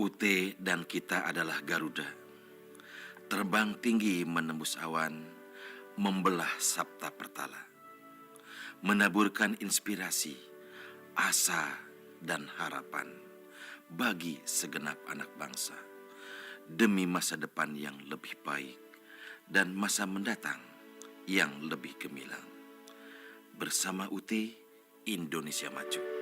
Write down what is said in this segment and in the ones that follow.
UT dan kita adalah Garuda. Terbang tinggi menembus awan, membelah sabta pertala. Menaburkan inspirasi, asa, dan harapan bagi segenap anak bangsa. Demi masa depan yang lebih baik dan masa mendatang yang lebih gemilang. Bersama UT, Indonesia Maju.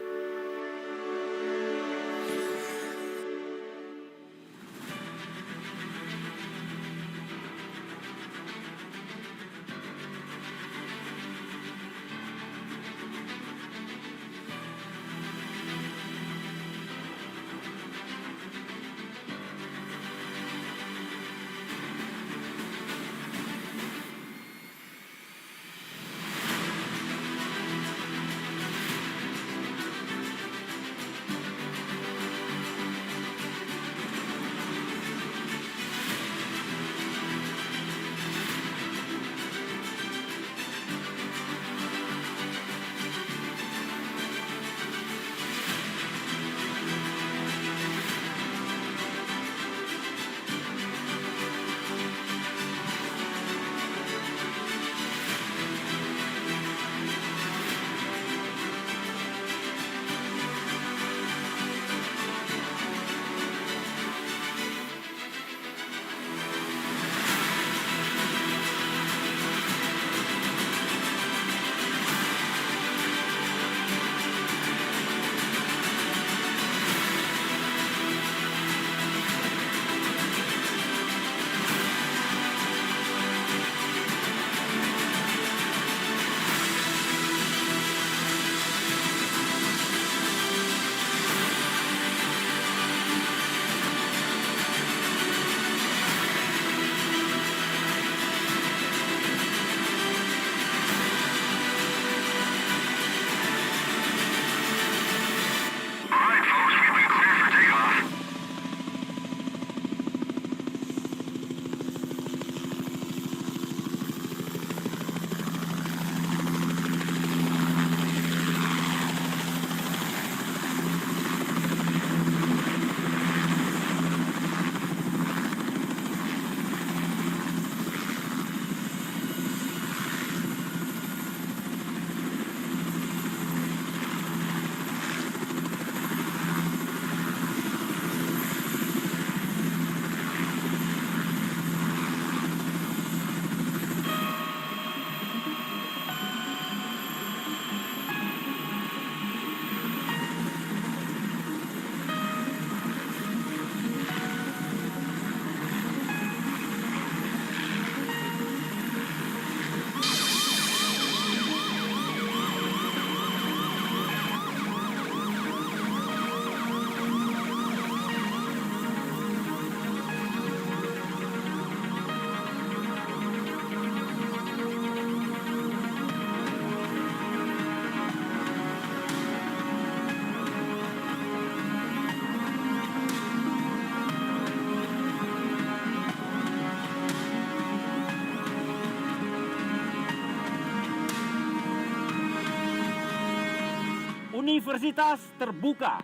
Universitas terbuka.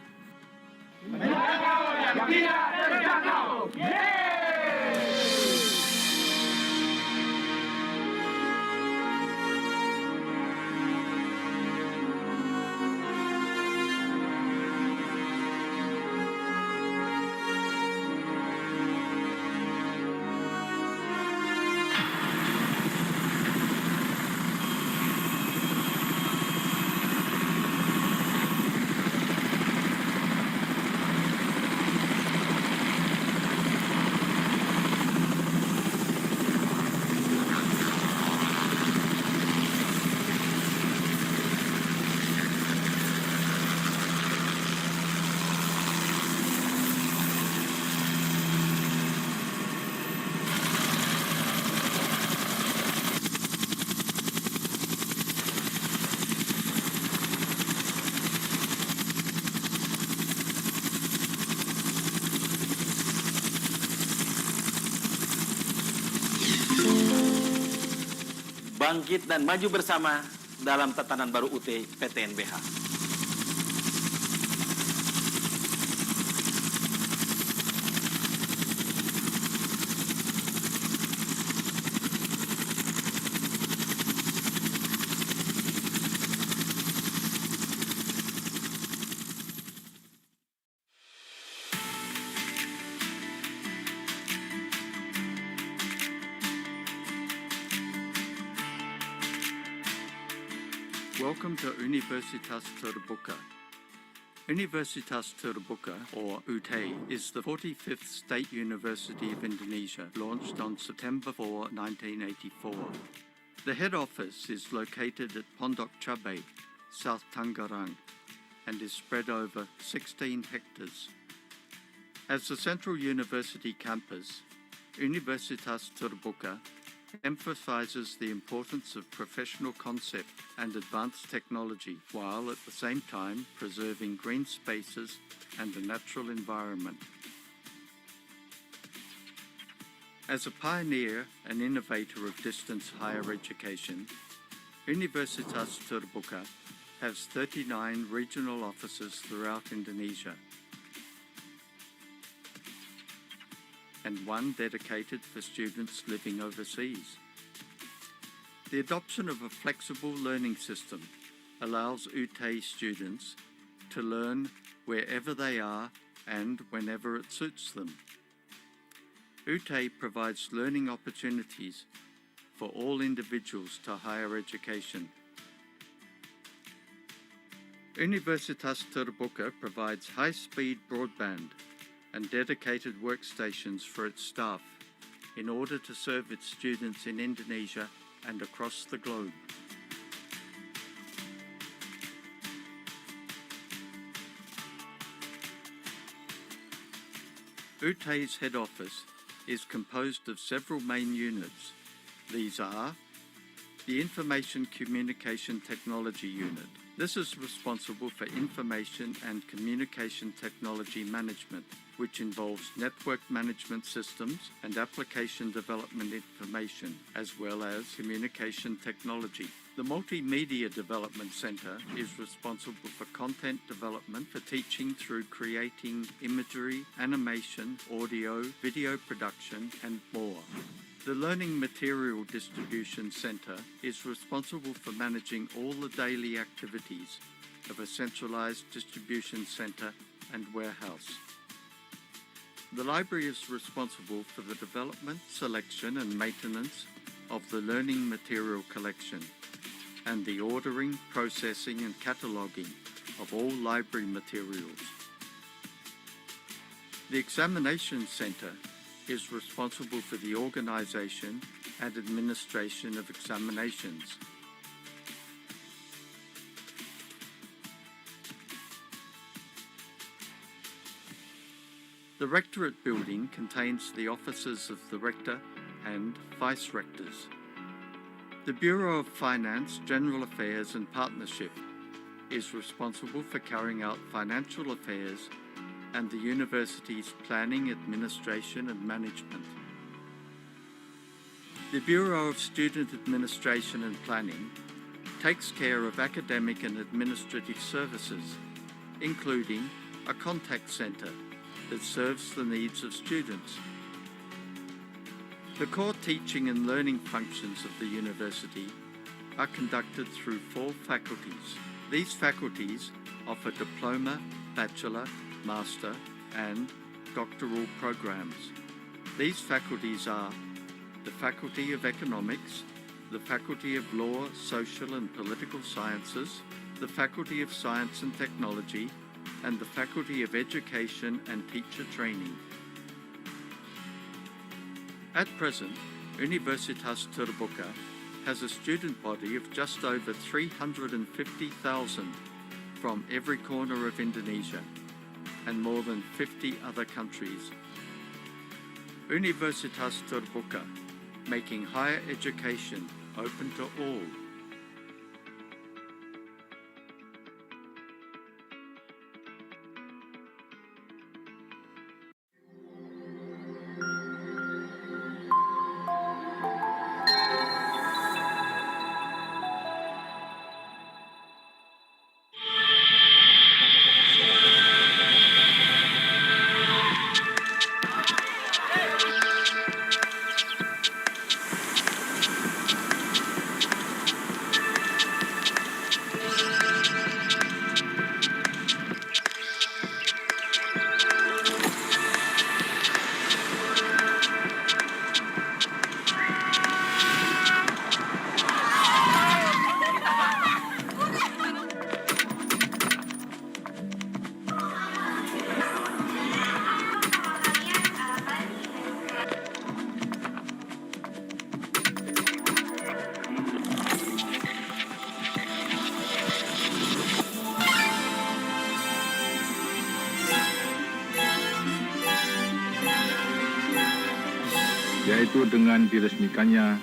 Menjangkau yang tidak terjangkau. Bangkit dan maju bersama dalam tatanan baru UT PTNBH. Welcome to Universitas Terbuka. Universitas Terbuka, or UTE, is the 45th State University of Indonesia, launched on September 4, 1984. The head office is located at Pondok Cabe, South Tangerang, and is spread over 16 hectares. As the central university campus, Universitas Terbuka emphasizes the importance of professional concept and advanced technology, while at the same time preserving green spaces and a natural environment. As a pioneer and innovator of distance higher education, Universitas Terbuka has 39 regional offices throughout Indonesia, and one dedicated for students living overseas. The adoption of a flexible learning system allows UTE students to learn wherever they are and whenever it suits them. UTE provides learning opportunities for all individuals to higher education. Universitas Terbuka provides high-speed broadband and dedicated workstations for its staff in order to serve its students in Indonesia and across the globe. UTE's head office is composed of several main units. These are the Information Communication Technology Unit. This is responsible for information and communication technology management, which involves network management systems and application development information, as well as communication technology. The Multimedia Development Center is responsible for content development for teaching through creating imagery, animation, audio, video production, and more. The Learning Material Distribution Center is responsible for managing all the daily activities of a centralized distribution center and warehouse. The library is responsible for the development, selection, and maintenance of the learning material collection, and the ordering, processing, and cataloging of all library materials. The Examination Center is responsible for the organization and administration of examinations. The Rectorate building contains the offices of the Rector and Vice-Rectors. The Bureau of Finance, General Affairs and Partnership is responsible for carrying out financial affairs and the university's planning, administration and management. The Bureau of Student Administration and Planning takes care of academic and administrative services, including a contact center that serves the needs of students. The core teaching and learning functions of the university are conducted through 4 faculties. These faculties offer diploma, bachelor, master, and doctoral programs. These faculties are the Faculty of Economics, the Faculty of Law, Social and Political Sciences, the Faculty of Science and Technology, and the Faculty of Education and Teacher Training. At present, Universitas Terbuka has a student body of just over 350,000 from every corner of Indonesia and more than 50 other countries. Universitas Terbuka, making higher education open to all. yaitu dengan diresmikannya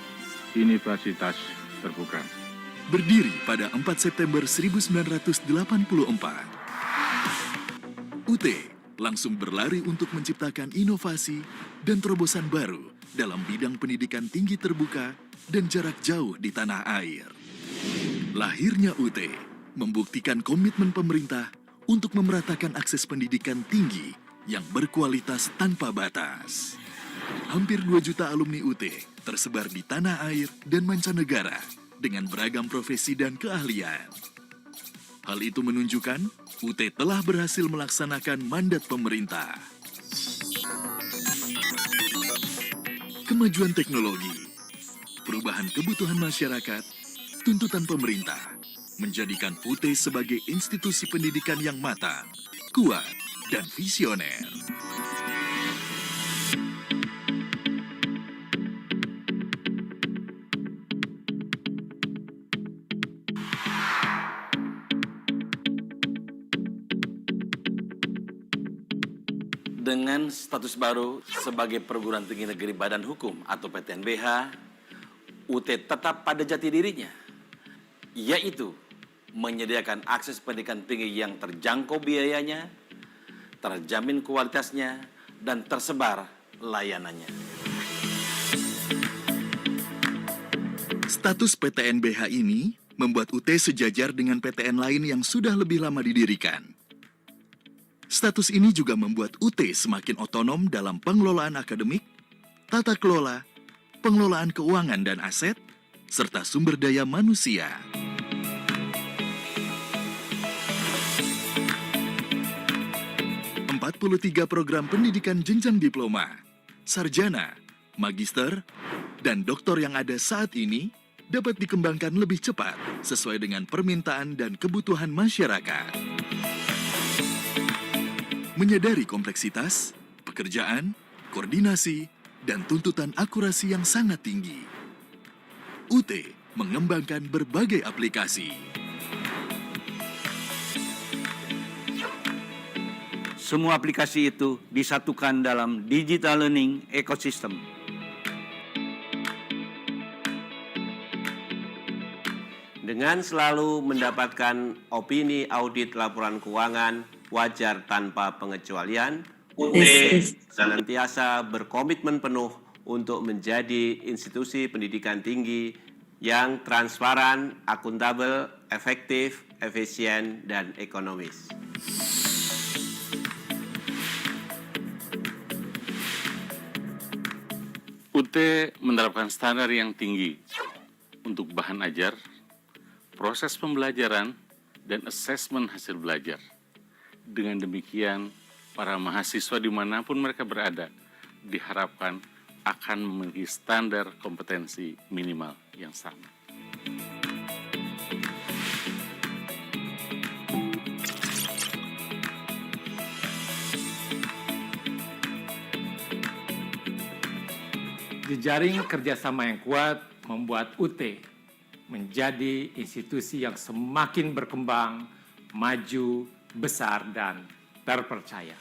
Universitas Terbuka. Berdiri pada 4 September 1984, UT langsung berlari untuk menciptakan inovasi dan terobosan baru dalam bidang pendidikan tinggi terbuka dan jarak jauh di tanah air. Lahirnya UT membuktikan komitmen pemerintah untuk memeratakan akses pendidikan tinggi yang berkualitas tanpa batas. Hampir 2 juta alumni UT tersebar di tanah air dan mancanegara dengan beragam profesi dan keahlian. Hal itu menunjukkan UT telah berhasil melaksanakan mandat pemerintah. Kemajuan teknologi, perubahan kebutuhan masyarakat, tuntutan pemerintah, menjadikan UT sebagai institusi pendidikan yang matang, kuat, dan visioner. Dengan status baru sebagai perguruan tinggi negeri Badan Hukum atau PTNBH, UT tetap pada jati dirinya, yaitu menyediakan akses pendidikan tinggi yang terjangkau biayanya, terjamin kualitasnya, dan tersebar layanannya. Status PTNBH ini membuat UT sejajar dengan PTN lain yang sudah lebih lama didirikan. Status ini juga membuat UT semakin otonom dalam pengelolaan akademik, tata kelola, pengelolaan keuangan dan aset, serta sumber daya manusia. Empat 43 program pendidikan jenjang diploma, sarjana, magister, dan doktor yang ada saat ini dapat dikembangkan lebih cepat sesuai dengan permintaan dan kebutuhan masyarakat. Menyadari kompleksitas, pekerjaan, koordinasi, dan tuntutan akurasi yang sangat tinggi, UT mengembangkan berbagai aplikasi. Semua aplikasi itu disatukan dalam digital learning ecosystem. Dengan selalu mendapatkan opini audit laporan keuangan wajar tanpa pengecualian, UT senantiasa berkomitmen penuh untuk menjadi institusi pendidikan tinggi yang transparan, akuntabel, efektif, efisien, dan ekonomis. UT menerapkan standar yang tinggi untuk bahan ajar, proses pembelajaran, dan asesmen hasil belajar. Dengan demikian, para mahasiswa dimanapun mereka berada diharapkan akan memiliki standar kompetensi minimal yang sama. Jejaring kerjasama yang kuat membuat UT menjadi institusi yang semakin berkembang, maju, besar, dan terpercaya.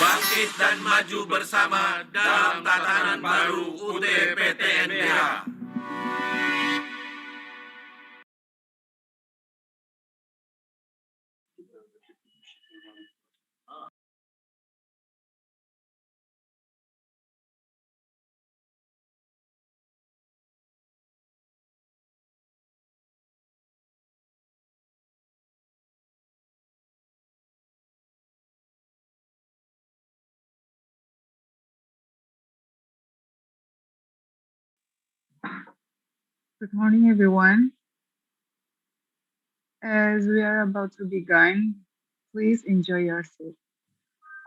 Bangkit dan maju bersama dalam tatanan baru UT PTNBH. Good morning, everyone. As we are about to begin, please enjoy your seat.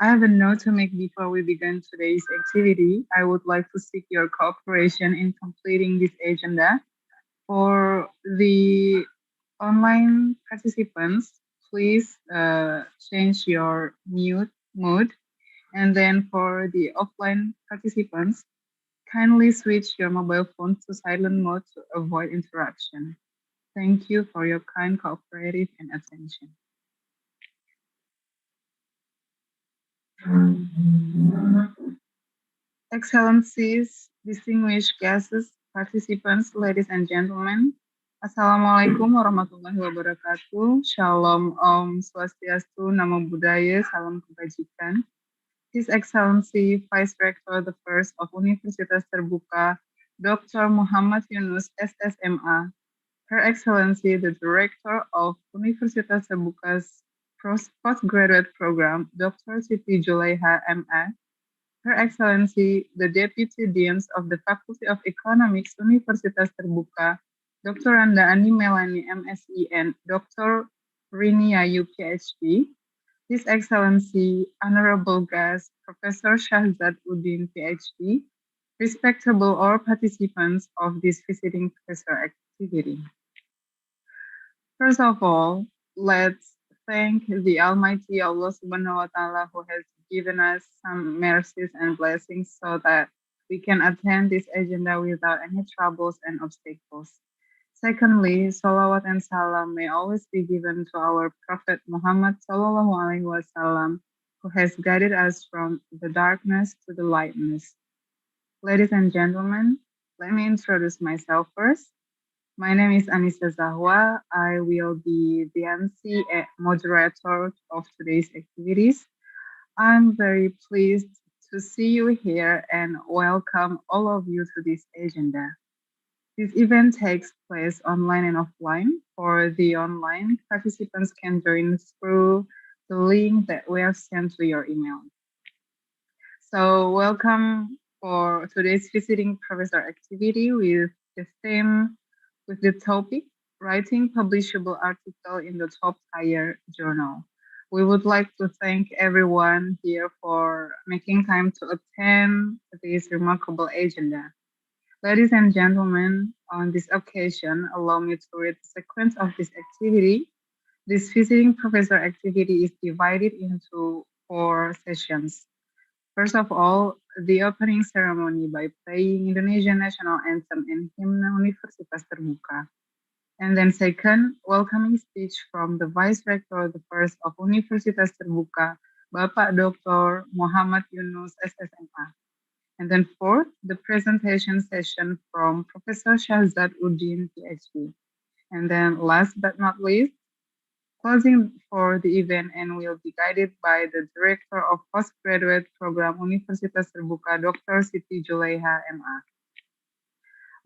I have a note to make before we begin today's activity. I would like to seek your cooperation in completing this agenda. For the online participants, please change your mute mode. And then for the offline participants, kindly switch your mobile phone to silent mode to avoid interruption. Thank you for your kind cooperative and attention. Excellencies, distinguished guests, participants, ladies and gentlemen, Assalamualaikum warahmatullahi wabarakatuh. Shalom, Om Swastiastu, Namo Buddhaya, Salam Kebajikan. His Excellency Vice Rector the First of Universitas Terbuka, Dr. Muhammad Yunus, SSMA, Her Excellency the Director of Universitas Terbuka's Postgraduate Program, Dr. Siti Julaiha, MA, Her Excellency the Deputy Deans of the Faculty of Economics, Universitas Terbuka, Dr. Anda Ani Melani, MSc, and Dr. Rini Ayu, PhD, His Excellency, Honorable Guest, Professor Shahzad Uddin, PhD, respectable all participants of this visiting professor activity. First of all, let's thank the Almighty Allah Subhanahu wa Ta'ala who has given us some mercies and blessings so that we can attend this agenda without any troubles and obstacles. Secondly, salawat and salam may always be given to our Prophet Muhammad Sallallahu Alaihi Wasallam, who has guided us from the darkness to the lightness. Ladies and gentlemen, let me introduce myself first. My name is Anissa Zahwa. I will be the MC and moderator of today's activities. I'm very pleased to see you here and welcome all of you to this agenda. This event takes place online and offline. For the online, participants can join through the link that we have sent to your email. So welcome for today's visiting professor activity with the topic, writing publishable article in the top tier journal. We would like to thank everyone here for making time to attend this remarkable agenda. Ladies and gentlemen, on this occasion, allow me to read the sequence of this activity. This visiting professor activity is divided into 4 sessions. First of all, the opening ceremony by playing Indonesian national anthem and hymn Universitas Terbuka. And then second, welcoming speech from the Vice Rector the First of Universitas Terbuka, Bapak Dr. Muhammad Yunus, SSMA. And then fourth, the presentation session from Professor Shahzad Uddin, PhD. And then last but not least, closing for the event and will be guided by the Director of Postgraduate Program Universitas Terbuka, Dr. Siti Julaiha, MA.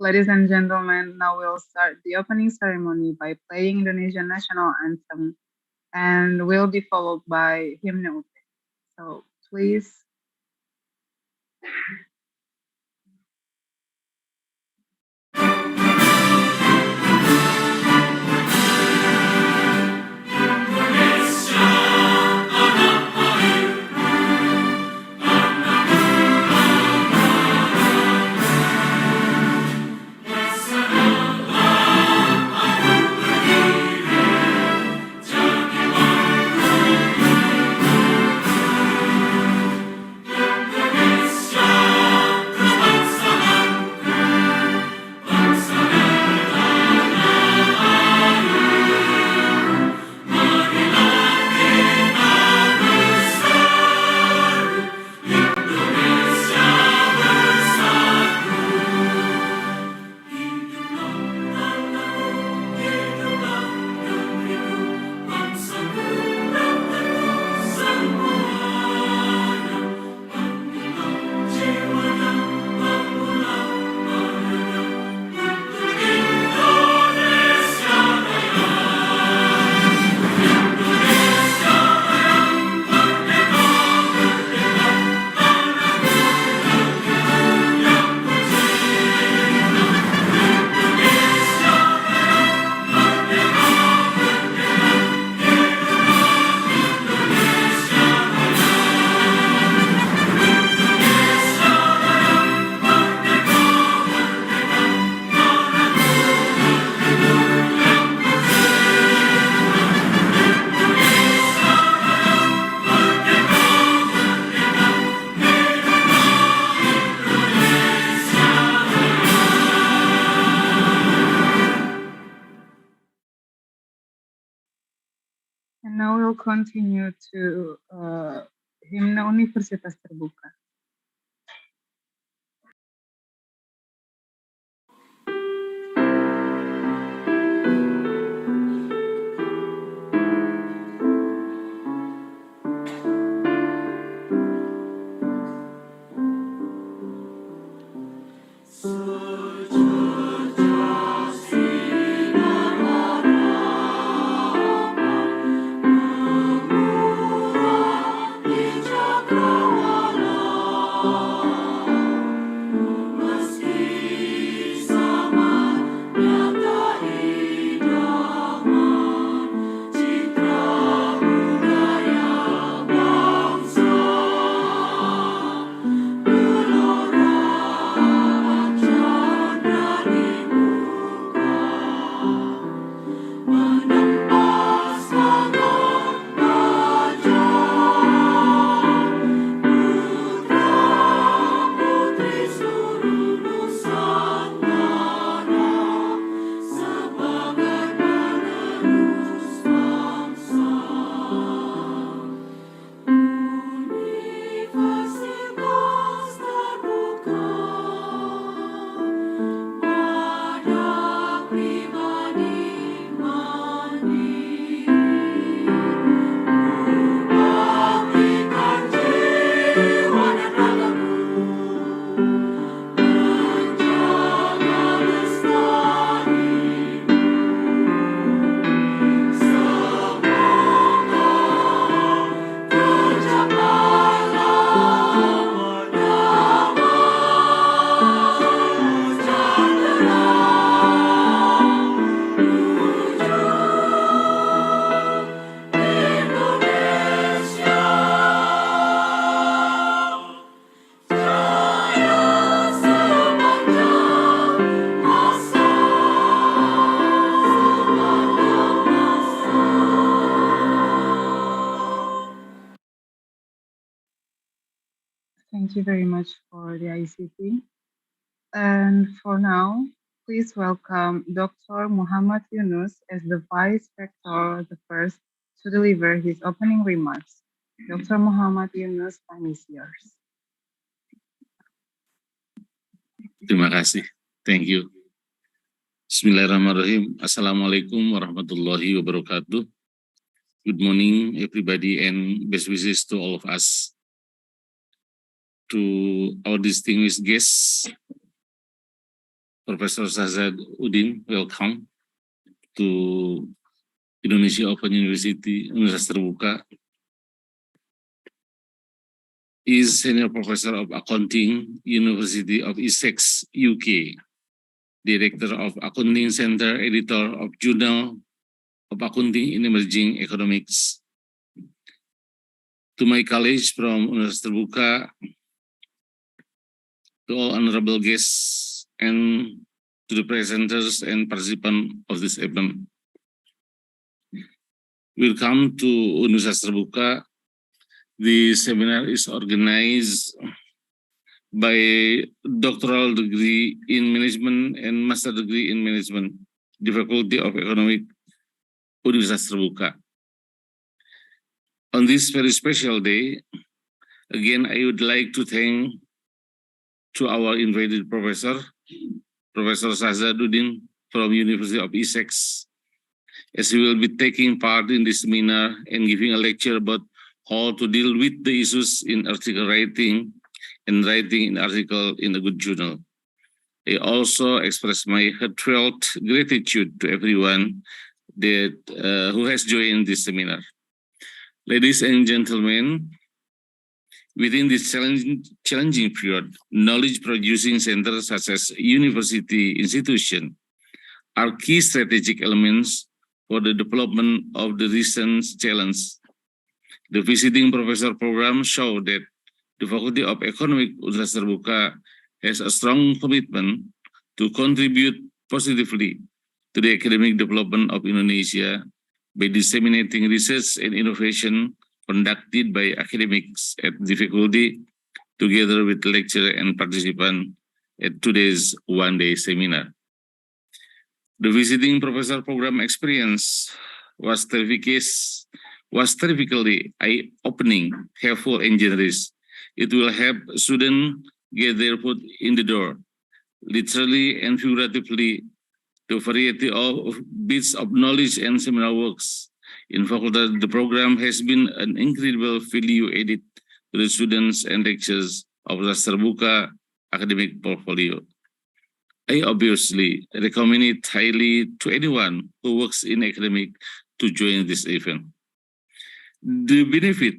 Ladies and gentlemen, now we'll start the opening ceremony by playing Indonesian national anthem and will be followed by hymn. So please. Indonesia And now we'll continue to Himne Universitas Terbuka. Thank you very much for the ICT. And for now, please welcome Dr. Muhammad Yunus as the Vice Rector, the first to deliver his opening remarks. Dr. Muhammad Yunus, time is yours. Terima kasih. Thank you. Bismillahirrahmanirrahim. Assalamualaikum warahmatullahi wabarakatuh. Good morning, everybody, and best wishes to all of us. To our distinguished guests, Professor Shahzad Uddin, welcome to Indonesia Open University, Universitas Terbuka. Is Senior Professor of Accounting, University of Essex, UK, Director of Accounting Center, Editor of Journal of Accounting in Emerging Economics. To my colleagues from Universitas Terbuka, to all honorable guests, and to the presenters and participants of this event. Welcome to Universitas Terbuka. The seminar is organized by doctoral degree in management and master degree in management, the Faculty of Economic, Universitas Terbuka. On this very special day, again, I would like to thank to our invited professor, Professor Shahzad Uddin from University of Essex, as he will be taking part in this seminar and giving a lecture about how to deal with the issues in article writing and writing an article in a good journal. I also express my heartfelt gratitude to everyone that who has joined this seminar. Ladies and gentlemen, within this challenging period, knowledge-producing centers such as university institutions are key strategic elements for the development of the recent challenge. The visiting professor program show that the Faculty of Economics Universitas Terbuka has a strong commitment to contribute positively to the academic development of Indonesia by disseminating research and innovation conducted by academics at the faculty, together with lecturer and participant at today's one-day seminar. The visiting professor program experience was terrific was terrifically eye-opening, helpful, and generous. It will help students get their foot in the door, literally and figuratively, to variety of bits of knowledge and seminar works. In fact, the program has been an incredible value added to the students and lectures of the Terbuka academic portfolio. I obviously recommend it highly to anyone who works in academic to join this event. The benefit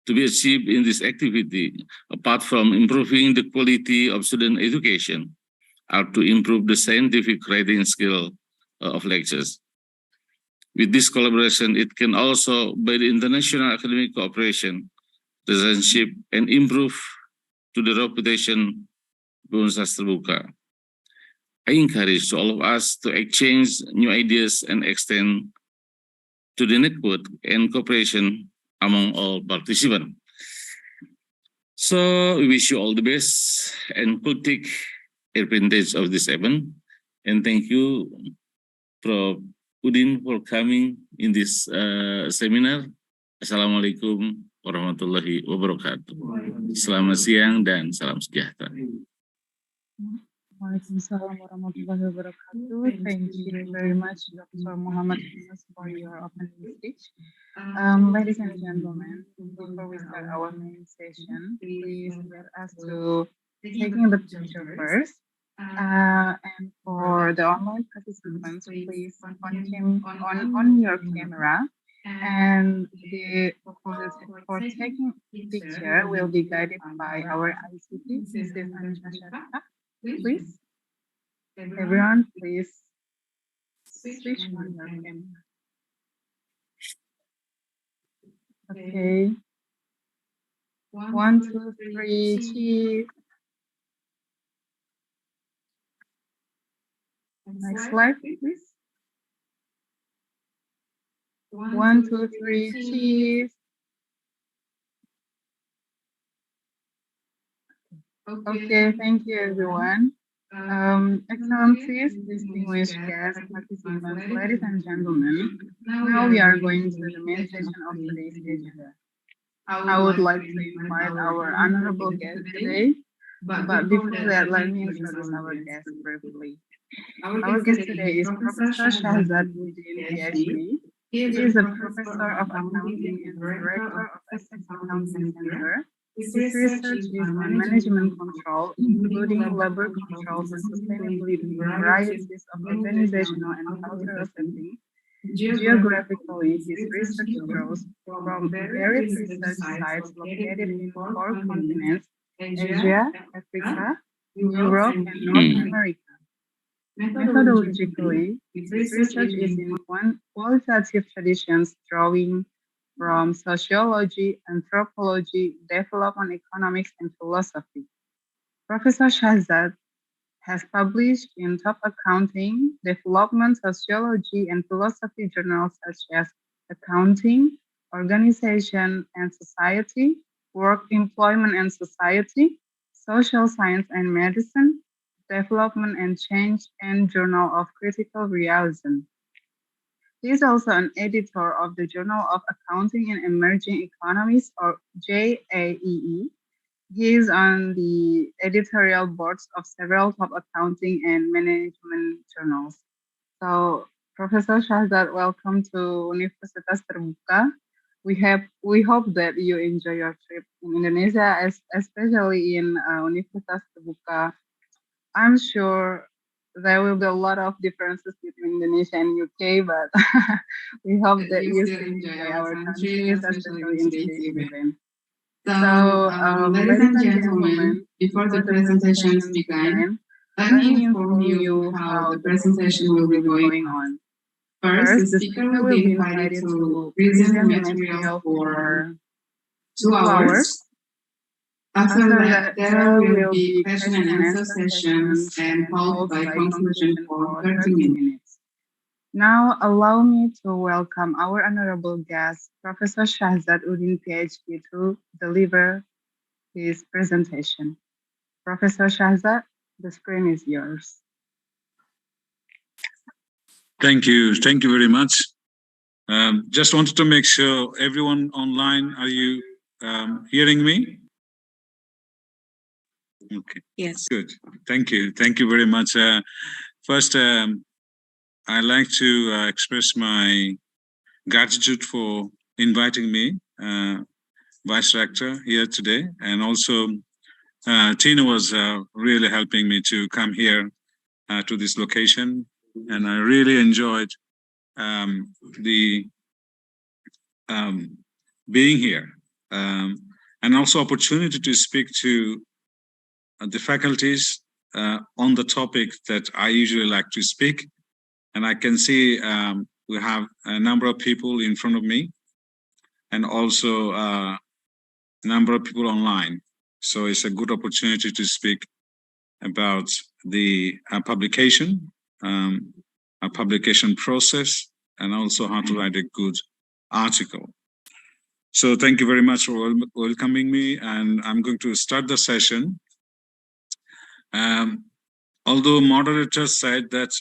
to be achieved in this activity, apart from improving the quality of student education, are to improve the scientific writing skill of lectures. With this collaboration, it can also build international academic cooperation, relationship, and improve to the reputation of Universitas Terbuka. I encourage all of us to exchange new ideas and extend to the network and cooperation among all participants. So we wish you all the best and could take advantage of this event. And thank you, Prof. Uddin, for coming in this seminar. Assalamualaikum warahmatullahi wabarakatuh. Selamat siang dan salam sejahtera. Waalaikumsalam warahmatullahi wabarakatuh. Thank you very much, Dr. Muhammad Yunus, for your opening speech. Ladies and gentlemen, before we start our main session, please let us to taking the picture first. And for the online participants, please on your camera. And for taking picture will be guided by our ICT. This is Shahzad. Please, everyone, please switch on your camera. Okay. 1, 2, 3, cheese. Next slide, please. 1, 2, 3, cheese. Okay, thank you, everyone. Excellencies, distinguished guests, participants, ladies and gentlemen, now we are going to the main session of today's agenda. I would like to invite our honorable guest today, but before that, let me introduce our guest briefly. Our guest today is Professor Shahzad Uddin, PhD. He is a professor of accounting and director of Essex Accounting Center. His research is on management control, including labor controls and sustainability in varieties of organizational and cultural settings. Geographically, his research draws from varied research sites located in 4 continents: Asia, Africa, Europe, and North America. Methodologically, his research is in qualitative traditions drawing from sociology, anthropology, development economics, and philosophy. Professor Shahzad has published in top accounting, development, sociology, and philosophy journals such as Accounting, Organization and Society, Work, Employment and Society, Social Science and Medicine, Development and Change, and Journal of Critical Realism. He is also an editor of the Journal of Accounting and Emerging Economies, or JAEE. He is on the editorial boards of several top accounting and management journals. So, Professor Shahzad, welcome to Universitas Terbuka. We hope that you enjoy your trip in Indonesia, especially in Universitas Terbuka. I'm sure there will be a lot of differences between Indonesia and UK, but we hope that you enjoy our countries, especially in today's event. So, ladies and gentlemen, before the presentation begins, let me inform you how the presentation will be going on. First, the speaker will be invited to present the material for 2 hours. After that, there will be question and answer sessions and followed by conclusion for 30 minutes. Now, allow me to welcome our honorable guest, Professor Shahzad Uddin, PhD, to deliver his presentation. Professor Shahzad, the screen is yours. Thank you very much. Just wanted to make sure everyone online, are you hearing me? Okay. Yes. Good. Thank you. Thank you very much. First, I'd like to express my gratitude for inviting me, Vice Rector, here today. And also, Tina was really helping me to come here to this location. And I really enjoyed the being here. And also opportunity to speak to the faculties on the topic that I usually like to speak. And I can see we have a number of people in front of me and also a number of people online. So it's a good opportunity to speak about the publication, a publication process, and also how to write a good article. So thank you very much for welcoming me, and I'm going to start the session. Although moderator said that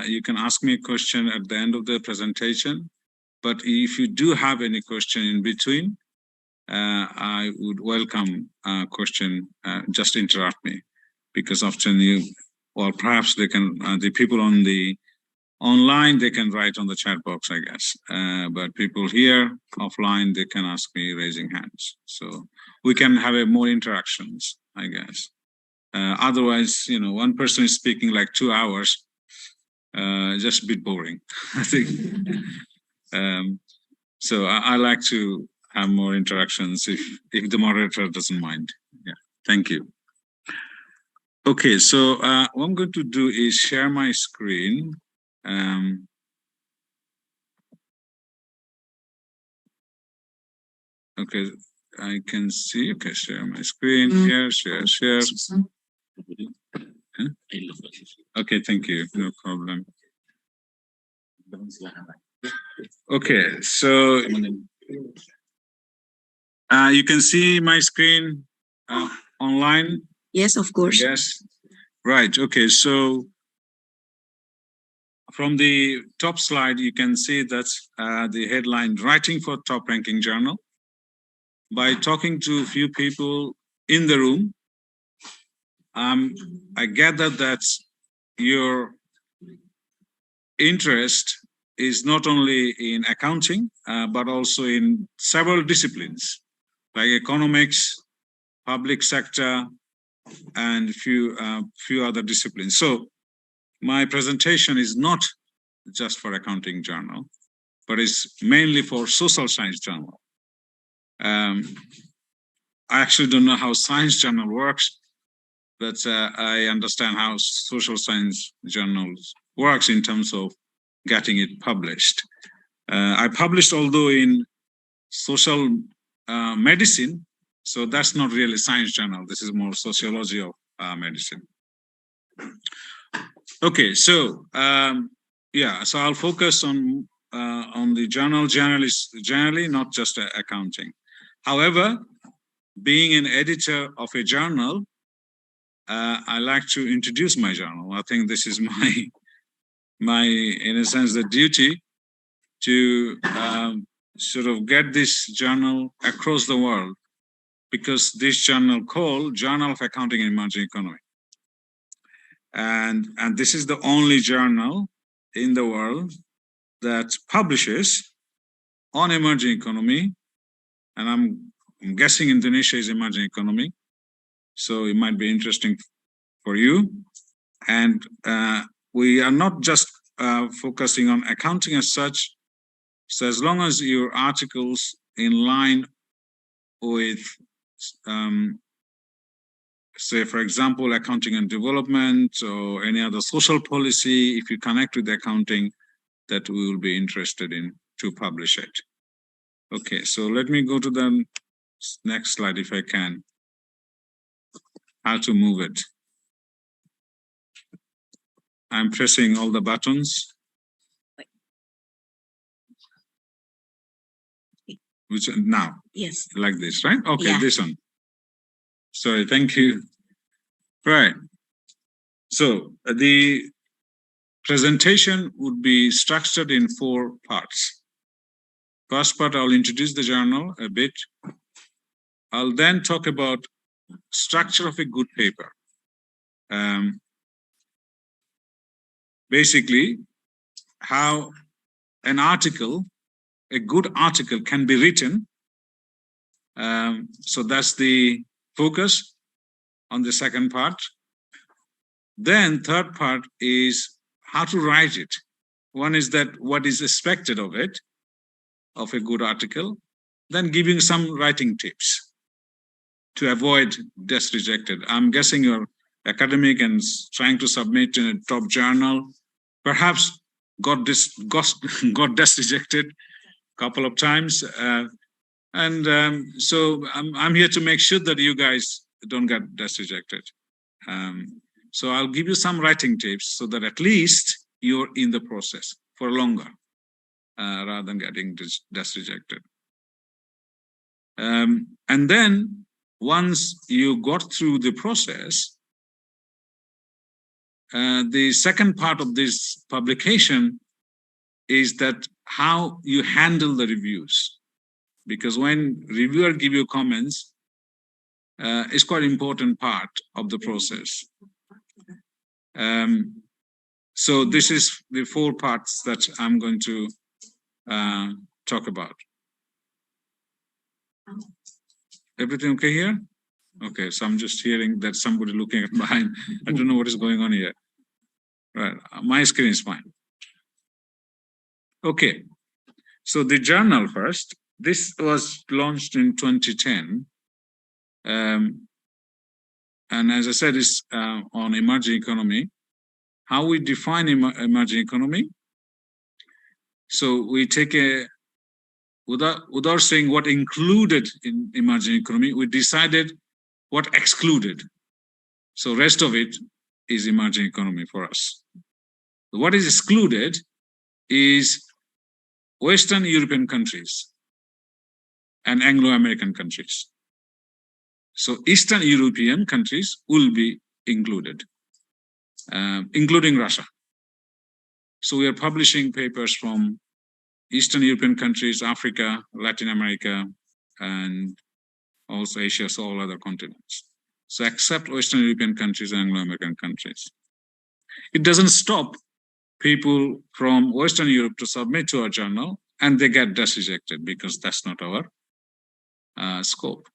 you can ask me a question at the end of the presentation, but if you do have any question in between, I would welcome a question. Just interrupt me, because often or perhaps they can, the people on the online, they can write on the chat box, I guess. But people here offline, they can ask me raising hands. So we can have more interactions, I guess. Otherwise, one person is speaking like 2 hours, just a bit boring, I think. So I like to have more interactions if the moderator doesn't mind. Yeah, thank you. Okay, so what I'm going to do is share my screen. Okay, I can see. Okay, share my screen here. Share. Huh? Okay, thank you. No problem. Okay, so you can see my screen online. Yes, of course. Yes. Right. Okay. So from the top slide, you can see that the headline, Writing for Top Ranking Journal. By talking to a few people in the room, I gather that your interest is not only in accounting, but also in several disciplines, like economics, public sector, and few other disciplines. So my presentation is not just for accounting journal, but it's mainly for social science journal. I actually don't know how science journal works, but I understand how social science journals works in terms of getting it published. I published, although in social medicine, so that's not really science journal. This is more sociology of medicine. Okay, so yeah, so I'll focus on the journal generally, not just accounting. However, being an editor of a journal, I like to introduce my journal. I think this is my in a sense, the duty to sort of get this journal across the world, because this journal called Journal of Accounting and Emerging Economy. And this is the only journal in the world that publishes on emerging economy, and I'm guessing Indonesia is emerging economy, so it might be interesting for you. And we are not just focusing on accounting as such. So as long as your articles in line with, say, for example, accounting and development or any other social policy, if you connect with accounting, that we will be interested in to publish it. Okay, so let me go to the next slide if I can. How to move it. I'm pressing all the buttons. Which now? Yes. Like this, right? Okay, Yeah. This one. Sorry, thank you. Right. So the presentation would be structured in 4 parts. First part, I'll introduce the journal a bit. I'll then talk about structure of a good paper. Basically, how an article, a good article can be written. So that's the focus on the second part. Then third part is how to write it. One is that what is expected of it, of a good article, then giving some writing tips to avoid desk rejected. I'm guessing you're academic and trying to submit in a top journal, perhaps got desk rejected a couple of times. So I'm here to make sure that you guys don't get desk rejected. So I'll give you some writing tips so that at least you're in the process for longer rather than getting desk rejected. And then once you got through the process, the second part of this publication is that how you handle the reviews. Because when reviewer give you comments, it's quite an important part of the process. So this is the 4 parts that I'm going to talk about. Everything okay here? Okay, so I'm just hearing that somebody looking at behind. I don't know what is going on here. Right, my screen is fine. Okay, so the journal first. This was launched in 2010. And as I said, it's on emerging economy. How we define emerging economy? So we take without saying what included in emerging economy, we decided what excluded. So rest of it is emerging economy for us. What is excluded is Western European countries and Anglo-American countries. So Eastern European countries will be included, including Russia. So we are publishing papers from Eastern European countries, Africa, Latin America, and also Asia, so all other continents. So except Western European countries and Anglo-American countries. It doesn't stop people from Western Europe to submit to our journal and they get desk rejected because that's not our scope.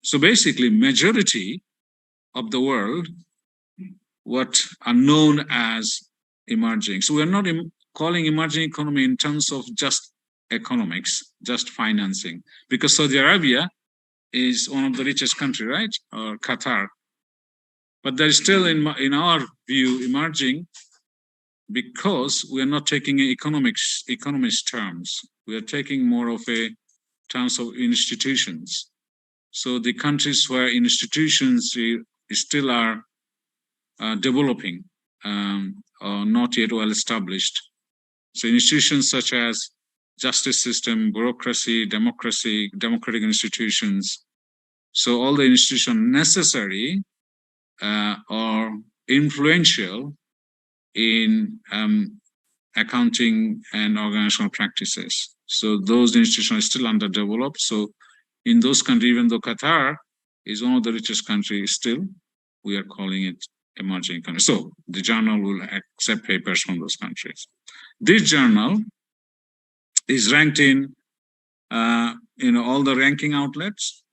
So basically, majority of the world, what are known as emerging. So we're not calling emerging economy in terms of just economics, just financing, because Saudi Arabia is one of the richest country, right? Or Qatar. But there is still, in our view, emerging because we are not taking economics terms. We are taking more of a terms of institutions. So the countries where institutions still are developing or not yet well established. So institutions such as justice system, bureaucracy, democratic institutions. So all the institutions necessary or influential in accounting and organizational practices. So those institutions are still underdeveloped. So in those countries, even though Qatar is one of the richest countries still, we are calling it emerging economy. So the journal will accept papers from those countries. This journal is ranked in all the ranking outlets.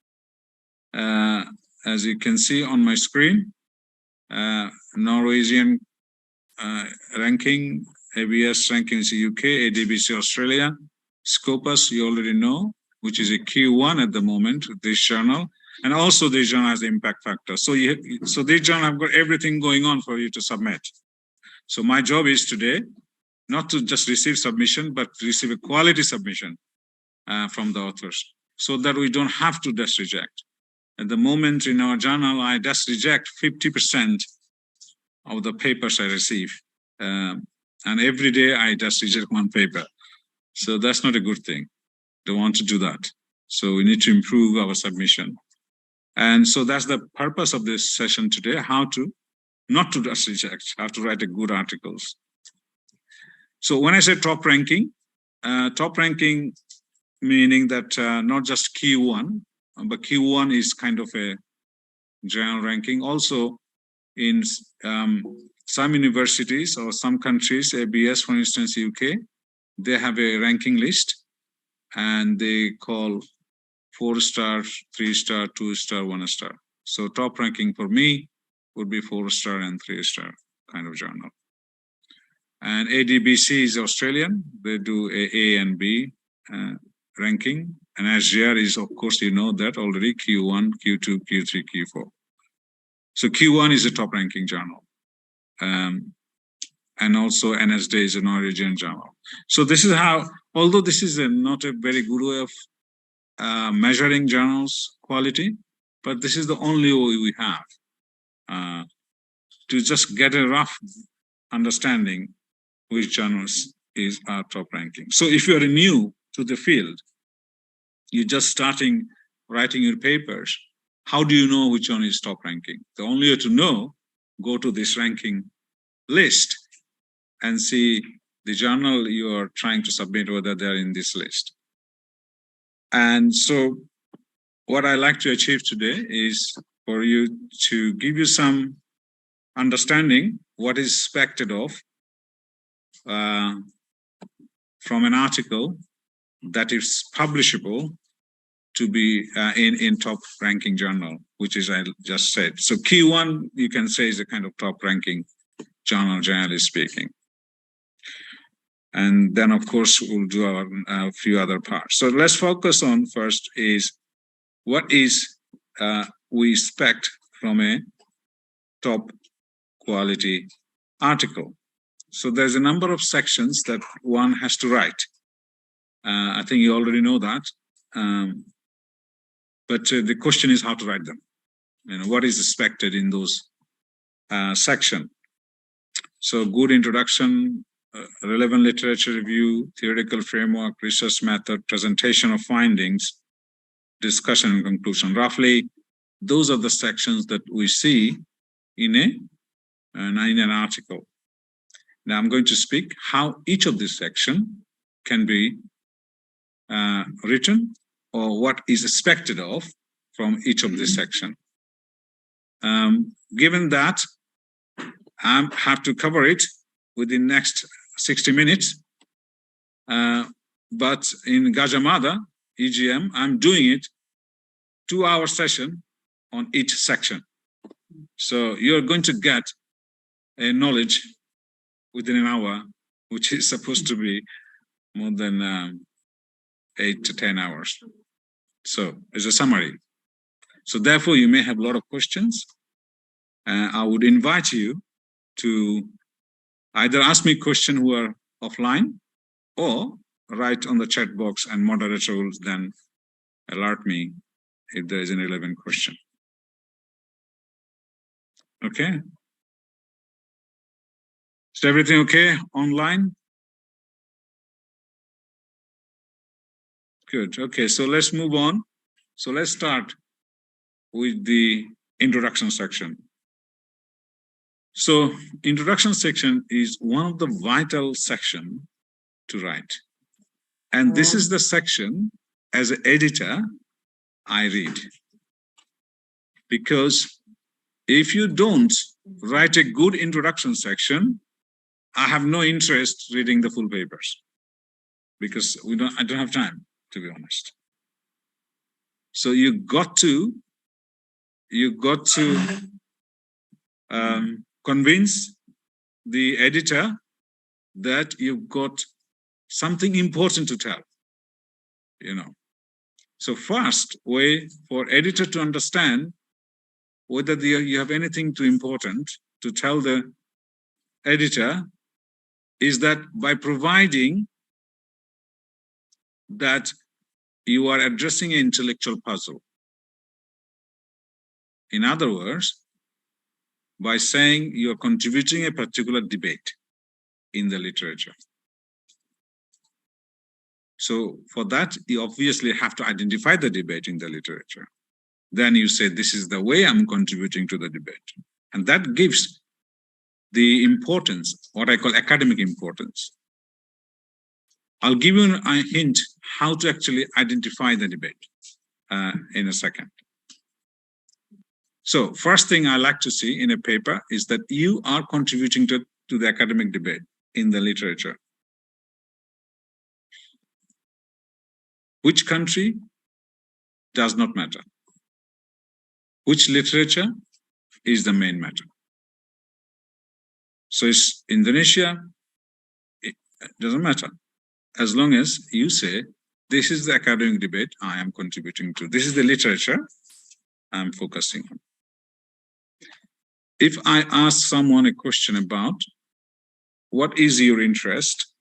As you can see on my screen, Norwegian ranking, ABS ranking is UK, ADBC Australia, Scopus you already know, which is a Q1 at the moment, this journal, and also this journal has the impact factor. So this journal, I've got everything going on for you to submit. So my job is today not to just receive submission, but receive a quality submission from the authors, so that we don't have to desk reject. At the moment in our journal, I desk reject 50% of the papers I receive. And every day I desk reject one paper. So that's not a good thing. Don't want to do that. So we need to improve our submission. And so that's the purpose of this session today, how to not to desk reject, how to write a good articles. So when I say top ranking meaning that not just Q1, but Q1 is kind of a general ranking. Also in some universities or some countries, ABS, for instance, UK, they have a ranking list and they call 4-star, 3-star, 2-star, 1-star. So top ranking for me would be 4-star and 3-star kind of journal. And ADBC is Australian. They do A and B ranking. And SGR is, of course, you know that already, Q1, Q2, Q3, Q4. So Q1 is a top ranking journal. And also NSD is a Norwegian journal. So this is how, although this is not a very good way of measuring journals quality, but this is the only way we have to just get a rough understanding which journals is our top ranking. So if you are new to the field, you're just starting writing your papers, how do you know which one is top ranking? The only way to know, go to this ranking list and see the journal you are trying to submit, whether they're in this list. And so what I like to achieve today is for you to give you some understanding what is expected of from an article that is publishable to be in top ranking journal, which is I just said. So Q1, you can say, is a kind of top ranking journal, generally speaking. And then, of course, we'll do a few other parts. So let's focus on first is what is we expect from a top quality article. So there's a number of sections that one has to write. I think you already know that. But the question is how to write them. You know, what is expected in those sections. So good introduction, relevant literature review, theoretical framework, research method, presentation of findings, discussion and conclusion. Roughly, those are the sections that we see in an article. Now I'm going to speak how each of these sections can be written or what is expected of from each of this section. Given that I have to cover it within next 60 minutes, but in Gajah Mada, EGM, I'm doing it 2-hour session on each section. So you're going to get a knowledge within an hour, which is supposed to be more than 8 to 10 hours. So as a summary. So therefore, you may have a lot of questions. I would invite you to either ask me questions who are offline or write on the chat box, and moderator will then alert me if there is an relevant question. Okay. Is everything okay online? Good. Okay, so let's move on. So let's start with the introduction section. So introduction section is one of the vital sections to write. And this is the section, as an editor, I read. Because if you don't write a good introduction section, I have no interest reading the full papers. Because I don't have time, to be honest. So you got to convince the editor that you've got something important to tell, you know. So first way for editor to understand whether you have anything too important to tell the editor is that by providing that you are addressing an intellectual puzzle. In other words, by saying you're contributing a particular debate in the literature. So for that, you obviously have to identify the debate in the literature. Then you say, this is the way I'm contributing to the debate. And that gives the importance, what I call academic importance. I'll give you a hint how to actually identify the debate in a second. So first thing I like to see in a paper is that you are contributing to the academic debate in the literature. Which country does not matter. Which literature is the main matter. So it's Indonesia, it doesn't matter. As long as you say, this is the academic debate I am contributing to. This is the literature I'm focusing on. If I ask someone a question about what is your interest,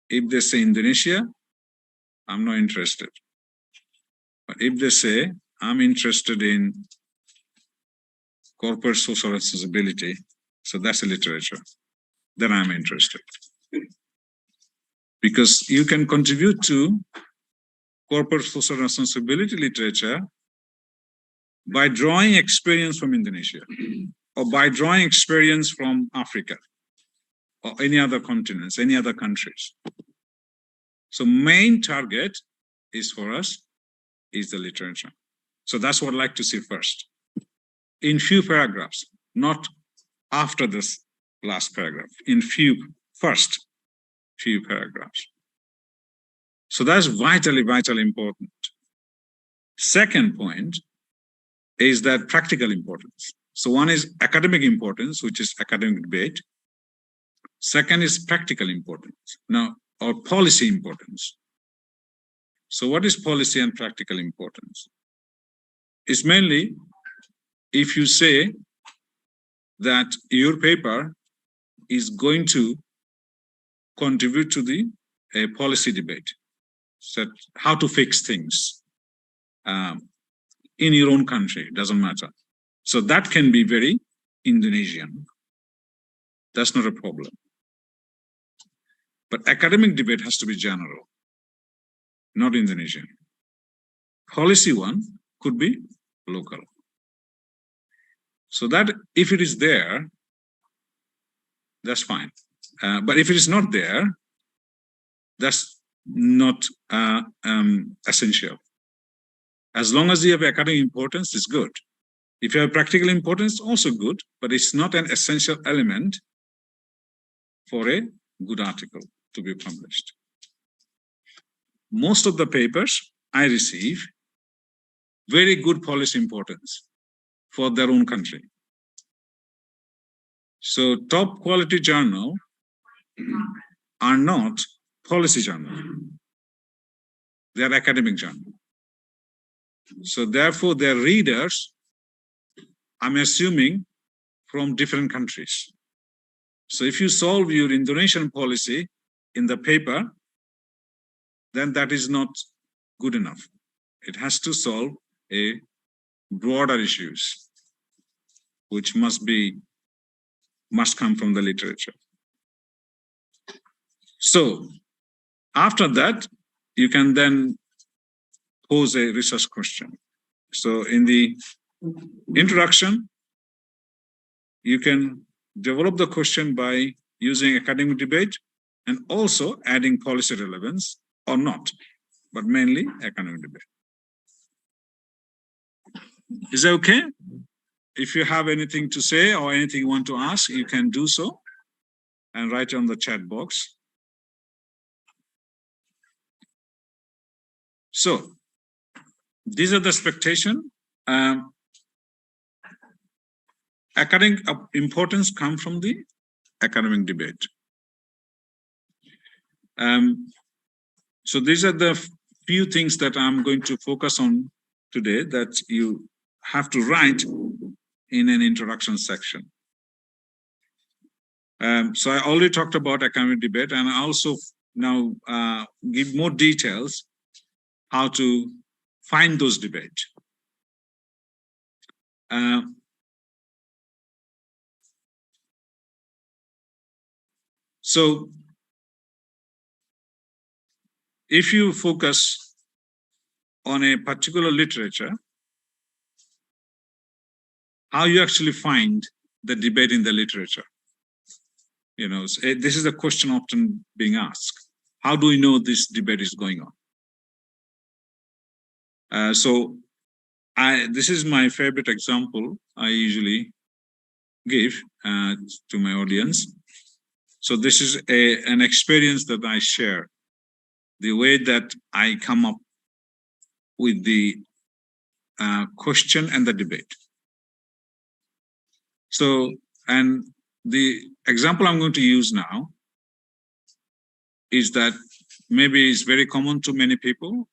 if they say Indonesia, I'm not interested. But if they say, I'm interested in corporate social responsibility, so that's a literature, then I'm interested. Because you can contribute to corporate social responsibility literature by drawing experience from Indonesia, or by drawing experience from Africa, or any other continents, any other countries. So main target is for us is the literature. So that's what I'd like to see first. In few paragraphs, not after this last paragraph, in first few paragraphs. So that's vitally important. Second point is that practical importance. So one is academic importance, which is academic debate. Second is practical importance, now, or policy importance. So what is policy and practical importance? It's mainly if you say that your paper is going to contribute to the policy debate, so how to fix things in your own country, doesn't matter. So that can be very Indonesian. That's not a problem. But academic debate has to be general, not Indonesian. Policy one could be local. So that if it is there, that's fine. But if it is not there, that's not essential. As long as you have academic importance, it's good. If you have practical importance, also good, but it's not an essential element for a good article to be published. Most of the papers I receive very good policy importance for their own country. So top quality journal are not policy journal. They are academic journal. So therefore their readers, I'm assuming, from different countries. So if you solve your Indonesian policy in the paper, then that is not good enough. It has to solve a broader issues, which must come from the literature. So after that, you can then pose a research question. So in the introduction, you can develop the question by using academic debate and also adding policy relevance or not, but mainly academic debate. Is that okay? If you have anything to say or anything you want to ask, you can do so and write on the chat box. So these are the expectation. Academic importance come from the academic debate. So these are the few things that I'm going to focus on today that you have to write in an introduction section. So I already talked about academic debate, and I also now give more details how to find those debates. So if you focus on a particular literature, how you actually find the debate in the literature? You know, this is a question often being asked. How do we know this debate is going on? This is my favorite example I usually give to my audience. So this is an experience that I share, the way that I come up with the question and the debate. So, and the example I'm going to use now is that maybe it's very common to many people,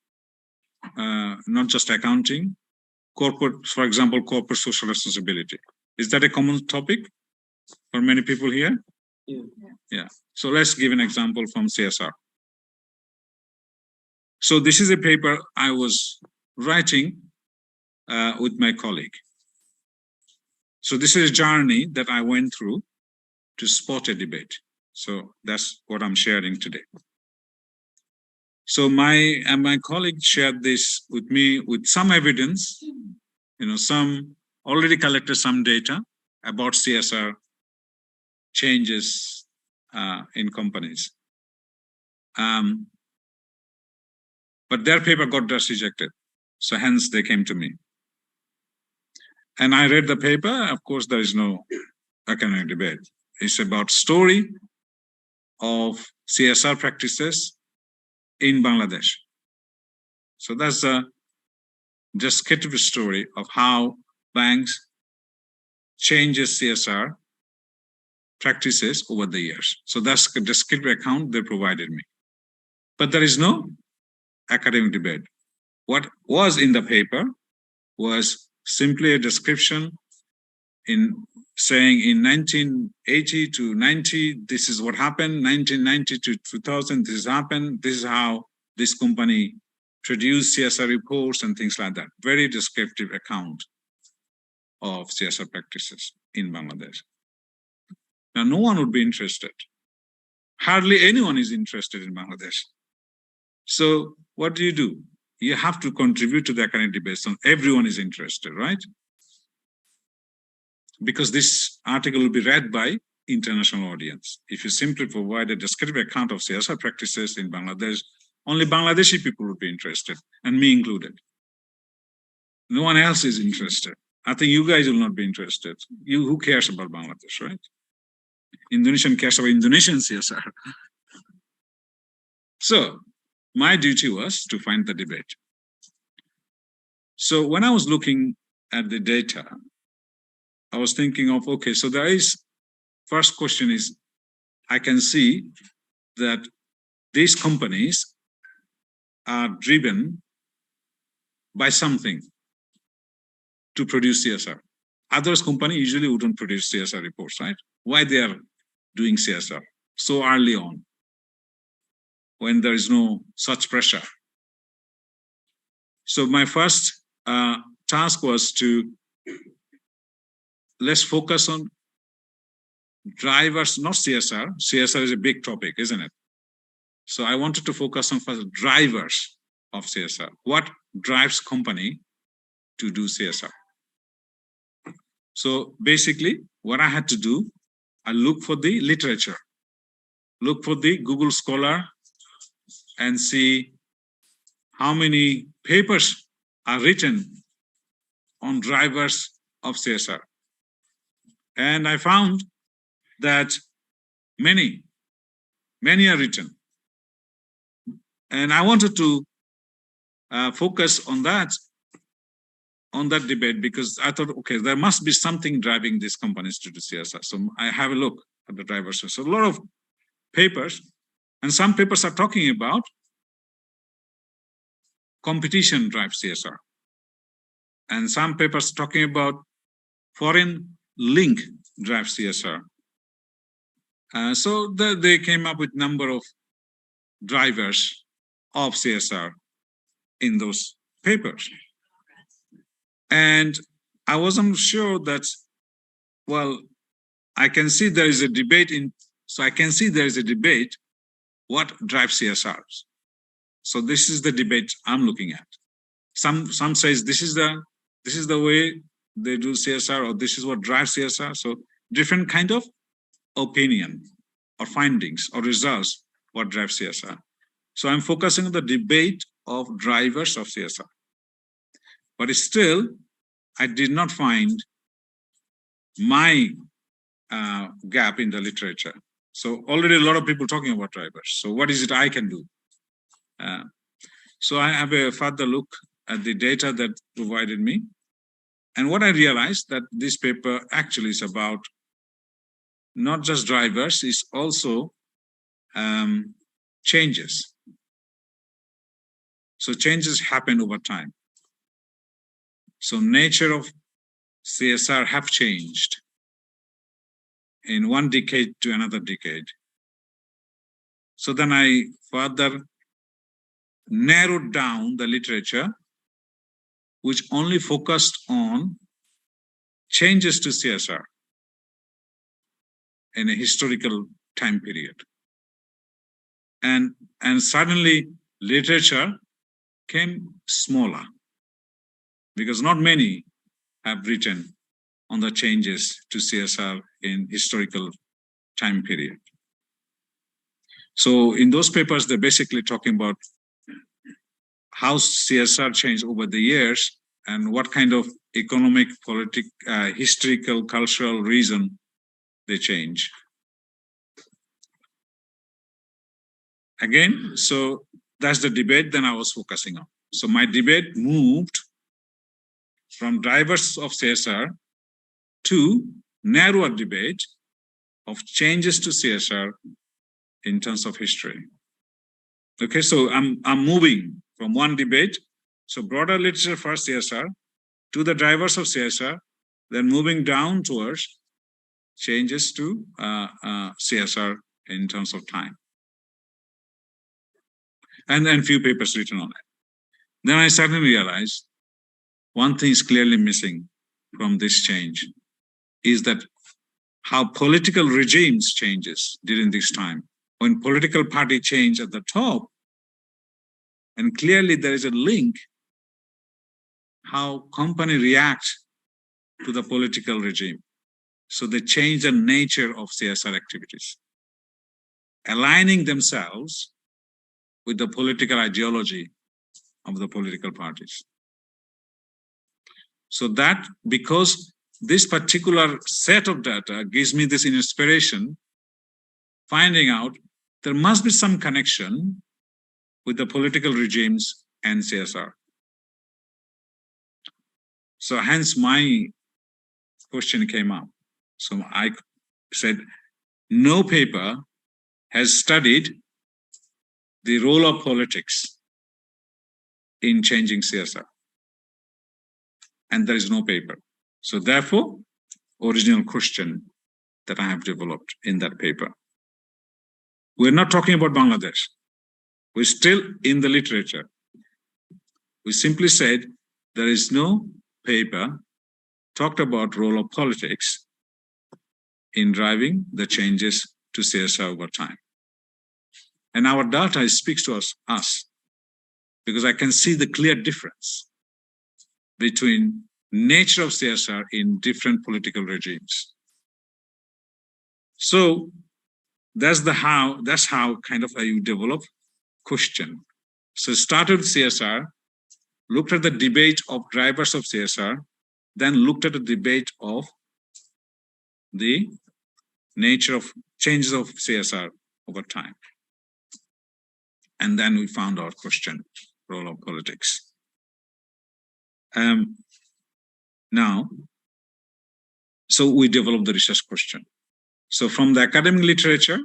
not just accounting, corporate, for example, corporate social responsibility. Is that a common topic for many people here? Yeah. So let's give an example from CSR. So this is a paper I was writing with my colleague. So this is a journey that I went through to spot a debate. So that's what I'm sharing today. So my colleague shared this with me with some evidence, some already collected some data about CSR changes in companies. But their paper got just rejected. So hence they came to me. And I read the paper. Of course, there is no academic debate. It's about story of CSR practices in Bangladesh. So that's a descriptive story of how banks changes CSR practices over the years. So that's a descriptive account they provided me. But there is no academic debate. What was in the paper was simply a description in saying in 1980 to 90, this is what happened, 1990 to 2000, this happened, this is how this company produced CSR reports and things like that. Very descriptive account of CSR practices in Bangladesh. Now, no one would be interested. Hardly anyone is interested in Bangladesh. So what do? You have to contribute to the academic debate so everyone is interested, right? Because this article will be read by international audience. If you simply provide a descriptive account of CSR practices in Bangladesh, only Bangladeshi people would be interested, and me included. No one else is interested. I think you guys will not be interested. Who cares about Bangladesh, right? Indonesian cares about Indonesian CSR. So my duty was to find the debate. So when I was looking at the data, I was thinking of, okay, so there is, first question is, I can see that these companies are driven by something to produce CSR. Others companies usually wouldn't produce CSR reports, right? Why they are doing CSR so early on when there is no such pressure? So my first task was to, let's focus on drivers, not CSR. CSR is a big topic, isn't it? So I wanted to focus on first drivers of CSR. What drives company to do CSR? So basically, what I had to do, I look for the literature, look for the Google Scholar, and see how many papers are written on drivers of CSR. And I found that many are written. And I wanted to focus on that debate because I thought, okay, there must be something driving these companies to do CSR. So I have a look at the drivers. So a lot of papers, and some papers are talking about competition drives CSR. And some papers talking about foreign link drives CSR. So they came up with number of drivers of CSR in those papers. And I wasn't sure that, well, I can see there is a debate what drives CSRs. So this is the debate I'm looking at. Some says this is the way they do CSR, or this is what drives CSR. So different kind of opinion or findings or results what drives CSR. So I'm focusing on the debate of drivers of CSR. But still, I did not find my gap in the literature. So already a lot of people talking about drivers. So what is it I can do? So I have a further look at the data that provided me. And what I realized that this paper actually is about not just drivers, it's also changes. So changes happen over time. So nature of CSR have changed in one decade to another decade. So then I further narrowed down the literature, which only focused on changes to CSR in a historical time period. And suddenly literature came smaller because not many have written on the changes to CSR in historical time period. So in those papers, they're basically talking about how CSR changed over the years and what kind of economic, historical, cultural reason they change. Again, so that's the debate then I was focusing on. So my debate moved from drivers of CSR to narrower debate of changes to CSR in terms of history. Okay, so I'm moving from one debate, so broader literature for CSR, to the drivers of CSR, then moving down towards changes to CSR in terms of time. And then few papers written on it. Then I suddenly realized one thing is clearly missing from this change is that how political regimes changes during this time. When political party change at the top, and clearly there is a link how company react to the political regime. So they change the nature of CSR activities, aligning themselves with the political ideology of the political parties. So that, because this particular set of data gives me this inspiration, finding out there must be some connection with the political regimes and CSR. So hence my question came up. So I said, no paper has studied the role of politics in changing CSR. And there is no paper. So therefore, original question that I have developed in that paper. We're not talking about Bangladesh. We're still in the literature. We simply said there is no paper talked about role of politics in driving the changes to CSR over time. And our data speaks to us because I can see the clear difference between nature of CSR in different political regimes. So that's how kind of you develop question. So started with CSR, looked at the debate of drivers of CSR, then looked at the debate of the nature of changes of CSR over time. And then we found our question, role of politics. Now, so we developed the research question. So from the academic literature,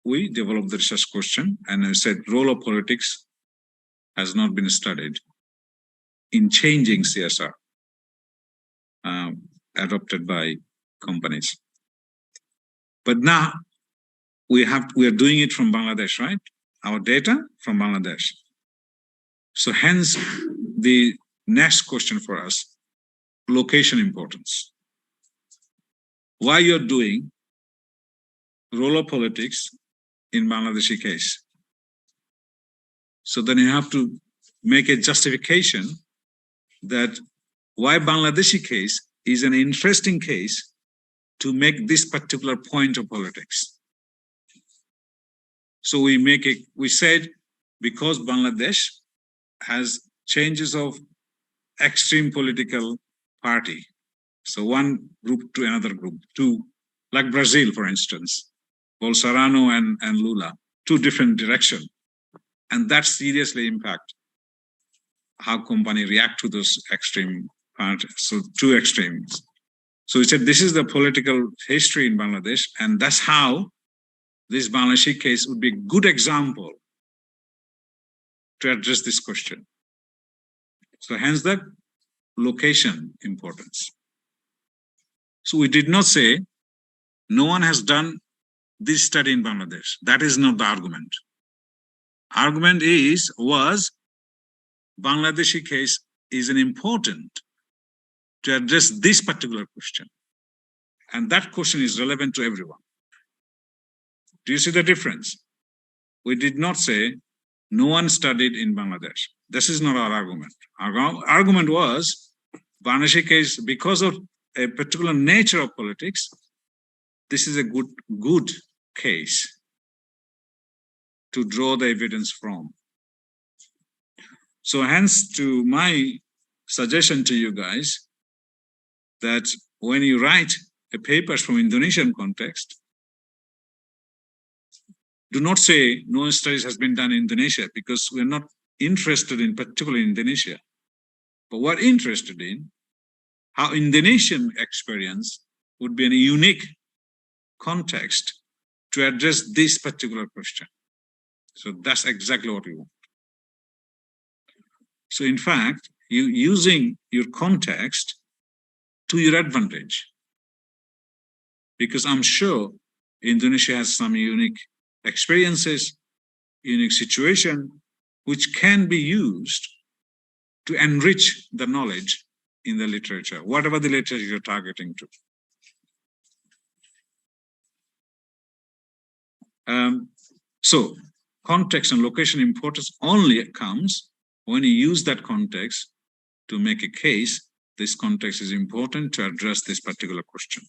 we developed the research question and I said role of politics has not been studied in changing CSR adopted by companies. But now we are doing it from Bangladesh, right? Our data from Bangladesh. So hence the next question for us, location importance. Why you're doing role of politics in Bangladeshi case? So then you have to make a justification that why Bangladeshi case is an interesting case to make this particular point of politics. So we said, because Bangladesh has changes of extreme political party. So one group to another group, like Brazil, for instance, Bolsonaro and Lula, two different directions. And that seriously impact how company react to those extreme parties, so two extremes. So we said this is the political history in Bangladesh, and that's how this Bangladeshi case would be a good example to address this question. So hence the location importance. So we did not say no one has done this study in Bangladesh. That is not the argument. Argument was Bangladeshi case is an important to address this particular question. And that question is relevant to everyone. Do you see the difference? We did not say no one studied in Bangladesh. This is not our argument. Our argument was Bangladeshi case, because of a particular nature of politics, this is a good case to draw the evidence from. So hence to my suggestion to you guys, that when you write a papers from Indonesian context, do not say no studies has been done in Indonesia, because we're not interested in particularly Indonesia, but we're interested in how Indonesian experience would be in a unique context to address this particular question. So that's exactly what we want. So in fact, you using your context to your advantage, because I'm sure Indonesia has some unique experiences, unique situation, which can be used to enrich the knowledge in the literature, whatever the literature you're targeting to. So context and location importance only comes when you use that context to make a case. This context is important to address this particular question.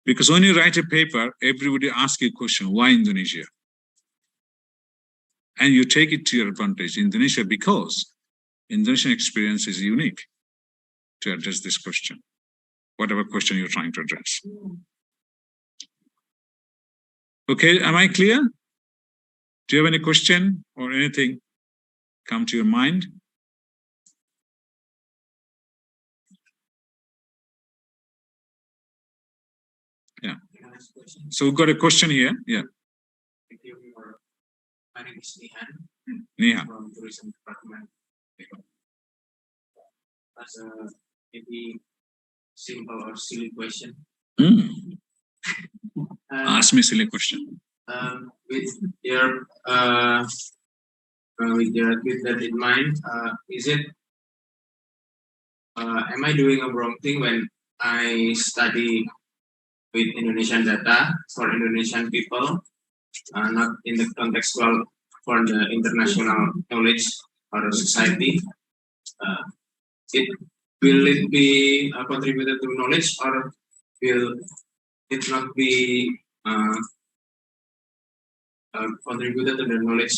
Because when you write a paper, everybody asks you a question, why Indonesia? And you take it to your advantage, Indonesia, because Indonesian experience is unique to address this question, whatever question you're trying to address. Okay, am I clear? Do you have any question or anything come to your mind? Yeah. So we've got a question here. Yeah. My name is Nihan. From Tourism Department. As a maybe simple or silly question. Ask me a silly question. With your with that in mind, is it am I doing a wrong thing when I study with Indonesian data for Indonesian people, not in the contextual for the international knowledge or society? Will it be contributed to knowledge, or will it not be contributed to the knowledge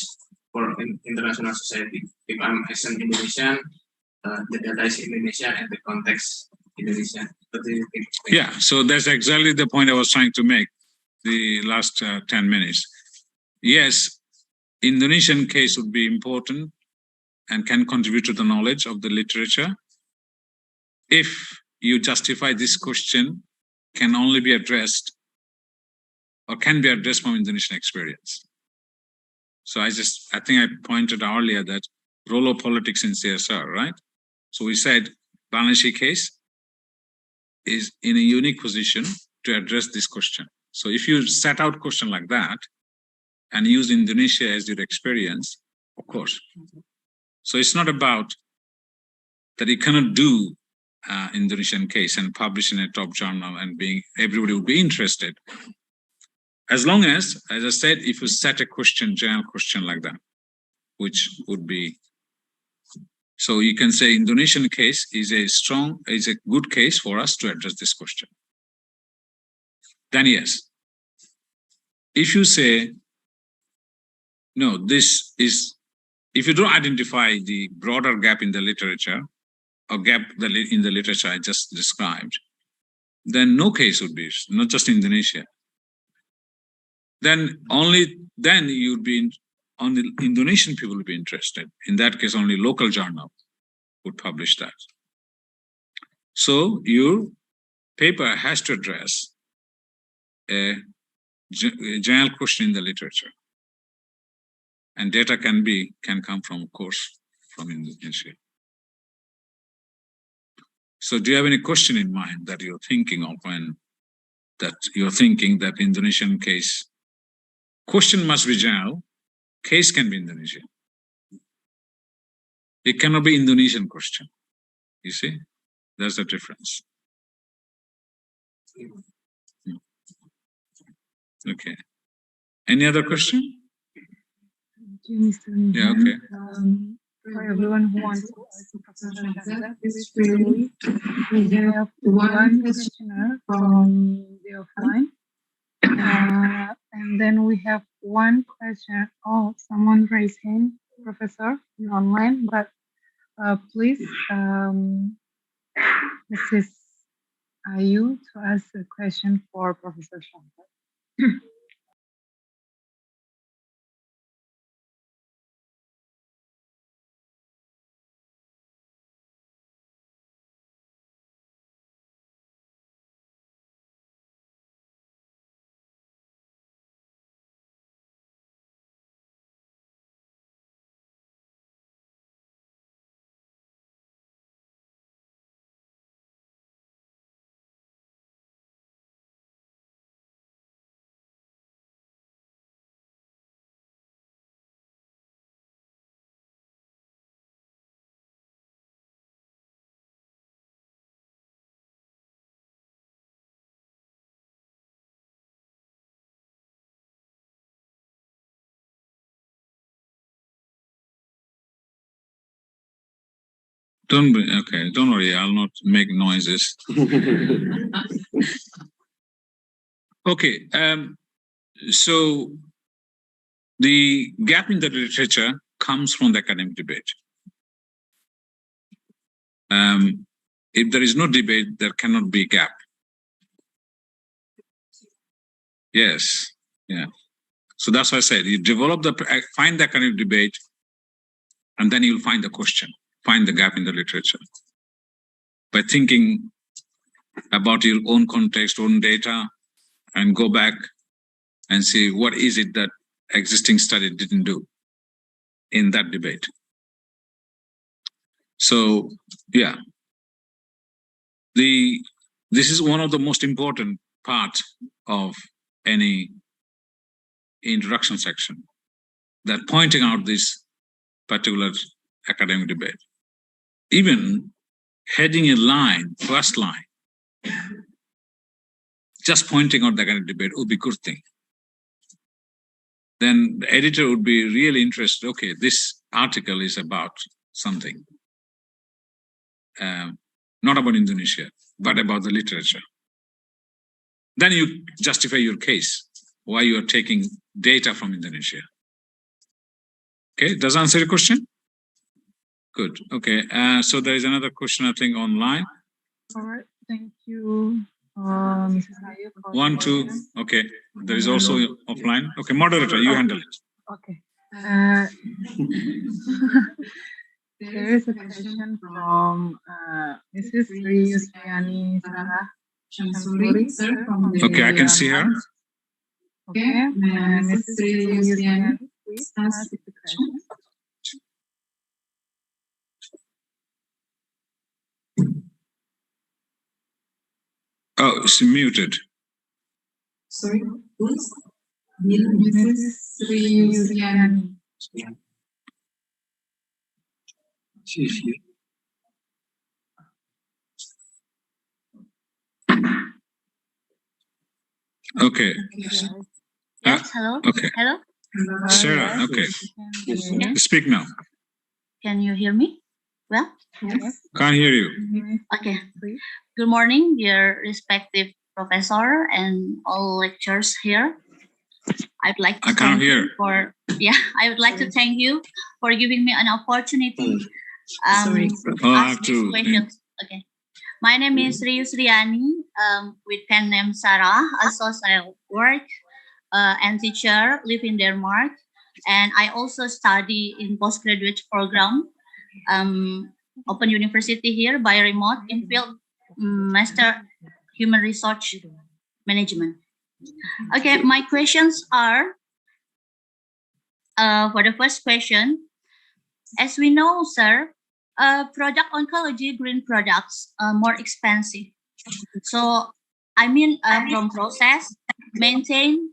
for international society? If I'm as an Indonesian, the data is Indonesian and the context Indonesian. What do you think? Yeah, so that's exactly the point I was trying to make the last 10 minutes. Yes, Indonesian case would be important and can contribute to the knowledge of the literature if you justify this question can only be addressed or can be addressed from Indonesian experience. So I think I pointed out earlier that role of politics in CSR, right? So we said Bangladeshi case is in a unique position to address this question. So if you set out question like that and use Indonesia as your experience, of course. So it's not about that you cannot do Indonesian case and publish in a top journal and everybody would be interested. As long as I said, if you set a question, general question like that, which would be, so you can say Indonesian case is a good case for us to address this question. Then yes. if you say, no, this is, if you don't identify the broader gap in the literature, or gap in the literature I just described, then no case would be, not just Indonesia. Then only then you'd be, only Indonesian people would be interested. In that case, only local journal would publish that. So your paper has to address a general question in the literature. And data can come from, of course, from Indonesia. So do you have any question in mind that you're thinking of when that you're thinking that Indonesian case, question must be general, case can be Indonesian. It cannot be Indonesian question. You see, there's a difference. Okay. Any other question? Thank you, Mr. Nihan. Yeah, okay. For everyone who wants to ask Professor Shahzad, please really, we have one questioner from the offline. And then we have one question. Oh, someone raised hand, Professor, in online, but please, Mrs. Ayu, to ask a question for Professor Shahzad. Don't worry, I'll not make noises. Okay, so the gap in the literature comes from the academic debate. If there is no debate, there cannot be gap. Yes, yeah. So that's why I said, you develop find the academic debate, and then you'll find the question, find the gap in the literature. By thinking about your own context, own data, and go back and see what is it that existing study didn't do in that debate. So, yeah. This is one of the most important parts of any introduction section, that pointing out this particular academic debate. Even heading a line, first line, just pointing out the academic debate would be a good thing. Then the editor would be really interested, okay, this article is about something. Not about Indonesia, but about the literature. Then you justify your case, why you are taking data from Indonesia. Okay, does that answer your question? Good, okay. So there is another question, I think, online. All right, thank you, Mrs. Ayu. 1, 2, okay. There is also offline. Okay, moderator, you handle it. Okay. There is a question from Mrs. Sri Yusriani Sarah Shamsuri, sir, from the Okay, I can see her. Okay, Mrs. Sri Yusriani, please ask the question. Oh, it's muted. Sorry, please. Mrs. Sri Yusriani. Okay. Yes, hello. Okay. Hello. Sarah, okay. Speak now. Can you hear me? Well, Yes. Can't hear you. okay. Good morning, dear respective professor and all lecturers here. I'd like to I can't thank you hear. I would like to thank you for giving me an opportunity Oh, to I ask have these to. questions. Okay. My name is Rius Riani, with pen name Sarah, a social work and teacher, live in Denmark. And I also study in postgraduate program, Open University here by remote in field Master Human Resource Management. Okay, my questions are, for the first question, as we know, sir, product oncology green products are more expensive. So, I mean, from process, maintain,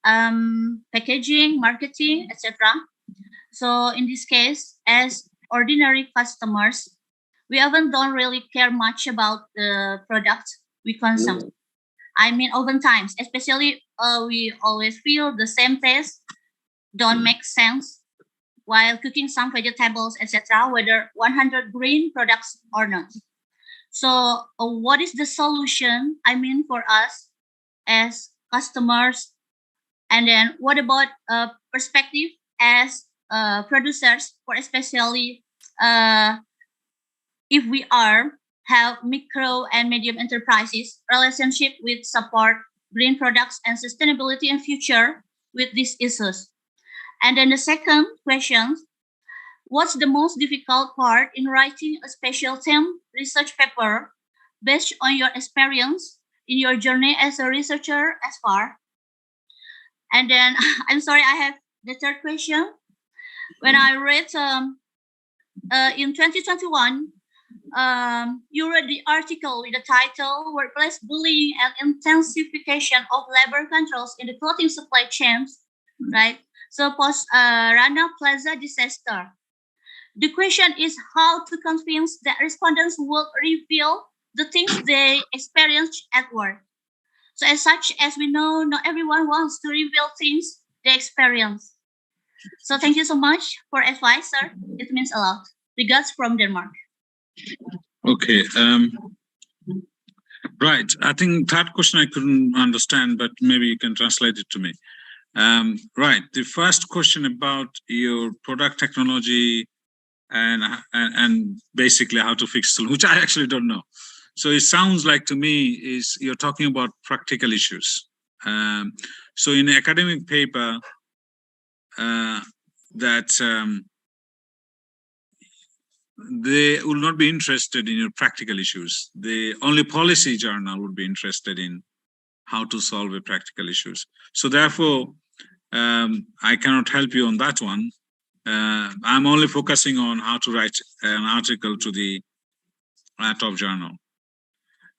packaging, marketing, etc. So, in this case, as ordinary customers, we often don't really care much about the product we consume. I mean, oftentimes, especially we always feel the same taste don't make sense while cooking some vegetables, etc., whether 100 green products or not. So, what is the solution? I mean, for us as customers, and then what about perspective as producers, for especially if we have micro and medium enterprises relationship with support green products and sustainability in future with these issues. And then the second question, what's the most difficult part in writing a special theme research paper based on your experience in your journey as a researcher as far? And then I'm sorry, I have the third question. When I read in 2021, you read the article with the title Workplace Bullying and Intensification of Labor Controls in the Clothing Supply Chains, right? So post Rana Plaza disaster. The question is how to convince that respondents will reveal the things they experienced at work. So as such, as we know, not everyone wants to reveal things they experience. So thank you so much for advice, sir. It means a lot. Regards from Denmark. Okay. Right. I think that question I couldn't understand, but maybe you can translate it to me. Right. The first question about your product technology and basically how to fix it, which I actually don't know. So it sounds like to me is you're talking about practical issues. So in an academic paper, they will not be interested in your practical issues. The only policy journal would be interested in how to solve the practical issues. So therefore, I cannot help you on that one. I'm only focusing on how to write an article to the top journal.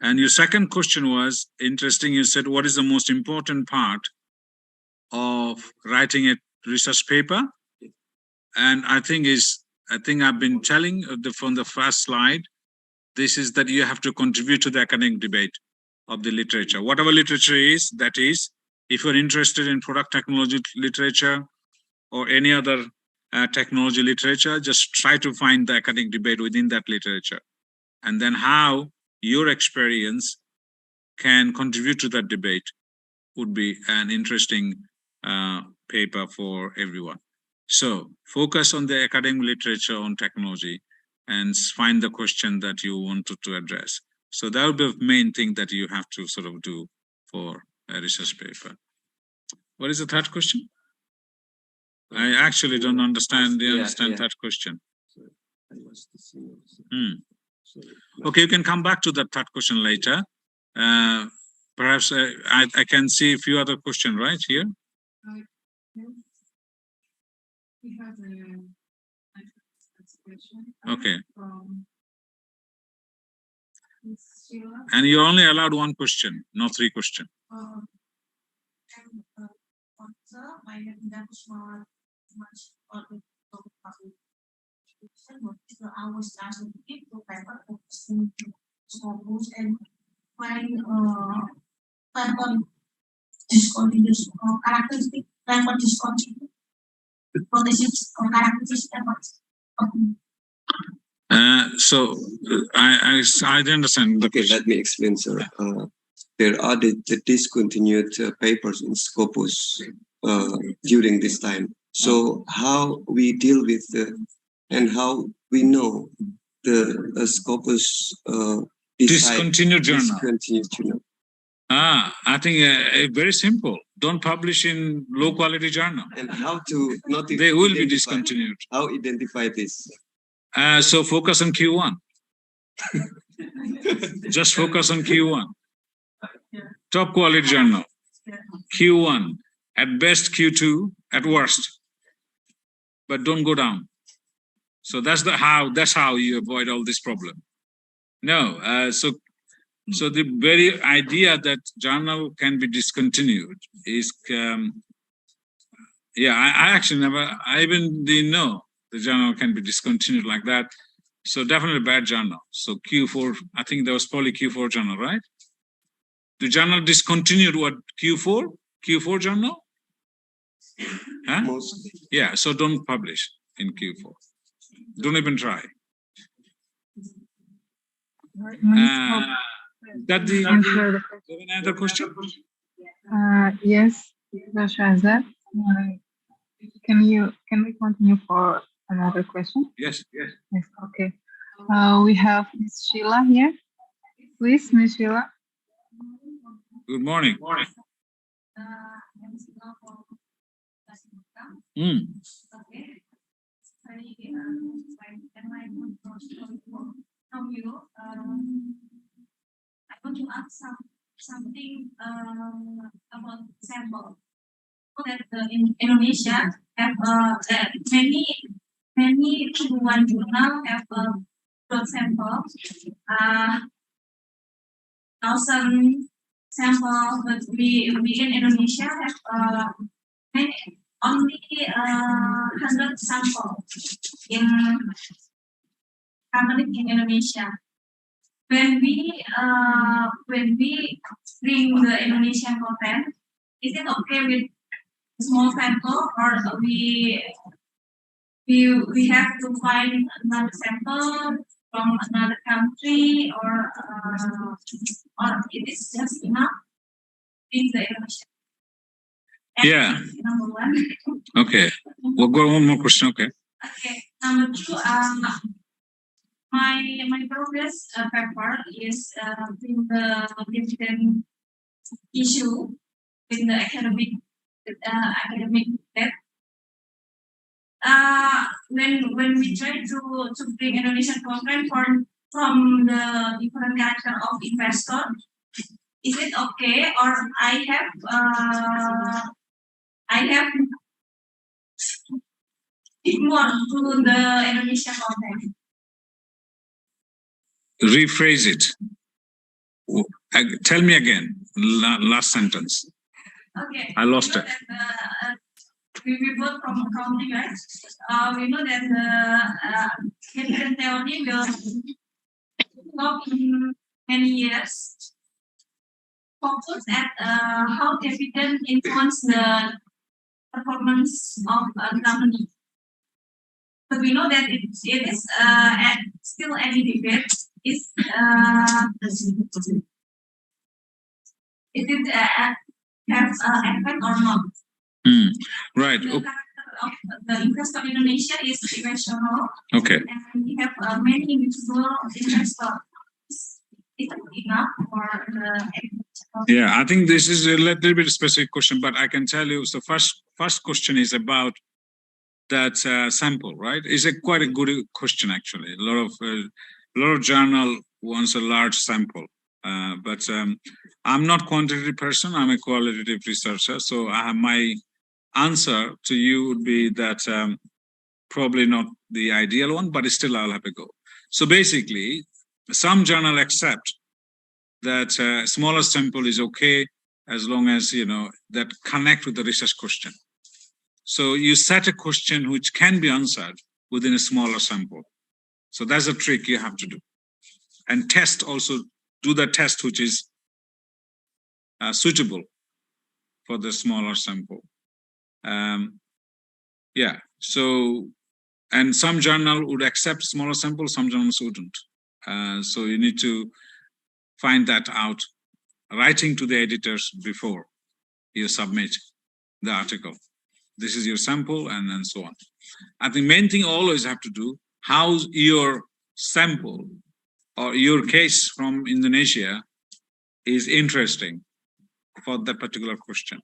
And your second question was interesting. You said, what is the most important part of writing a research paper? And I think I've been telling from the first slide, this is that you have to contribute to the academic debate of the literature. Whatever literature is, that is, if you're interested in product technology literature or any other technology literature, just try to find the academic debate within that literature. And then how your experience can contribute to that debate would be an interesting paper for everyone. So focus on the academic literature on technology and find the question that you wanted to address. So that would be the main thing that you have to sort of do for a research paper. What is the third question? I actually don't understand that question. Okay, you can come back to that third question later. Perhaps I can see a few other questions right here. Okay. And you're only allowed one question, not three questions. So I understand. Okay, let me explain, sir. There are the discontinued papers in Scopus during this time. So how we deal with and how we know the Scopus discontinued journal. Discontinued journal. I think very simple. Don't publish in low quality journal. And how to not They will be discontinued. How identify this? So focus on Q1. Just focus on Q1. Top quality journal. Q1. At best Q2. At worst. But don't go down. So that's how you avoid all this problem. No. So the very idea that journal can be discontinued is, I actually I even didn't know the journal can be discontinued like that. So definitely bad journal. So Q4, I think that was probably Q4 journal, right? The journal discontinued what, Q4? Q4 journal? Huh? Mostly. Yeah, so don't publish in Q4. Don't even try. That the another question? Yes, Shahzad. Can we continue for another question? Yes. Yes. Okay. We have Ms. Sheila here. Please, Ms. Sheila. Good morning. From you, I want to ask something about sample. That in Indonesia have many one journal have blood sample, 1,000 sample, but we in Indonesia have only 100 sample in in Indonesia. When we bring the Indonesian content, is it okay with small sample, or we have to find another sample from another country, or it is just enough in the Indonesian? Yeah. Number one. Okay. We'll go one more question. Okay. Okay. Number two. My progress paper is in the dividend issue in the academic debt. When we try to bring Indonesian content from the different character of investor, is it okay, or I have ignore to the Indonesian content? Rephrase it. Tell me again. Last sentence. Okay. I lost it. We both from accounting, right? We know that the dividend theory will work in many years. Focus at how dividend influence the performance of a company. But we know that it is still any debate. Is it have effect or not? Right. The investor in Indonesia is irrational. Okay. And we have many individual investors. Is it enough for the? Yeah, I think this is a little bit specific question, but I can tell you. So first question is about that sample, right? It's quite a good question actually. A lot of journal wants a large sample, but I'm not quantitative person. I'm a qualitative researcher. So my answer to you would be that probably not the ideal one, but still I'll have a go. So basically, some journal accept that smaller sample is okay as long as that connect with the research question. So you set a question which can be answered within a smaller sample. So that's a trick you have to do. And test also, do the test which is suitable for the smaller sample. So, and some journal would accept smaller samples, some journals wouldn't. So you need to find that out, writing to the editors before you submit. the article. This is your sample, and so on. I think main thing always have to do, how's your sample or your case from Indonesia is interesting for that particular question.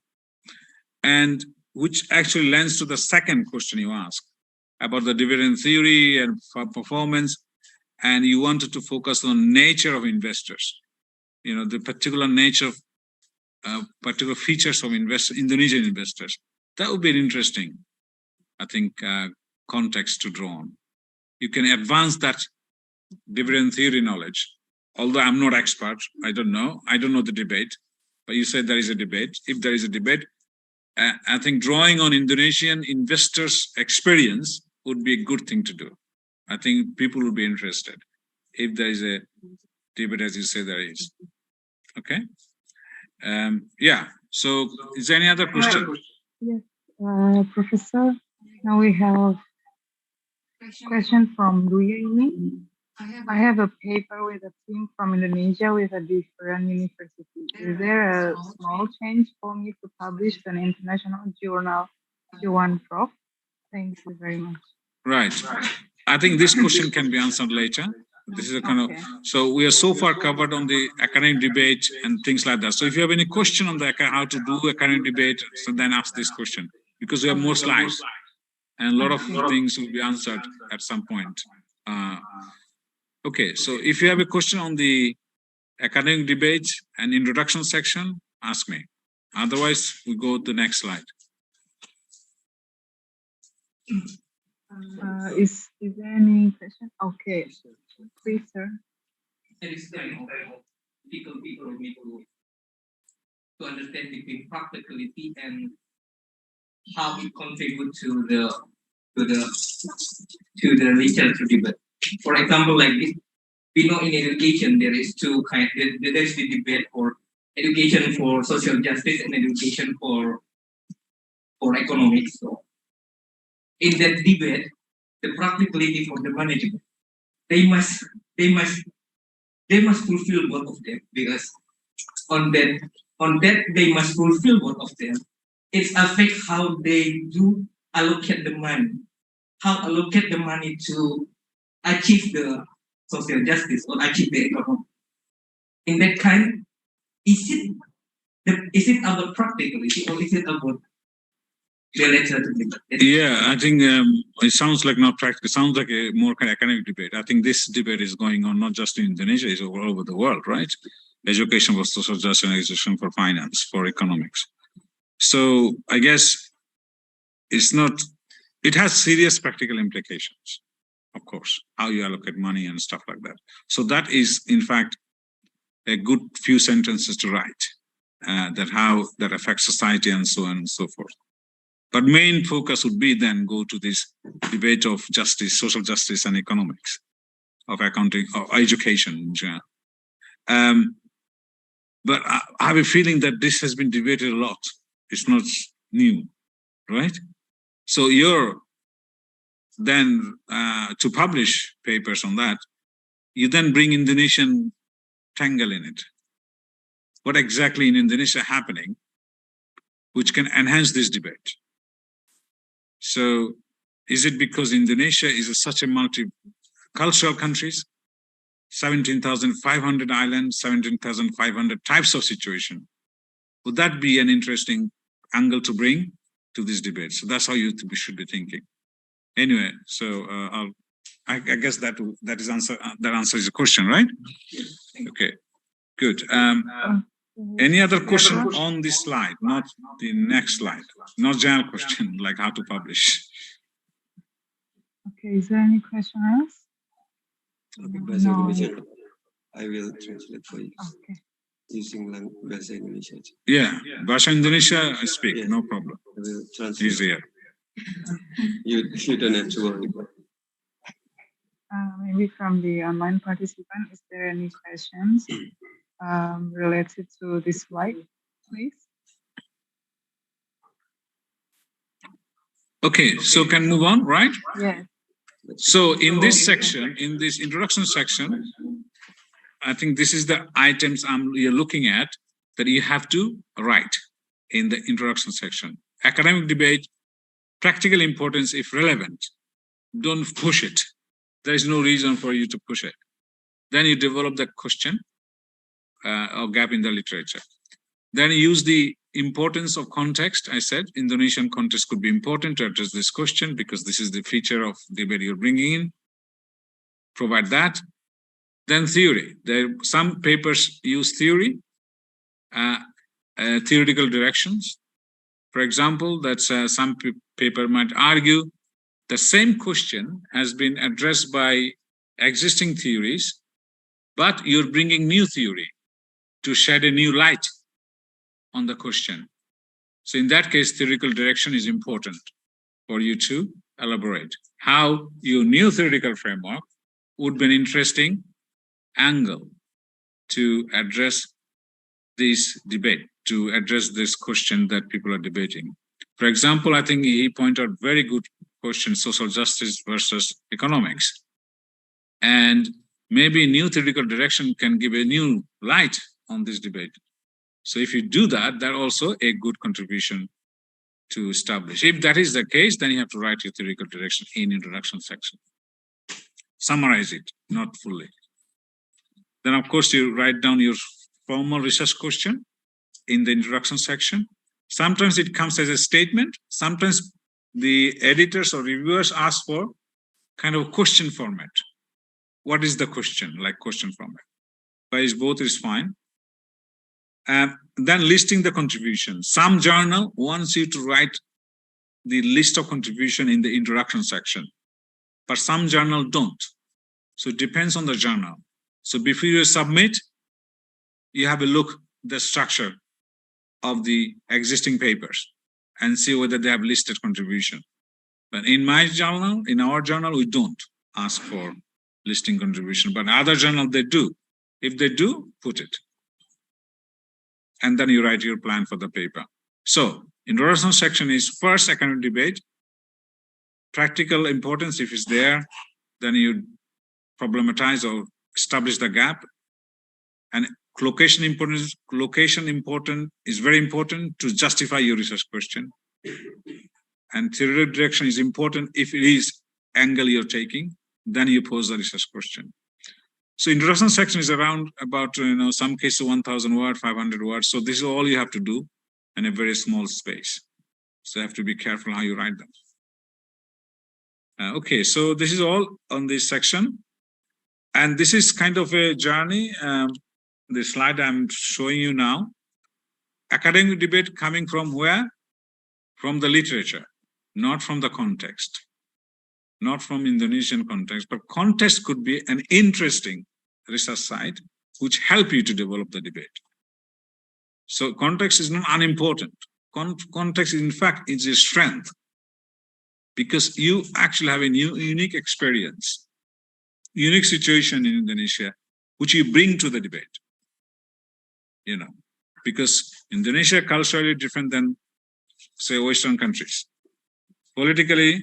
And which actually lends to the second question you asked about the dividend theory and performance. And you wanted to focus on nature of investors, the particular nature of particular features of Indonesian investors. That would be an interesting, I think, context to draw on. You can advance that dividend theory knowledge. Although I'm not expert, I don't know the debate, but you said there is a debate. If there is a debate, I think drawing on Indonesian investors' experience would be a good thing to do. I think people will be interested if there is a debate, as you say there is. Okay. Yeah. So, is there any other question? Yes, Professor. Now we have question from Duyeni. I have a paper with a team from Indonesia with a different university. Is there a small change for me to publish an international journal Q1 Prof? Thank you very much. Right. I think this question can be answered later. This is a kind of, so we are so far covered on the academic debate and things like that. So if you have any question on the how to do academic debate, so then ask this question, because we have more slides and a lot of things will be answered at some point. Okay, so if you have a question on the academic debate and introduction section, ask me. Otherwise, we go to the next slide. Is there any question? Okay, please, sir. It is very difficult for me to understand between practicality and how it contributes to the research debate. For example, like this, we know in education there is two kinds. There is the debate for education for social justice and education for economics. So, in that debate, the practicality for the management, they must fulfill both of them, because on that they must fulfill both of them. It affects how they do allocate the money, to achieve the social justice or achieve the economy. In that kind, is it about practicality or is it about related to the? Yeah, I think it sounds like not practical. It sounds like a more kind of academic debate. I think this debate is going on not just in Indonesia, it's all over the world, right? Education for social justice and education for finance, for economics. So I guess it has serious practical implications, of course, how you allocate money and stuff like that. So that is, in fact, a good few sentences to write, that how that affects society and so on and so forth. But main focus would be then go to this debate of justice, social justice and economics, of accounting, or education in general. But I have a feeling that this has been debated a lot. It's not new, right? So you're then, to publish papers on that, you then bring Indonesian tangle in it. What exactly in Indonesia happening, which can enhance this debate? So is it because Indonesia is such a multicultural country, 17,500 islands, 17,500 types of situation? Would that be an interesting angle to bring to this debate? So that's how you should be thinking. Anyway, so I guess that answers the question, right? Okay, good. Any other question on this slide, not the next slide, not general question like how to publish? Okay, is there any question else? No. I will translate for you. Okay. Using Bahasa Indonesia. Yeah, Bahasa Indonesia I speak, yes. No problem. I will translate. Easier. You don't have to worry. Maybe from the online participant, is there any questions related to this slide, please? Okay, so can move on, right? Yes. So in this section, in this introduction section, I think this is the items you're looking at that you have to write in the introduction section academic debate, practical importance if relevant. Don't push it. There is no reason for you to push it. Then you develop the question or gap in the literature. Then use the importance of context. I said Indonesian context could be important to address this question because this is the feature of debate you're bringing in. Provide that. Then theory. Some papers use theory, theoretical directions. For example, some paper might argue the same question has been addressed by existing theories, but you're bringing new theory to shed a new light on the question. So in that case, theoretical direction is important for you to elaborate how your new theoretical framework would be an interesting angle to address this debate, to address this question that people are debating. For example, I think he pointed out very good question, social justice versus economics. And maybe new theoretical direction can give a new light on this debate. So if you do that, that's also a good contribution to establish. If that is the case, then you have to write your theoretical direction in introduction section. Summarize it, not fully. Then of course you write down your formal research question in the introduction section. Sometimes it comes as a statement. Sometimes the editors or reviewers ask for kind of question format. What is the question, like question format? But both is fine. Then listing the contribution. Some journal wants you to write the list of contribution in the introduction section, but some journal don't. So it depends on the journal. So before you submit, you have a look at the structure of the existing papers and see whether they have listed contribution. But in my journal, in our journal, we don't ask for listing contribution, but other journal they do. If they do, put it. And then you write your plan for the paper. So introduction section is first academic debate, practical importance if it's there, then you problematize or establish the gap. And location important is very important to justify your research question. And theoretical direction is important if it is angle you're taking, then you pose the research question. So introduction section is around about, some cases 1,000 words, 500 words. So this is all you have to do in a very small space. So you have to be careful how you write them. Okay, so this is all on this section. And this is kind of a journey. The slide I'm showing you now. Academic debate coming from where? From the literature, not from the context. Not from Indonesian context, but context could be an interesting research site which help you to develop the debate. So context is not unimportant. Context, in fact, is a strength because you actually have a unique experience, unique situation in Indonesia, which you bring to the debate. Because Indonesia culturally different than, say, Western countries. Politically,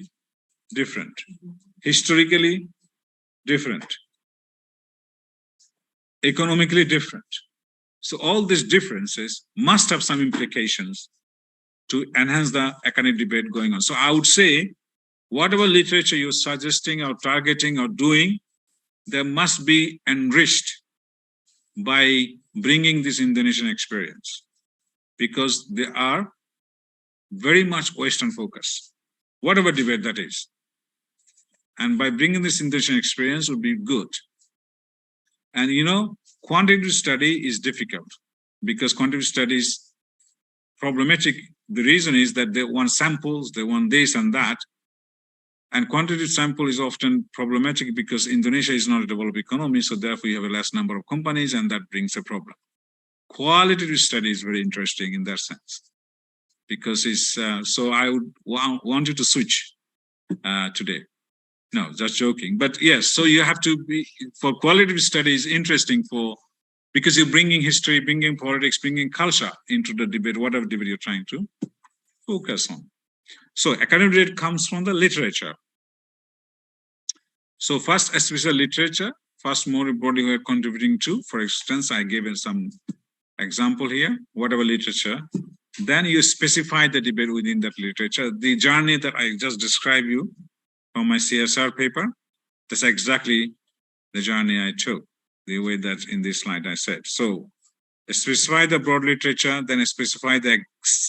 different. Historically, different. Economically, different. So all these differences must have some implications to enhance the academic debate going on. So I would say, whatever literature you're suggesting or targeting or doing, they must be enriched by bringing this Indonesian experience because they are very much Western focused, whatever debate that is. And by bringing this Indonesian experience would be good. And quantitative study is difficult because quantitative study is problematic. The reason is that they want samples, they want this and that. And quantitative sample is often problematic because Indonesia is not a developed economy, so therefore you have a less number of companies and that brings a problem. Qualitative study is very interesting in that sense because it's, so I would want you to switch today. No, just joking. But yes, so you have to be, for qualitative studies, interesting because you're bringing history, bringing politics, bringing culture into the debate, whatever debate you're trying to focus on. So academic debate comes from the literature. So first, especially literature, first more importantly we're contributing to, for instance, I gave some example here, whatever literature Then you specify the debate within that literature. The journey that I just described you from my CSR paper, that's exactly the journey I took, the way that in this slide I said. So specify the broad literature, then specify the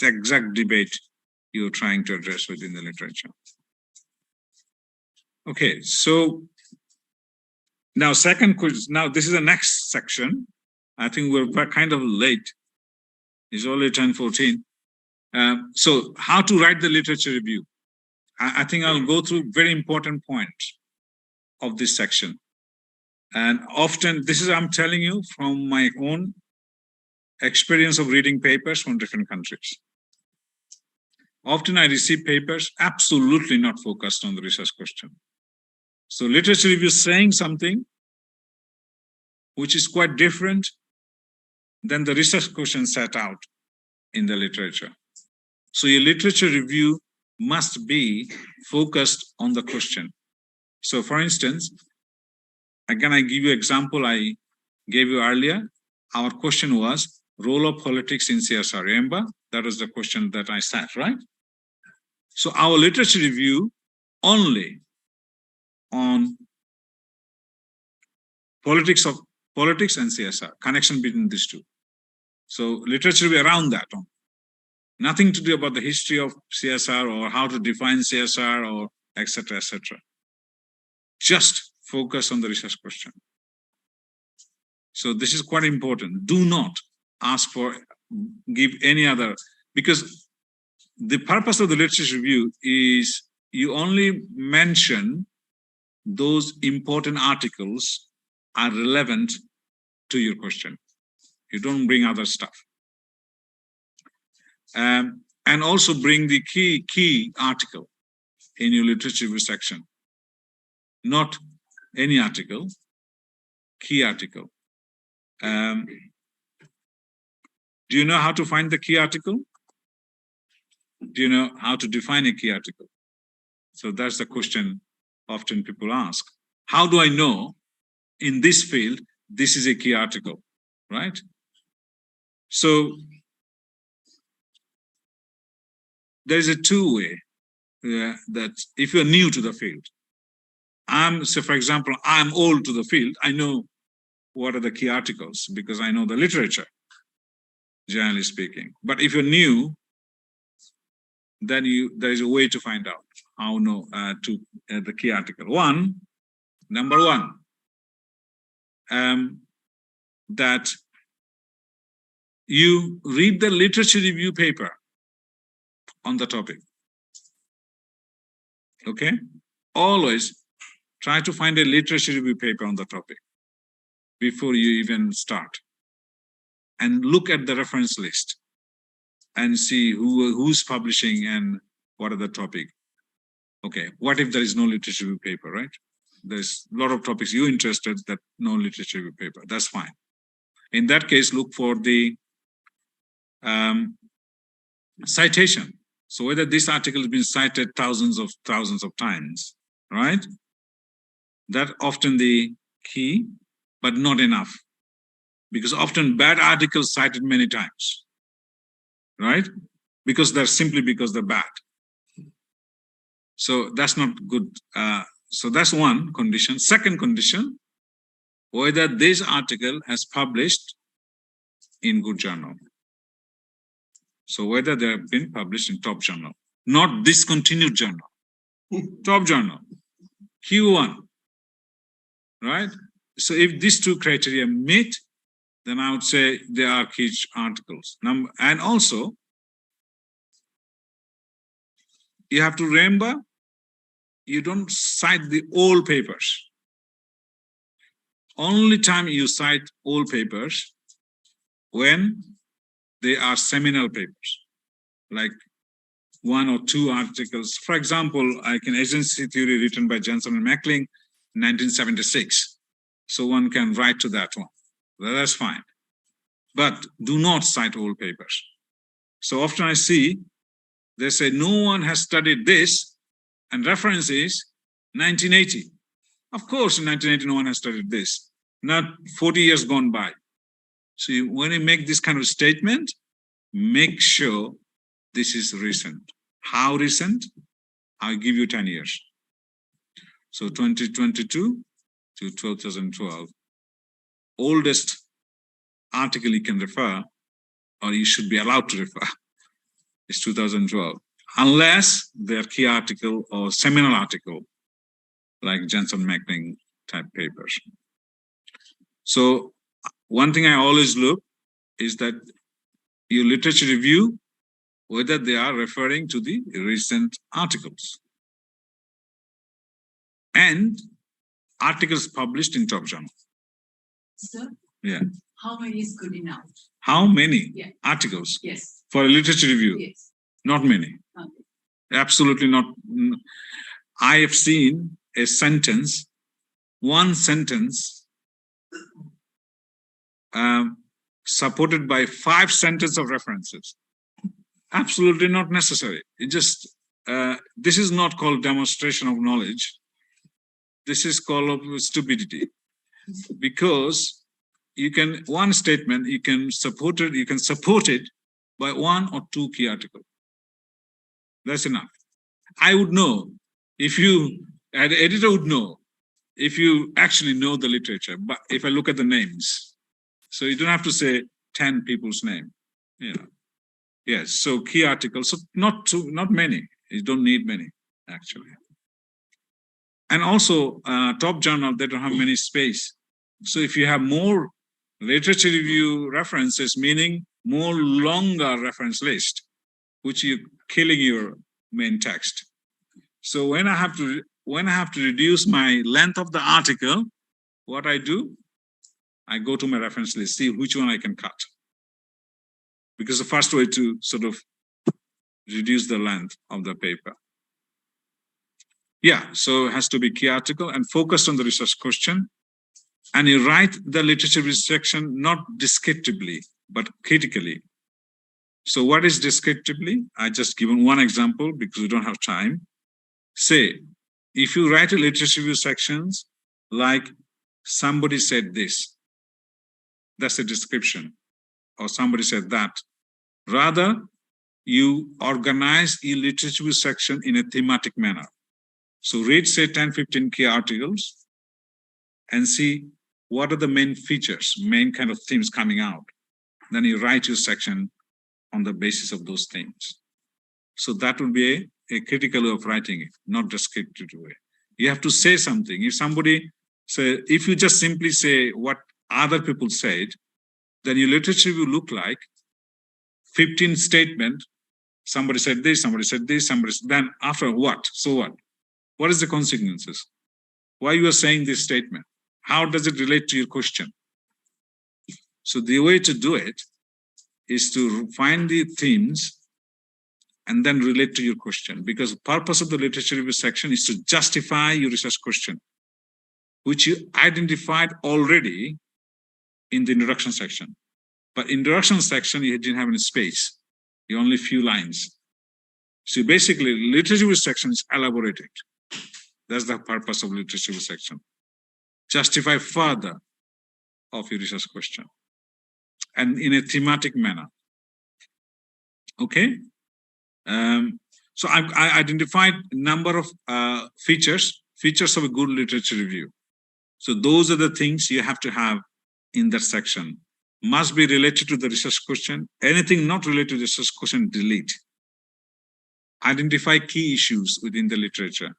exact debate you're trying to address within the literature. Okay, so now second question, now this is the next section. I think we're kind of late. It's only 10:14. So how to write the literature review? I think I'll go through very important points of this section. And often, this is, I'm telling you from my own experience of reading papers from different countries. Often I receive papers absolutely not focused on the research question. So literature review is saying something which is quite different than the research question set out in the literature. So your literature review must be focused on the question. So for instance, again, I give you an example I gave you earlier. Our question was role of politics in CSR. Remember? That was the question that I set, right? So our literature review only on politics and CSR, connection between these two. So literature review around that. Nothing to do about the history of CSR or how to define CSR or etc., etc. Just focus on the research question. So this is quite important. Do not ask for, give any other, because the purpose of the literature review is you only mention those important articles are relevant to your question. You don't bring other stuff. And also bring the key article in your literature review section. Not any article, key article. Do you know how to find the key article? Do you know how to define a key article? So that's the question often people ask. How do I know in this field, this is a key article, right? So there is a two-way that if you're new to the field, so for example, I'm old to the field, I know what are the key articles because I know the literature, generally speaking. But if you're new, then there is a way to find out how the key article. Number one, that you read the literature review paper on the topic. Okay? Always try to find a literature review paper on the topic before you even start. And look at the reference list and see who's publishing and what are the topic. Okay, what if there is no literature review paper, right? There's a lot of topics you're interested that no literature review paper. That's fine. In that case, look for the citation. So whether this article has been cited thousands of times, right? That often the key, but not enough. Because often bad articles cited many times, right? Because they're bad. So that's not good. So that's one condition. Second condition, whether this article has published in good journal. So whether they have been published in top journal, not discontinued journal, top journal, Q1, right? So if these two criteria meet, then I would say they are key articles. And also, you have to remember, you don't cite the old papers. Only time you cite old papers when they are seminal papers, like one or two articles. For example, agency theory written by Jensen and Mackling, 1976. So one can write to that one. That's fine. But do not cite old papers. So often I see, they say no one has studied this, and reference is 1980. Of course, in 1980, no one has studied this. Not 40 years gone by. So when you make this kind of statement, make sure this is recent. How recent? I'll give you 10 years. So 2022 to 2012. Oldest article you can refer, or you should be allowed to refer, is 2012. Unless they're key article or seminal article, like Jensen-Meckling type papers. So one thing I always look is that your literature review, whether they are referring to the recent articles. And articles published in top journal. Sir? Yeah. How many is good enough? How many Yeah. articles? Yes. For a literature review? Yes. Not many. Okay. Absolutely not. I have seen a sentence, one sentence, supported by 5 sentences of references. Absolutely not necessary. It just, this is not called demonstration of knowledge. This is called stupidity. Because you can, one statement, you can support it by 1 or 2 key articles. That's enough. I would know if you, an editor would know if you actually know the literature, but if I look at the names, so you don't have to say 10 people's name, you know. Yes, so key articles, so not many. You don't need many, actually. And also, top journal, they don't have many space. So if you have more literature review references, meaning more longer reference list, which you're killing your main text. So when I have to reduce my length of the article, what I do, I go to my reference list, see which one I can cut. Because the first way to sort of reduce the length of the paper. Yeah, so it has to be key article and focused on the research question. And you write the literature review section not descriptively, but critically. So what is descriptively? I just given one example because we don't have time. Say, if you write a literature review sections like somebody said this, that's a description, or somebody said that. Rather, you organize your literature review section in a thematic manner. So read, say, 10, 15 key articles and see what are the main features, main kind of themes coming out. Then you write your section on the basis of those themes. So that would be a critical way of writing it, not descriptive way. You have to say something. If somebody say, if you just simply say what other people said, then your literature will look like 15 statement. Somebody said this, somebody said this, then after what? So what? What is the consequences? Why you are saying this statement? How does it relate to your question? So the way to do it is to find the themes and then relate to your question, because the purpose of the literature review section is to justify your research question, which you identified already in the introduction section. But introduction section, you didn't have any space. You only few lines. So basically, literature review section is elaborated. That's the purpose of literature review section. Justify further of your research question and in a thematic manner. Okay? So I identified a number of features of a good literature review. So those are the things you have to have in that section. Must be related to the research question. Anything not related to the research question, delete. Identify key issues within the literature,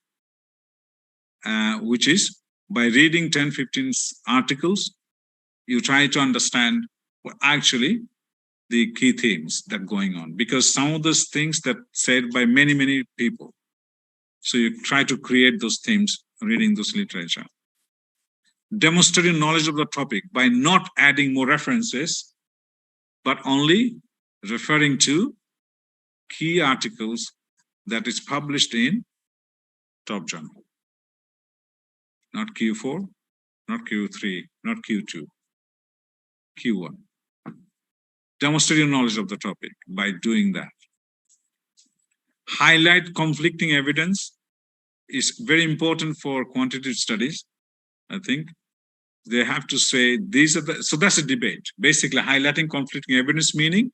which is by reading 10, 15 articles, you try to understand what actually the key themes that are going on, because some of those things that said by many people. So you try to create those themes reading those literature. Demonstrating knowledge of the topic by not adding more references, but only referring to key articles that is published in top journal. Not Q4, not Q3, not Q2, Q1. Demonstrate your knowledge of the topic by doing that. Highlight conflicting evidence is very important for quantitative studies. I think they have to say these are the, so that's a debate. Basically highlighting conflicting evidence, meaning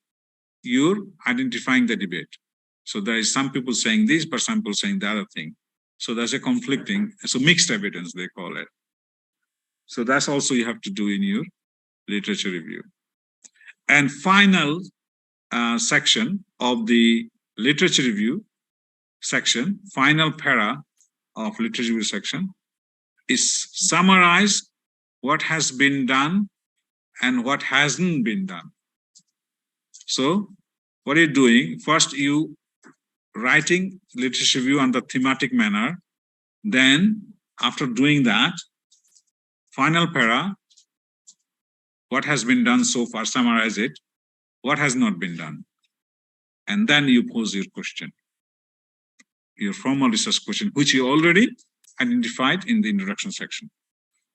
you're identifying the debate. So there is some people saying this, but some people saying the other thing. So there's a conflicting, so mixed evidence they call it. So that's also you have to do in your literature review. And final section of the literature review section, final para of literature review section is summarize what has been done and what hasn't been done. So what are you doing? First, you writing literature review on the thematic manner. Then after doing that, final para, what has been done so far, summarize it, what has not been done. And then you pose your question, your formal research question, which you already identified in the introduction section.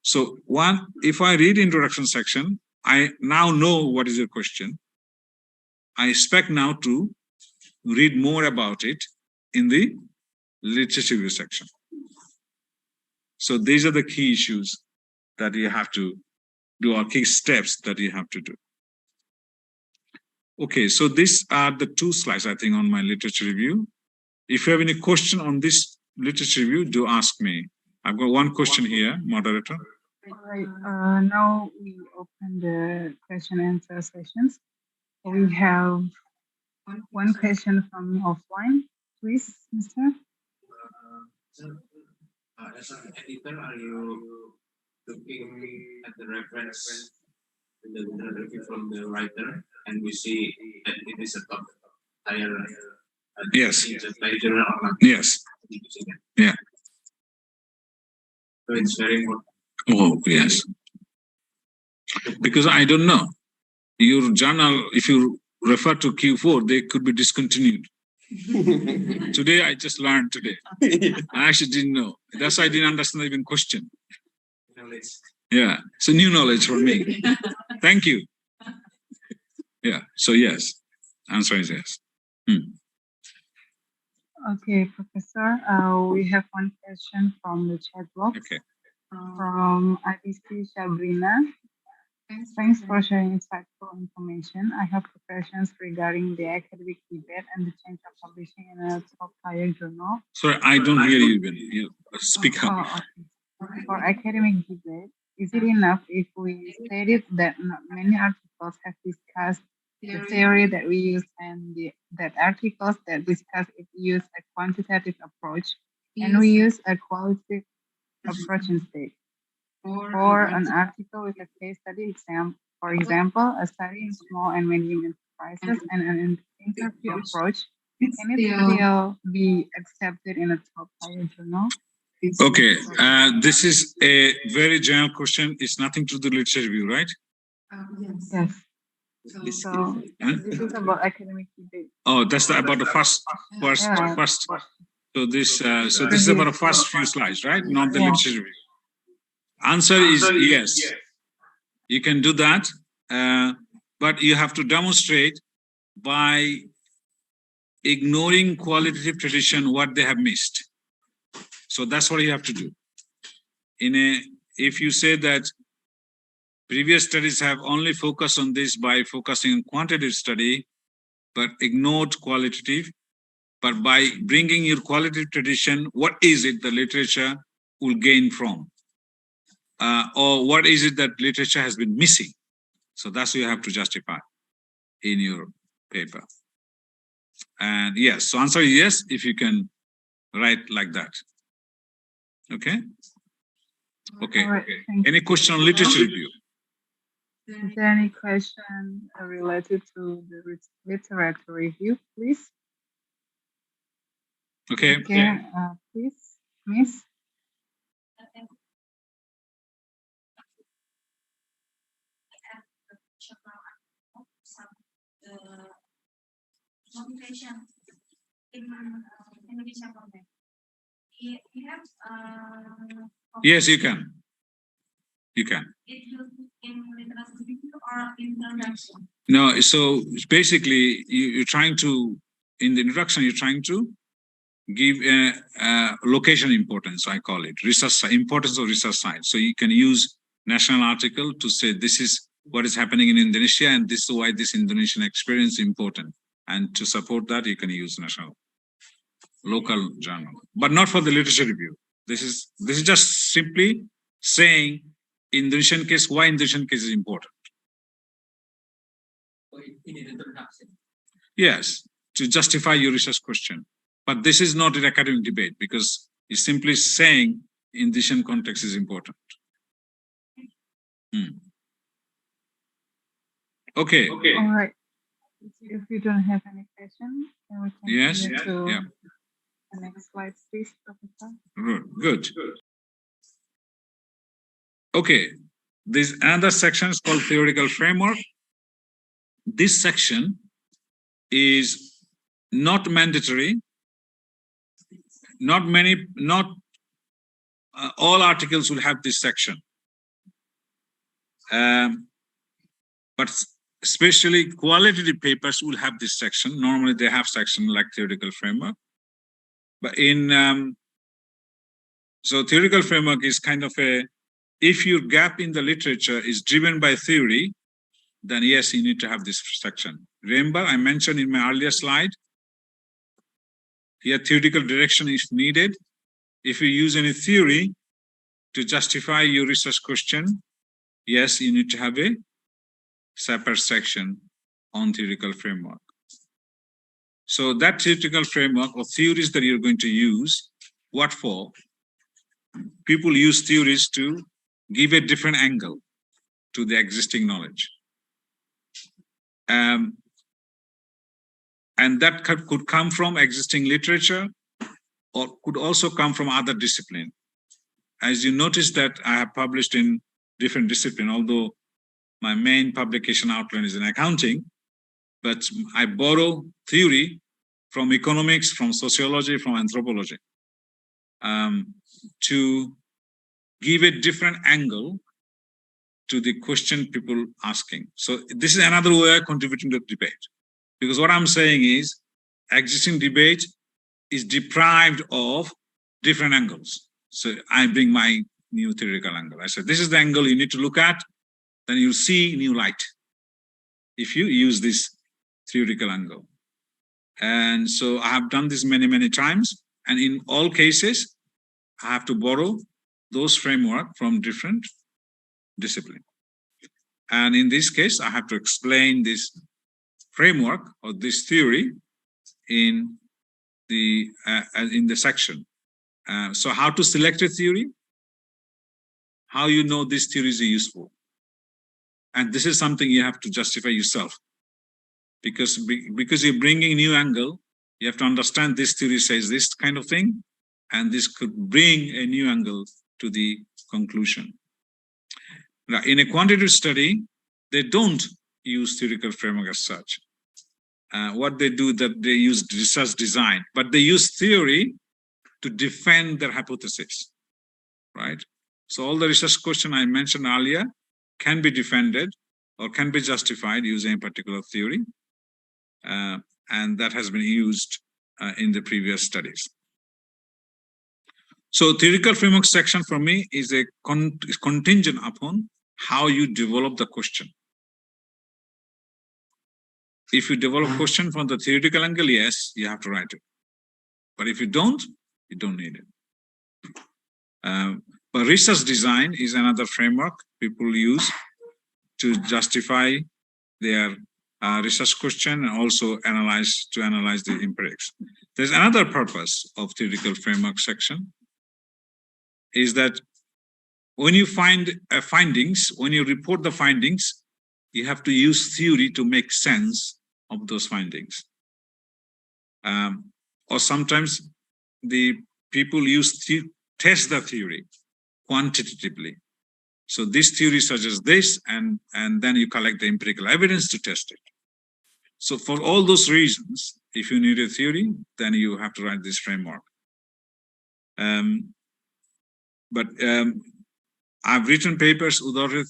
So one, if I read introduction section, I now know what is your question. I expect now to read more about it in the literature review section. So these are the key issues that you have to do, or key steps that you have to do. Okay, so these are the 2 slides, I think, on my literature review. If you have any question on this literature review, do ask me. I've got one question here, moderator. All right, now we open the question and answer sessions. We have one question from offline. Please, Mr. As an editor, are you looking at the reference in the review from the writer, and we see that it is a top tier? Yes. It's a tier journal or not? Yes. Yeah. So it's very important. Oh, yes. Because I don't know. Your journal, if you refer to Q4, they could be discontinued. Today, I just learned today. I actually didn't know. That's why I didn't understand even question. Yeah, it's a new knowledge for me. Thank you. Yeah, so yes, answer is yes. Okay, Professor, we have one question from the chat box. Okay. From IBC Sabrina. Thanks for sharing insightful information. I have questions regarding the academic debate and the change of publishing in a top-tier journal. Sorry, I don't hear you even. You speak up. Okay. For academic debate, is it enough if we stated that not many articles have discussed the theory that we use, and that articles that discuss it use a quantitative approach, and we use a qualitative approach instead? For an article with a case study exam, for example, a study in small and medium enterprises and an interview approach, can it still be accepted in a top-tier journal? Okay, this is a very general question. It's nothing to do with literature review, right? Yes. So this is about academic debate. Oh, that's about the first. So this is about the first few slides, right? Not the literature review. Answer is yes. You can do that, but you have to demonstrate by ignoring qualitative tradition what they have missed. So that's what you have to do. If you say that previous studies have only focused on this by focusing on quantitative study, but ignored qualitative, but by bringing your qualitative tradition, what is it the literature will gain from? Or what is it that literature has been missing? So that's what you have to justify in your paper. And yes, so answer is yes, if you can write like that. Okay? Okay. Right, Any question on literature review? Is there any question related to the literature review, please? Okay. Okay, please, Miss. Motivation in Indonesia context. You have Yes, you can. You can. it in literature review or introduction? No, so basically you're trying to, in the introduction, you're trying to give a location importance, I call it, research importance of research science. So you can use national article to say this is what is happening in Indonesia, and this is why this Indonesian experience is important. And to support that, you can use national, local journal, but not for the literature review. This is just simply saying Indonesian case, why Indonesian case is important. In an introduction. Yes, to justify your research question. But this is not an academic debate because it's simply saying Indonesian context is important. Okay. All right. If you don't have any questions, then we can Yes. move to Yeah. the next slide, please, Professor. Good. Okay. This another section is called theoretical framework. This section is not mandatory. Not all articles will have this section. But especially qualitative papers will have this section. Normally they have section like theoretical framework. But so theoretical framework is kind of if your gap in the literature is driven by theory, then yes, you need to have this section. Remember, I mentioned in my earlier slide, here theoretical direction is needed. If you use any theory to justify your research question, yes, you need to have a separate section on theoretical framework. So that theoretical framework or theories that you're going to use, what for? People use theories to give a different angle to the existing knowledge. And that could come from existing literature or could also come from other discipline. As you notice that I have published in different discipline, although my main publication outline is in accounting, but I borrow theory from economics, from sociology, from anthropology, to give a different angle to the question people asking. So this is another way of contributing to the debate. Because what I'm saying is, existing debate is deprived of different angles. So I bring my new theoretical angle. I said, this is the angle you need to look at, then you'll see new light if you use this theoretical angle. And so I have done this many, many times. And in all cases, I have to borrow those framework from different disciplines. And in this case, I have to explain this framework or this theory in the section. So how to select a theory, how you know this theory is useful. And this is something you have to justify yourself. Because you're bringing a new angle, you have to understand this theory says this kind of thing, and this could bring a new angle to the conclusion. Now, in a quantitative study, they don't use theoretical framework as such. What they do that they use research design, but they use theory to defend their hypothesis, right? So all the research question I mentioned earlier can be defended or can be justified using a particular theory. And that has been used in the previous studies. So theoretical framework section for me is a contingent upon how you develop the question. If you develop question from the theoretical angle, yes, you have to write it. But if you don't need it. But research design is another framework people use to justify their research question and also analyze the empirics. There's another purpose of theoretical framework section is that when you find findings, when you report the findings, you have to use theory to make sense of those findings. Or sometimes the people test the theory quantitatively. So this theory suggests this, and then you collect the empirical evidence to test it. So for all those reasons, if you need a theory, then you have to write this framework. But I've written papers without a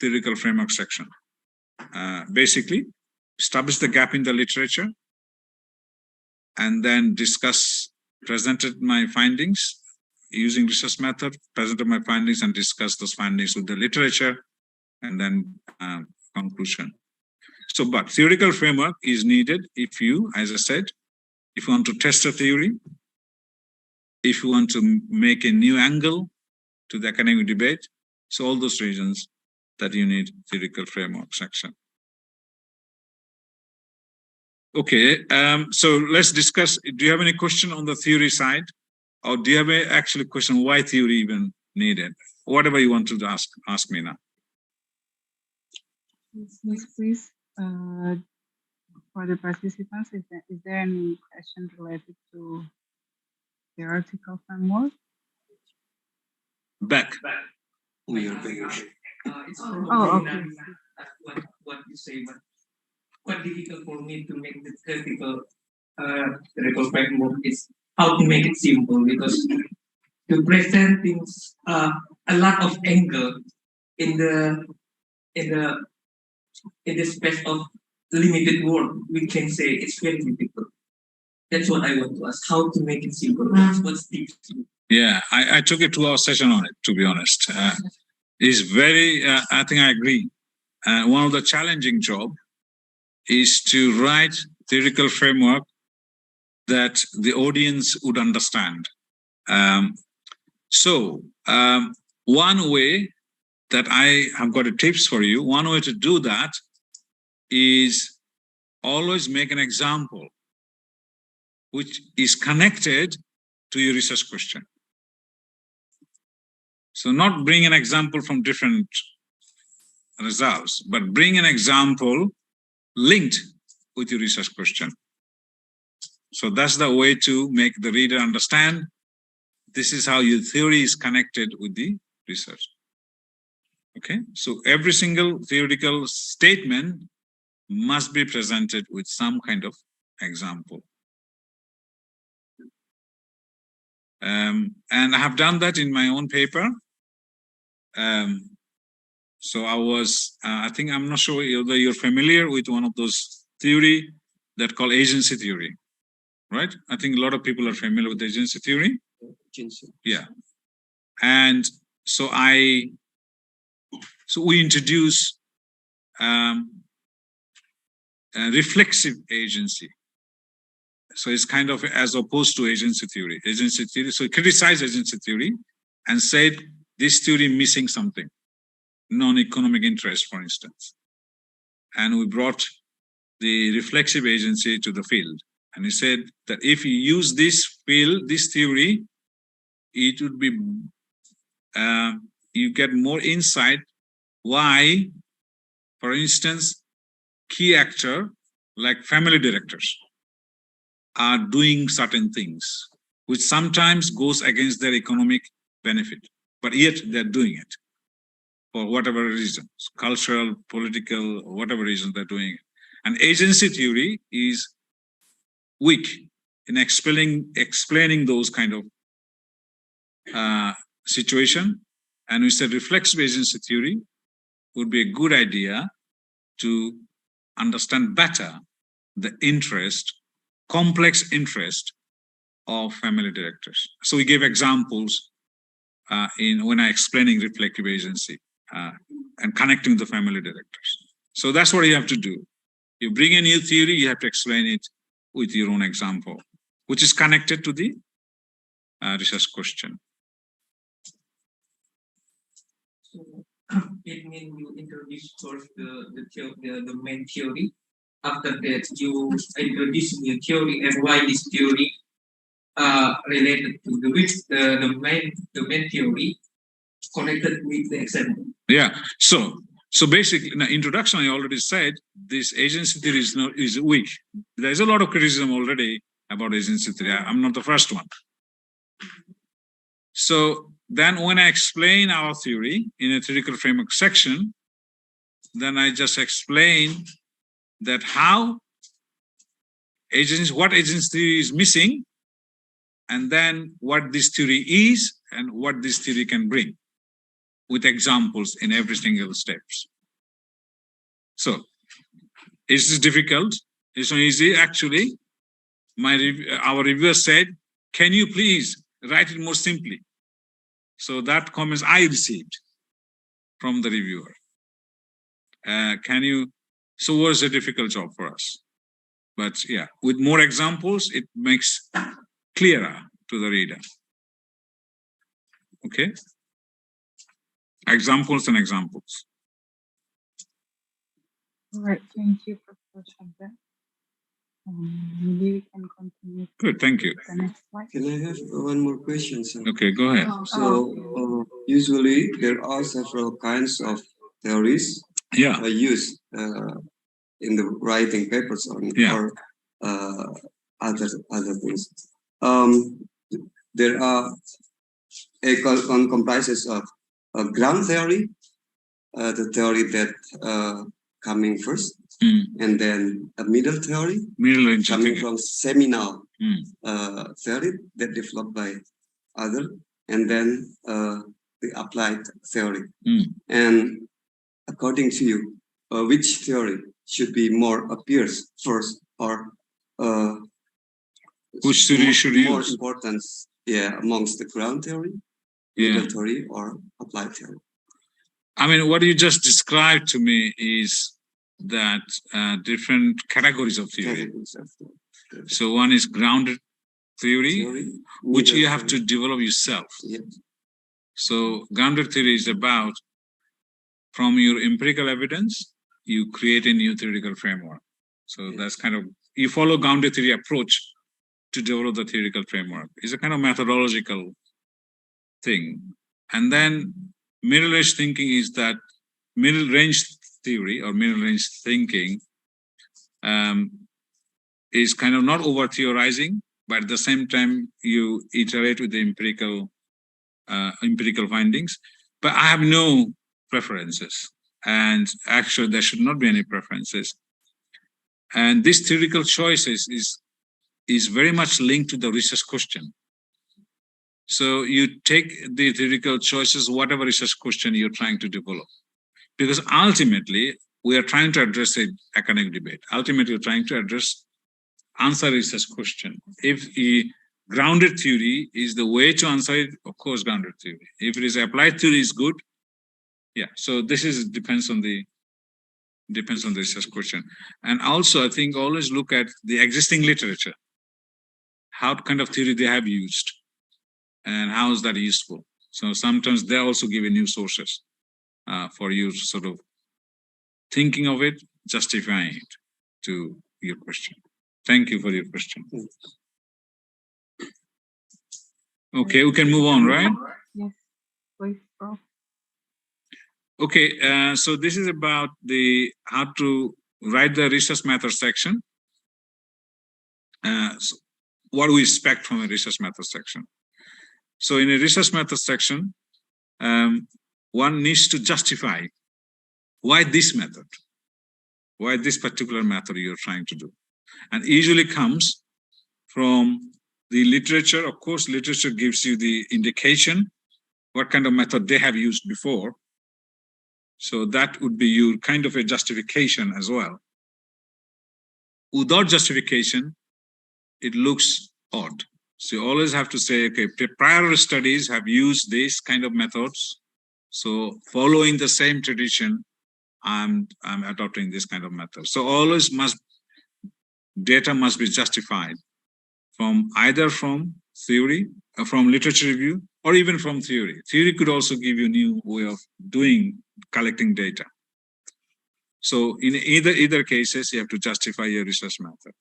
theoretical framework section. Basically, establish the gap in the literature, and then presented my findings using research method, presented my findings and discussed those findings with the literature, and then conclusion. So, but theoretical framework is needed if you, as I said, if you want to test a theory, if you want to make a new angle to the academic debate. So all those reasons that you need theoretical framework section. Okay, so let's discuss. Do you have any question on the theory side? Or do you have a actually question why theory even needed? Whatever you want to ask me now. Yes, please. For the participants, is there any question related to theoretical framework? Back. It's okay. What you say, but quite difficult for me to make the theoretical framework is how to make it simple, because to present things a lot of angle in the space of limited word, we can say it's very difficult. That's what I want to ask, how to make it simple. What's tips? Yeah, I took a 2-hour session on it, to be honest. It's very, I think I agree. One of the challenging job is to write theoretical framework that the audience would understand. One way that I have got a tips for you, one way to do that is always make an example which is connected to your research question. So not bring an example from different results, but bring an example linked with your research question. So that's the way to make the reader understand this is how your theory is connected with the research. Okay, so every single theoretical statement must be presented with some kind of example. And I have done that in my own paper. So I was, I think, I'm not sure whether you're familiar with one of those theory that called agency theory, right? I think a lot of people are familiar with agency theory. Yeah. And so we introduce a reflexive agency. So it's kind of as opposed to agency theory. Agency theory, so criticize agency theory and said this theory missing something, non-economic interest, for instance. And we brought the reflexive agency to the field. And he said that if you use this field, this theory, it would be, you get more insight why, for instance, key actor like family directors are doing certain things, which sometimes goes against their economic benefit, but yet they're doing it for whatever reasons, cultural, political, whatever reason they're doing it. And agency theory is weak in explaining those kind of situation. And we said reflexive agency theory would be a good idea to understand better the interest, complex interest of family directors. So we gave examples when I explaining reflective agency and connecting the family directors. So that's what you have to do. You bring a new theory, you have to explain it with your own example, which is connected to the research question. So it means you introduce first the main theory. After that, you introduce new theory and why this theory related to the main theory connected with the example. Yeah. So basically, in the introduction, I already said this agency theory is weak. There's a lot of criticism already about agency theory. I'm not the first one. So then when I explain our theory in a theoretical framework section, then I just explain that what agency theory is missing, and then what this theory is and what this theory can bring, with examples in every single steps. So, is this difficult? It's not easy. Actually, our reviewer said, can you please write it more simply? So that comments I received from the reviewer. Can you, so was a difficult job for us. But yeah, with more examples, it makes clearer to the reader. Okay? Examples and examples. All right, thank you, Professor Shahzad. Maybe we can continue. Good, thank you. The next slide. Can I have one more question, sir? Okay, go ahead. So usually there are several kinds of theories used in the writing papers or other things. There are comprises of a ground theory, the theory that coming first, and then a middle theory, coming from seminal theory that developed by other, and then the applied theory. And according to you, which theory should be more appears first, or which theory should more use? Importance, amongst the ground theory, middle theory, or applied theory? I mean, what you just described to me is that different categories of theory. So one is grounded theory, which you have to develop yourself. So grounded theory is about, from your empirical evidence, you create a new theoretical framework. So that's kind of, you follow grounded theory approach to develop the theoretical framework. It's a kind of methodological thing. And then middle-range thinking is that middle-range theory or middle-range thinking is kind of not over-theorizing, but at the same time, you iterate with the empirical findings. But I have no preferences. And actually, there should not be any preferences. And this theoretical choices is very much linked to the research question. So you take the theoretical choices, whatever research question you're trying to develop. Because ultimately, we are trying to address an academic debate. Ultimately, we're trying to answer research question. If a grounded theory is the way to answer it, of course, grounded theory. If it is applied theory is good, so this depends on the research question. And also, I think always look at the existing literature. How kind of theory they have used, and how is that useful? So sometimes they also give you new sources for you sort of thinking of it, justifying it to your question. Thank you for your question. Okay, we can move on, right? Yes, please, Prof. Okay, so this is about how to write the research method section. So what do we expect from a research method section? So in a research method section, one needs to justify why this method, why this particular method you're trying to do. And usually comes from the literature. Of course, literature gives you the indication what kind of method they have used before. So that would be your kind of a justification as well. Without justification, it looks odd. So you always have to say, okay, prior studies have used these kind of methods. So following the same tradition, I'm adopting this kind of method. So always data must be justified either from theory, from literature review, or even from theory. Theory could also give you a new way of collecting data. So in either cases, you have to justify your research method.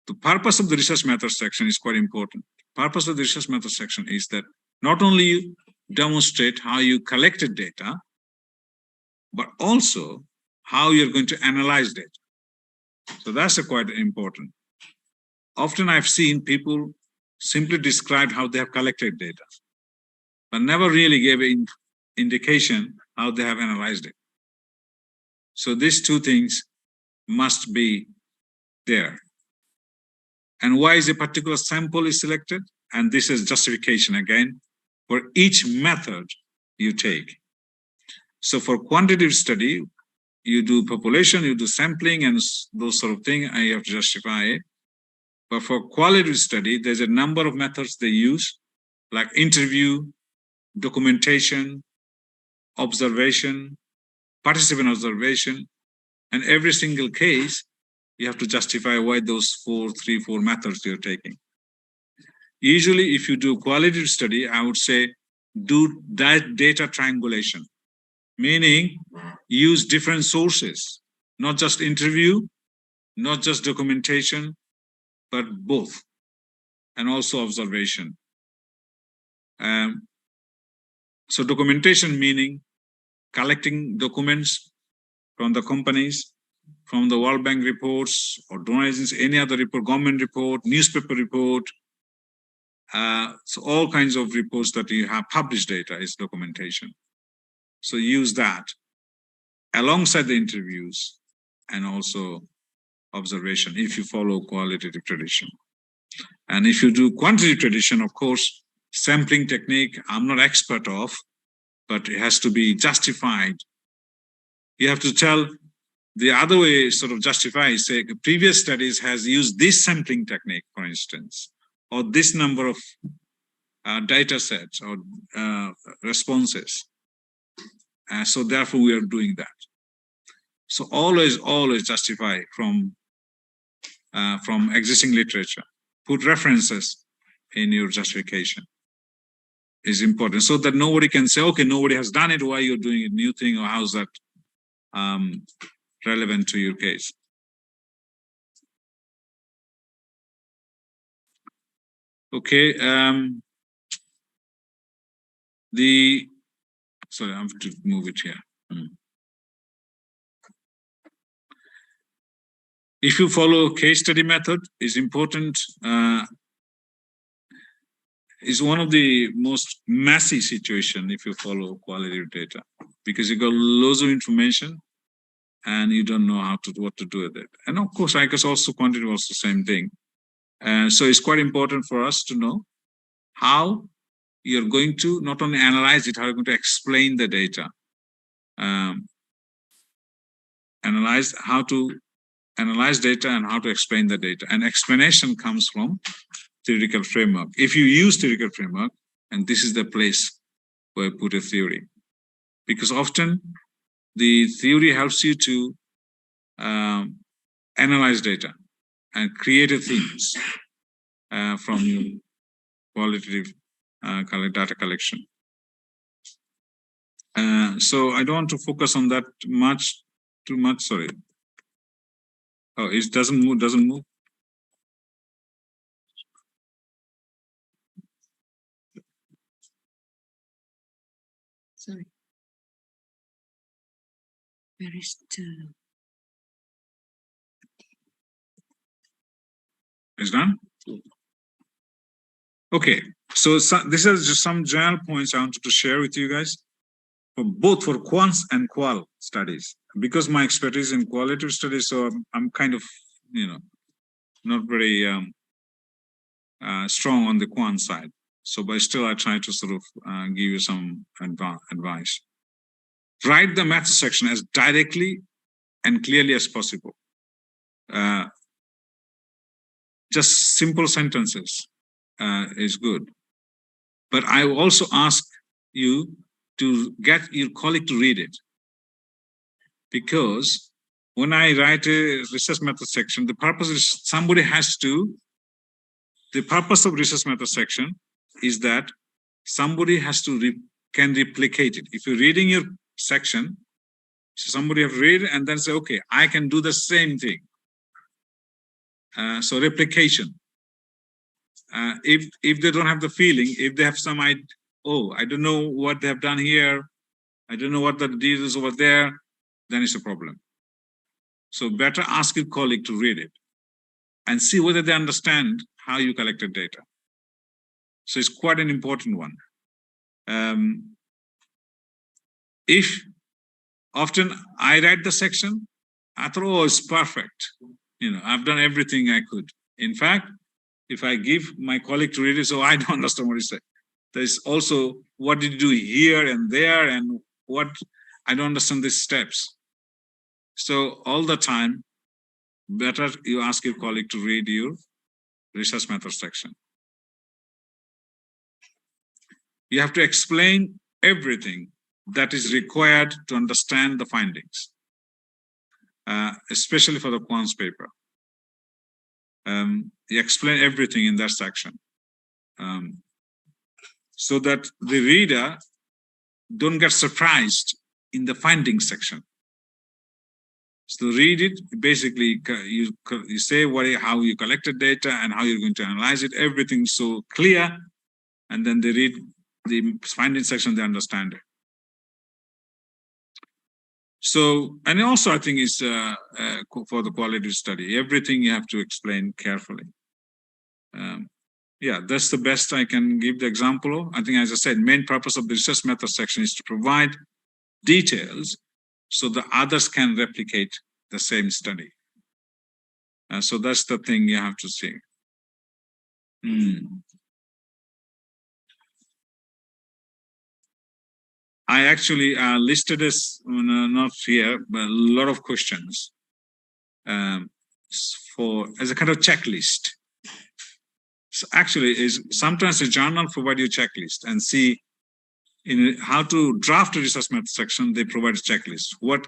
The purpose of the research method section is quite important. The purpose of the research method section is that not only you demonstrate how you collected data, but also how you're going to analyze data. So that's quite important. Often I've seen people simply describe how they have collected data, but never really gave an indication how they have analyzed it. So these two things must be there. And why is a particular sample is selected? And this is justification again for each method you take. So for quantitative study, you do population, you do sampling and those sort of things, and you have to justify it. But for qualitative study, there's a number of methods they use, like interview, documentation, observation, participant observation, and every single case, you have to justify why those four methods you're taking. Usually, if you do qualitative study, I would say do that data triangulation, meaning use different sources, not just interview, not just documentation, but both, and also observation. So documentation meaning collecting documents from the companies, from the World Bank reports or donor agencies, any other report, government report, newspaper report. So all kinds of reports that you have published data is documentation. So use that alongside the interviews and also observation if you follow qualitative tradition. And if you do quantitative tradition, of course, sampling technique, I'm not expert of, but it has to be justified. You have to tell the other way, sort of justify, say previous studies has used this sampling technique, for instance, or this number of data sets or responses. So therefore we are doing that. So always justify from existing literature. Put references in your justification is important so that nobody can say, okay, nobody has done it, why you're doing a new thing, or how's that relevant to your case. Okay, sorry, I have to move it here. If you follow case study method, is important. Is one of the most messy situation if you follow qualitative data, because you got loads of information and you don't know what to do with it. And of course, I guess also quantitative also same thing. So it's quite important for us to know how you're going to not only analyze it, how you're going to explain the data. How to analyze data and how to explain the data. And explanation comes from theoretical framework. If you use theoretical framework, and this is the place where I put a theory, because often the theory helps you to analyze data and create themes from your qualitative data collection. So I don't want to focus on that too much, sorry. Oh, it doesn't move. Sorry. Where is the... It's done? Okay, so this is just some general points I wanted to share with you guys, for both for quants and qual studies. Because my expertise in qualitative studies, so I'm kind of, not very strong on the quant side. So, but still I try to sort of give you some advice. Write the math section as directly and clearly as possible. Just simple sentences is good. But I will also ask you to get your colleague to read it. Because when I write a research method section, the purpose is the purpose of research method section is that somebody can replicate it. If you're reading your section, somebody have read and then say, okay, I can do the same thing. So replication. If they don't have the feeling, if they have some idea, oh, I don't know what they have done here, I don't know what the deal is over there, then it's a problem. So better ask your colleague to read it and see whether they understand how you collected data. So it's quite an important one. If often I write the section, I thought, oh, it's perfect. I've done everything I could. In fact, if I give my colleague to read it, so I don't understand what he said. There's also, what did you do here and there, and what, I don't understand these steps. So all the time, better you ask your colleague to read your research method section. You have to explain everything that is required to understand the findings, especially for the quants paper. You explain everything in that section, so that the reader don't get surprised in the findings section. So read it, basically you say how you collected data and how you're going to analyze it, everything so clear, and then they read the findings section, they understand it. So, and also I think it's for the quality study, everything you have to explain carefully. Yeah, that's the best I can give the example of. I think, as I said, main purpose of the research method section is to provide details so the others can replicate the same study. So that's the thing you have to see. I actually listed as, not here, but a lot of questions as a kind of checklist. So actually, sometimes the journal provide you a checklist and see in how to draft a research method section. They provide a checklist. What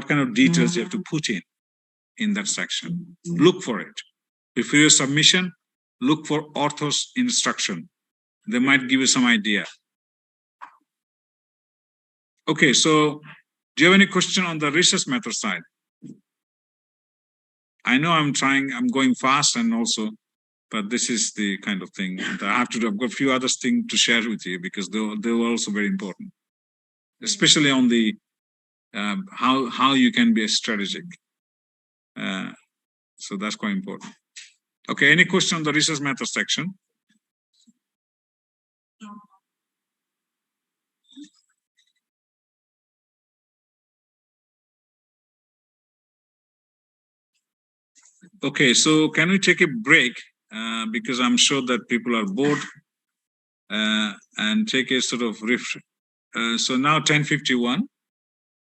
kind of details you have to put in that section. Look for it. Before your submission, look for author's instruction. They might give you some idea. Okay, so do you have any question on the research method side? I know I'm going fast and also, but this is the kind of thing that I have to do. I've got a few other things to share with you because they were also very important, especially on the how you can be strategic. So that's quite important. Okay, any question on the research method section? Okay, so can we take a break? Because I'm sure that people are bored, and take a sort of refresh. So now 10:51.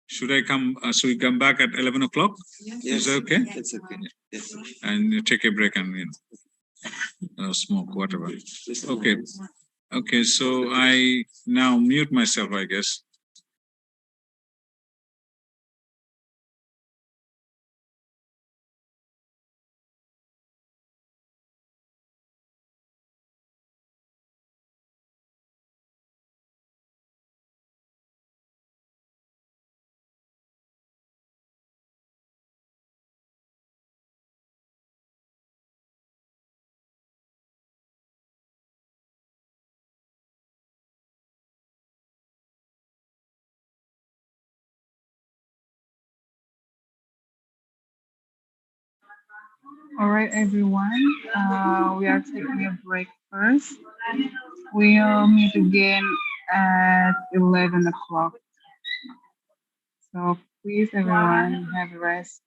Should I come? So we come back at 11 o'clock? Yes. Is that okay? It's okay. Yes. And you take a break and smoke, whatever. Okay. Okay, so I now mute myself, I guess. All right, everyone. We are taking a break first. We'll meet again at 11 o'clock. So please, everyone, have a rest.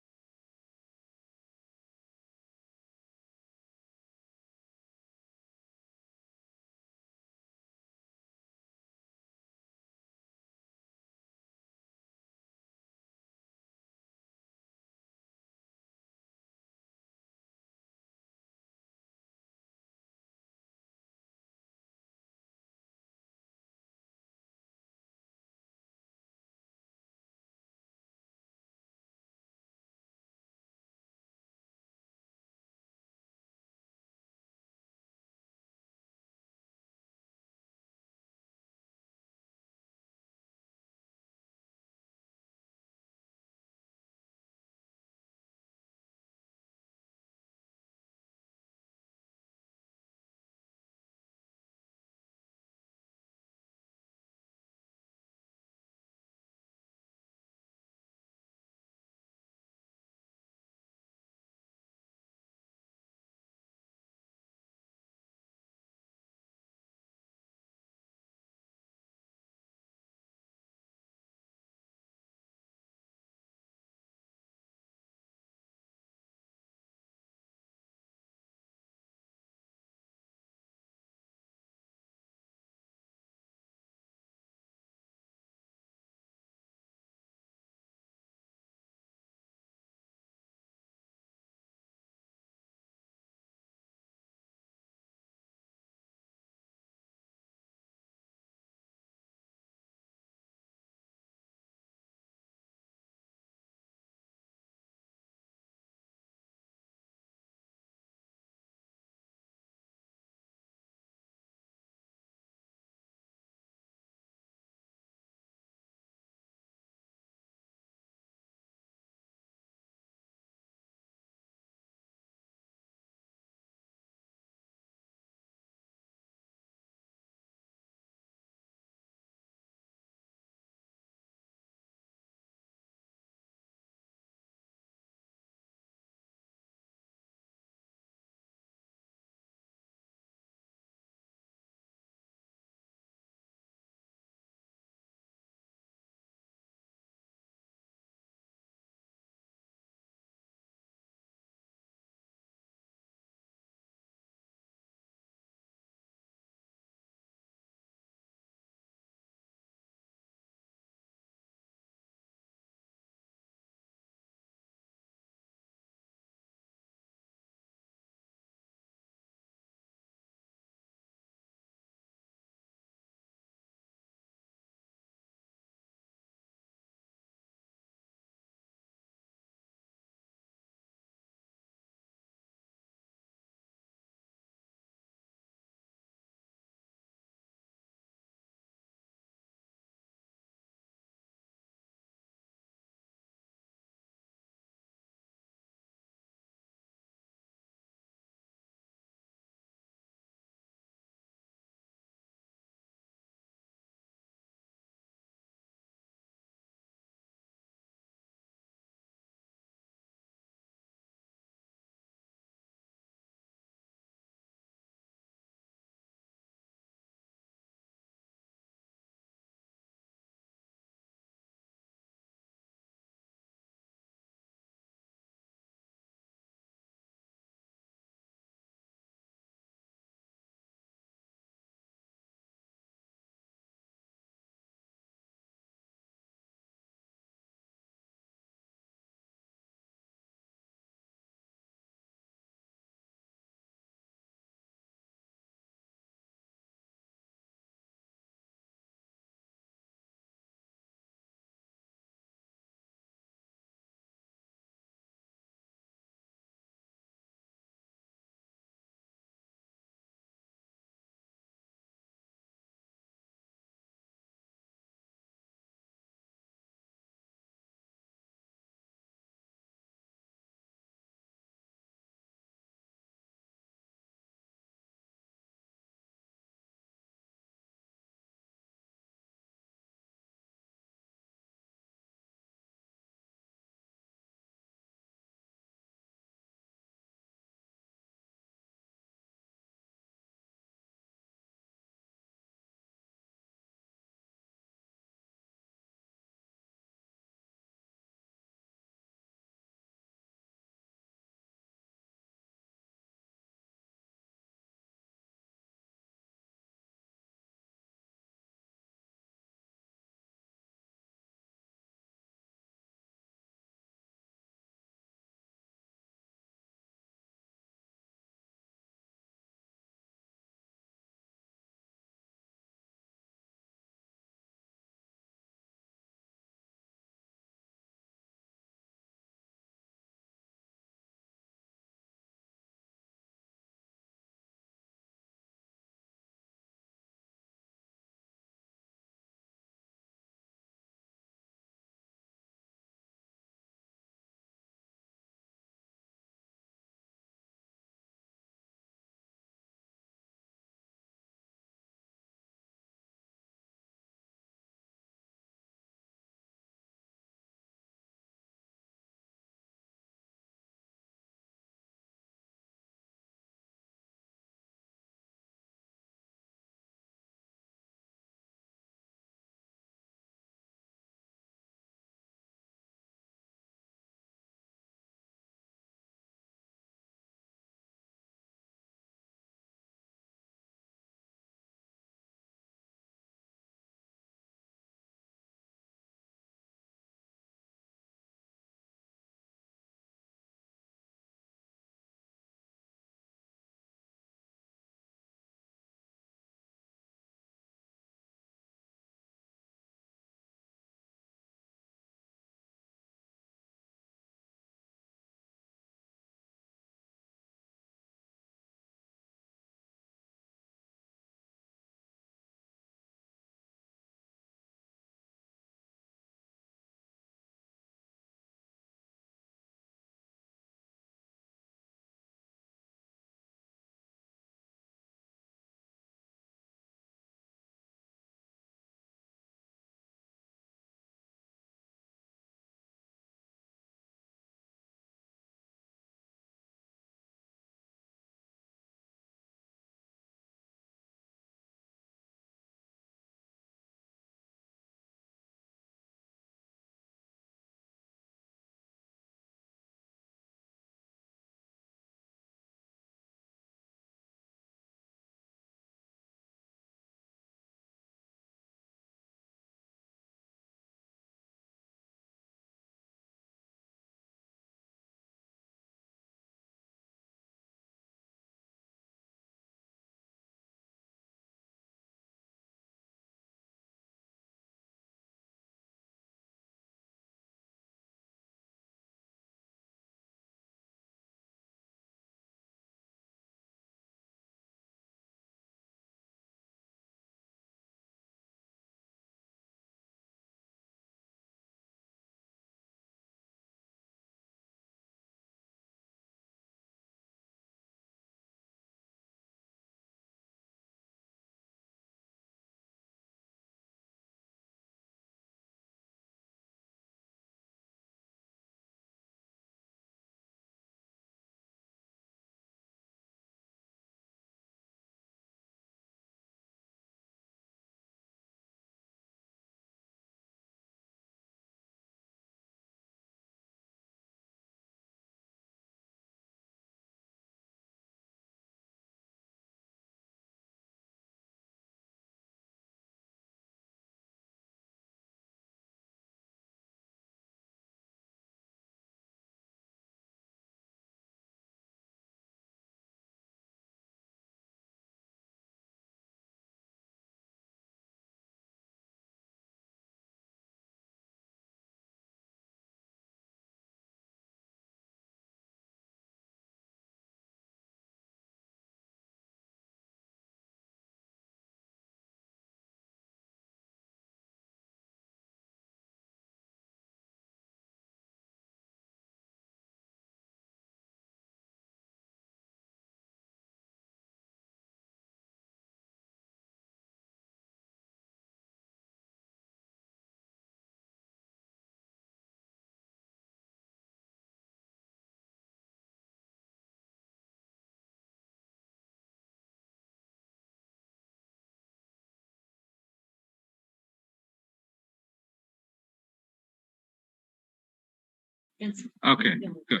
Okay, good.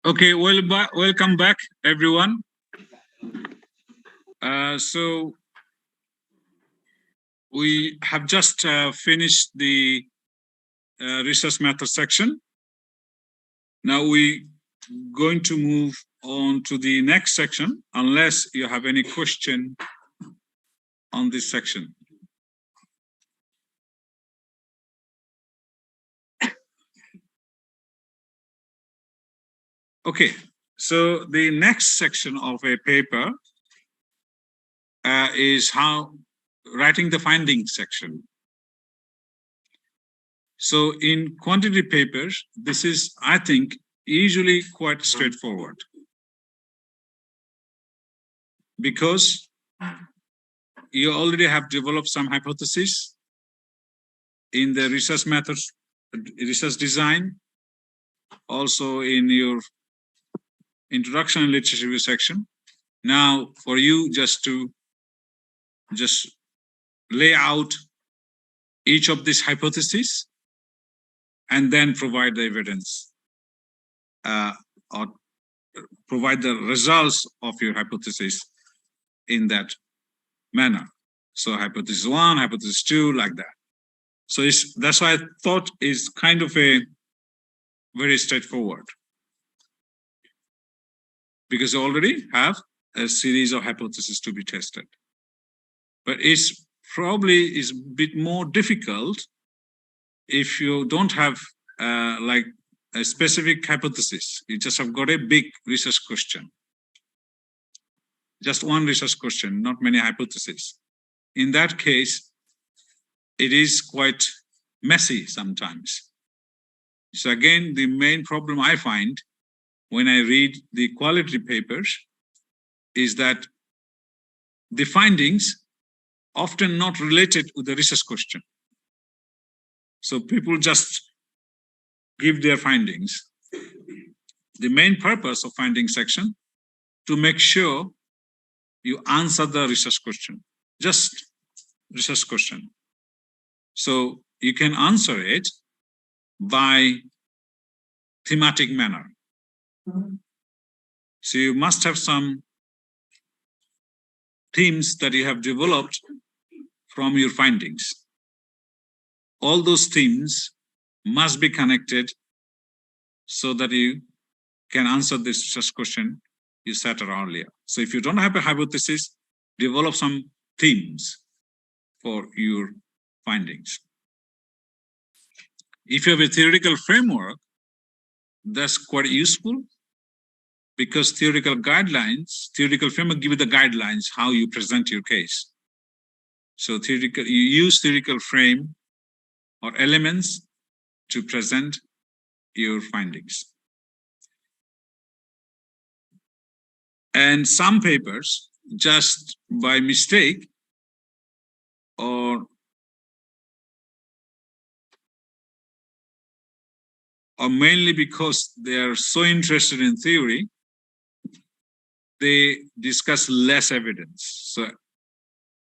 Okay, welcome back, everyone. So we have just finished the research method section. Now we're going to move on to the next section, unless you have any question on this section. Okay, so the next section of a paper is how writing the findings section. So in quantity papers, this is, I think, usually quite straightforward, because you already have developed some hypotheses in the research methods, research design, also in your introduction and literature review section. Now, for you just lay out each of these hypotheses and then provide the evidence or provide the results of your hypothesis in that manner. So hypothesis 1, hypothesis 2, like that. So that's why I thought is kind of a very straightforward, because you already have a series of hypotheses to be tested. But it's probably is a bit more difficult if you don't have like a specific hypothesis. You just have got a big research question. Just one research question, not many hypotheses. In that case, it is quite messy sometimes. So again, the main problem I find when I read the quality papers is that the findings often not related with the research question. So people just give their findings. The main purpose of finding section to make sure you answer the research question, just research question. So you can answer it by thematic manner. So you must have some themes that you have developed from your findings. All those themes must be connected so that you can answer this research question you set earlier. So if you don't have a hypothesis, develop some themes for your findings. If you have a theoretical framework, that's quite useful, because theoretical framework give you the guidelines how you present your case. So you use theoretical frame or elements to present your findings. And some papers, just by mistake or mainly because they are so interested in theory, they discuss less evidence. So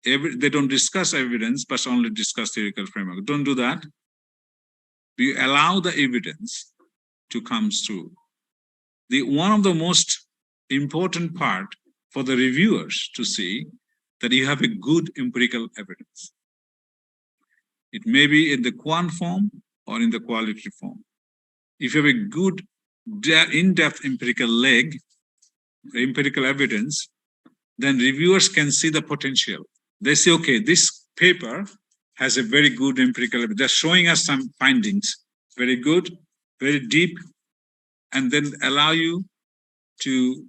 they don't discuss evidence, but only discuss theoretical framework. Don't do that. We allow the evidence to come through. One of the most important part for the reviewers to see that you have a good empirical evidence. It may be in the quant form or in the qualitative form. If you have a good in-depth empirical evidence, then reviewers can see the potential. They say, okay, this paper has a very good empirical evidence. They're showing us some findings, very good, very deep, and then allow you to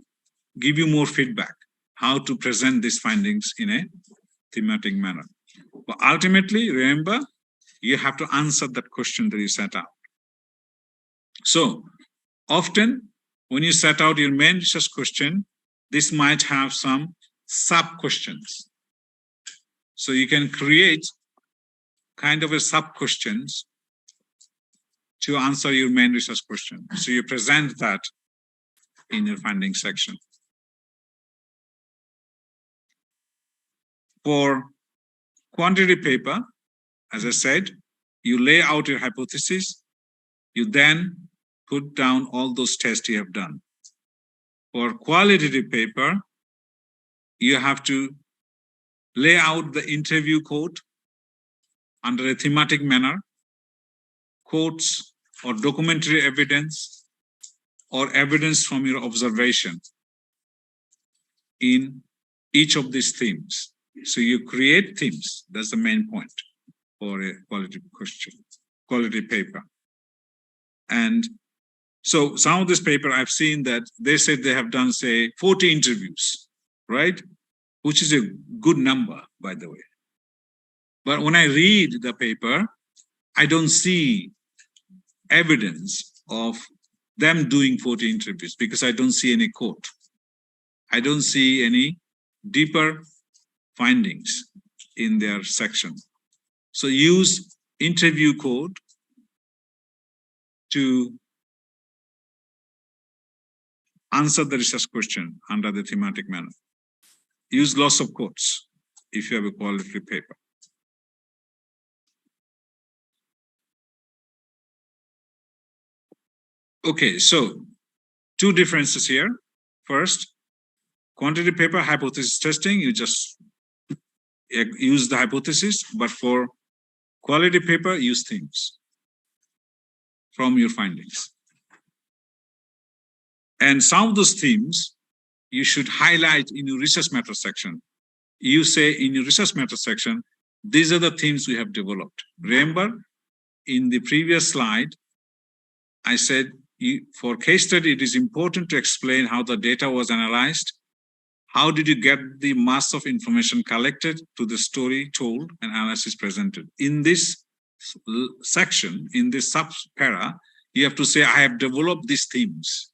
give you more feedback, how to present these findings in a thematic manner. But ultimately, remember, you have to answer that question that you set out. So often, when you set out your main research question, this might have some sub-questions. So you can create kind of a sub-questions to answer your main research question. So you present that in your finding section. For quantity paper, as I said, you lay out your hypothesis, You then put down all those tests you have done. For qualitative paper, you have to lay out the interview quote under a thematic manner, quotes or documentary evidence or evidence from your observation in each of these themes. So you create themes. That's the main point for a quality question, quality paper. And so some of this paper I've seen that they said they have done, say, 40 interviews, right? Which is a good number, by the way. But when I read the paper, I don't see evidence of them doing 40 interviews because I don't see any quote. I don't see any deeper findings in their section. So use interview quote to answer the research question under the thematic manner. Use lots of quotes if you have a quality paper. Okay, so two differences here. First, quantity paper hypothesis testing, you just use the hypothesis, but for quality paper, use themes from your findings. And some of those themes you should highlight in your research matter section. You say in your research matter section, these are the themes we have developed. Remember, in the previous slide, I said for case study, it is important to explain how the data was analyzed. How did you get the mass of information collected to the story told and analysis presented? In this section, in this sub-para, you have to say, I have developed these themes.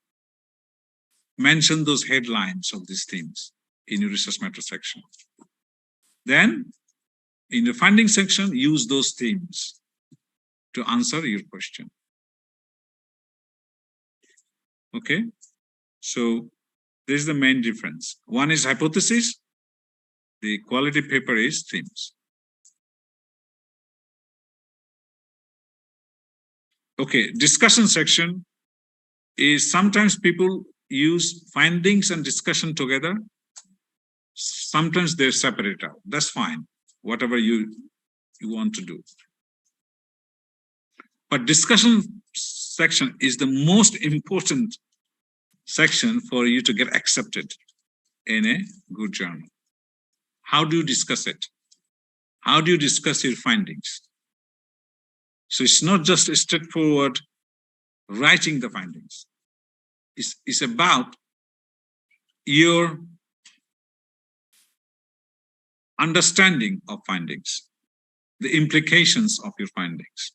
Mention those headlines of these themes in your research matter section. Then, in the finding section, use those themes to answer your question. Okay, so this is the main difference. One is hypothesis, the quality paper is themes. Okay, discussion section is sometimes people use findings and discussion together. Sometimes they're separated out. That's fine, whatever you want to do. But discussion section is the most important section for you to get accepted in a good journal. How do you discuss it? How do you discuss your findings? So it's not just a straightforward writing the findings. It's about your understanding of findings, the implications of your findings.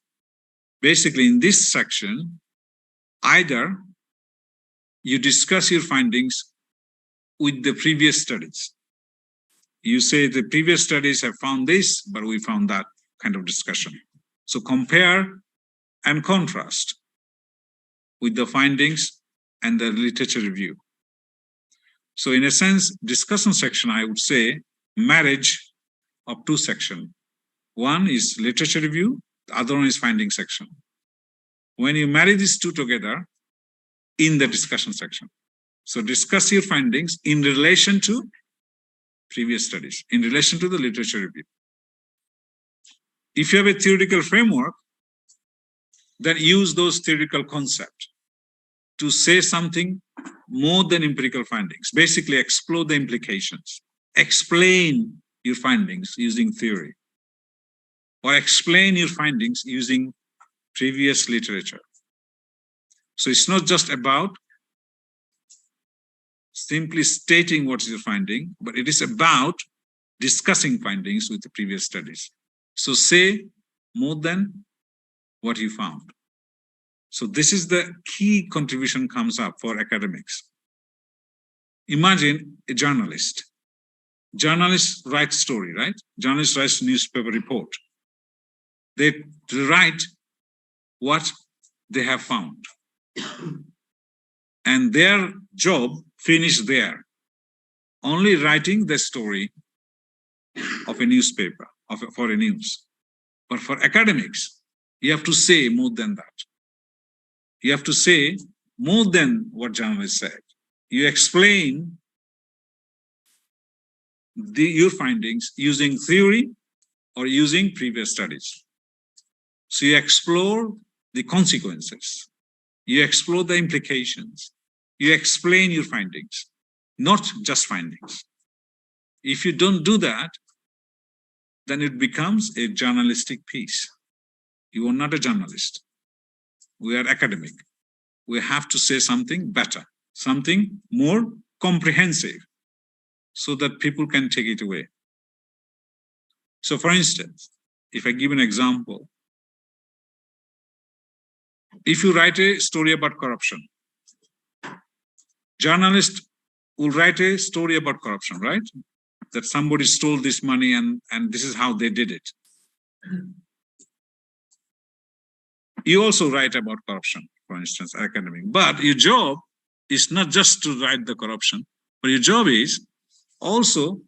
Basically, in this section, either you discuss your findings with the previous studies. You say the previous studies have found this, but we found that kind of discussion. So compare and contrast with the findings and the literature review. So in a sense, discussion section, I would say, marriage of two sections. One is literature review, the other one is finding section. When you marry these two together in the discussion section. So discuss your findings in relation to previous studies, in relation to the literature review. If you have a theoretical framework, then use those theoretical concepts to say something more than empirical findings. Basically, explore the implications. Explain your findings using theory. Or explain your findings using previous literature. So it's not just about simply stating what is your finding, but it is about discussing findings with the previous studies. So say more than what you found. So this is the key contribution comes up for academics. Imagine a journalist. Journalists write story, right? Journalists write newspaper report. They write what they have found. And their job finished there. Only writing the story of a newspaper, for a news. But for academics, you have to say more than that. You have to say more than what journalists said. You explain your findings using theory or using previous studies. So you explore the consequences. You explore the implications. You explain your findings, not just findings. If you don't do that, then it becomes a journalistic piece. You are not a journalist. We are academic. We have to say something better, something more comprehensive, so that people can take it away. So for instance, if I give an example, if you write a story about corruption, journalists will write a story about corruption, right? That somebody stole this money and this is how they did it. You also write about corruption, for instance, academic. But your job is not just to write the corruption, but your job is also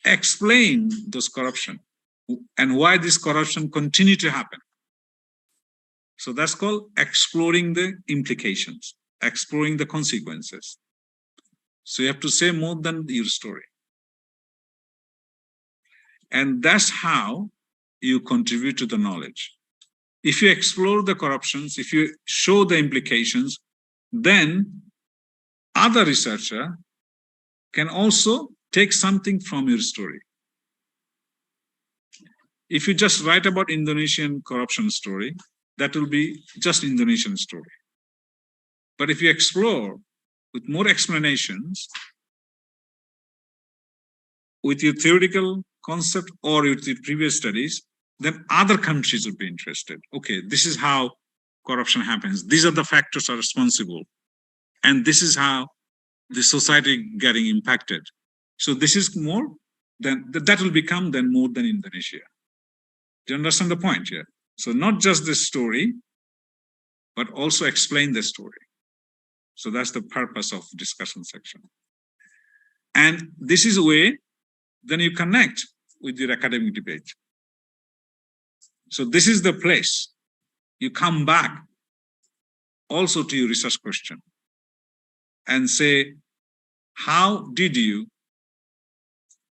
explain those corruption and why this corruption continue to happen. So that's called exploring the implications, exploring the consequences. So you have to say more than your story. And that's how you contribute to the knowledge. If you explore the corruptions, if you show the implications, then other researcher can also take something from your story. If you just write about Indonesian corruption story, that will be just Indonesian story. But if you explore with more explanations, with your theoretical concept or with your previous studies, then other countries would be interested. Okay, this is how corruption happens. These are the factors are responsible. And this is how the society getting impacted. So this is more than, that will become then more than Indonesia. Do you understand the point here? So not just the story, but also explain the story. So that's the purpose of discussion section. And this is a way, then you connect with your academic debate. So this is the place you come back also to your research question and say, how did you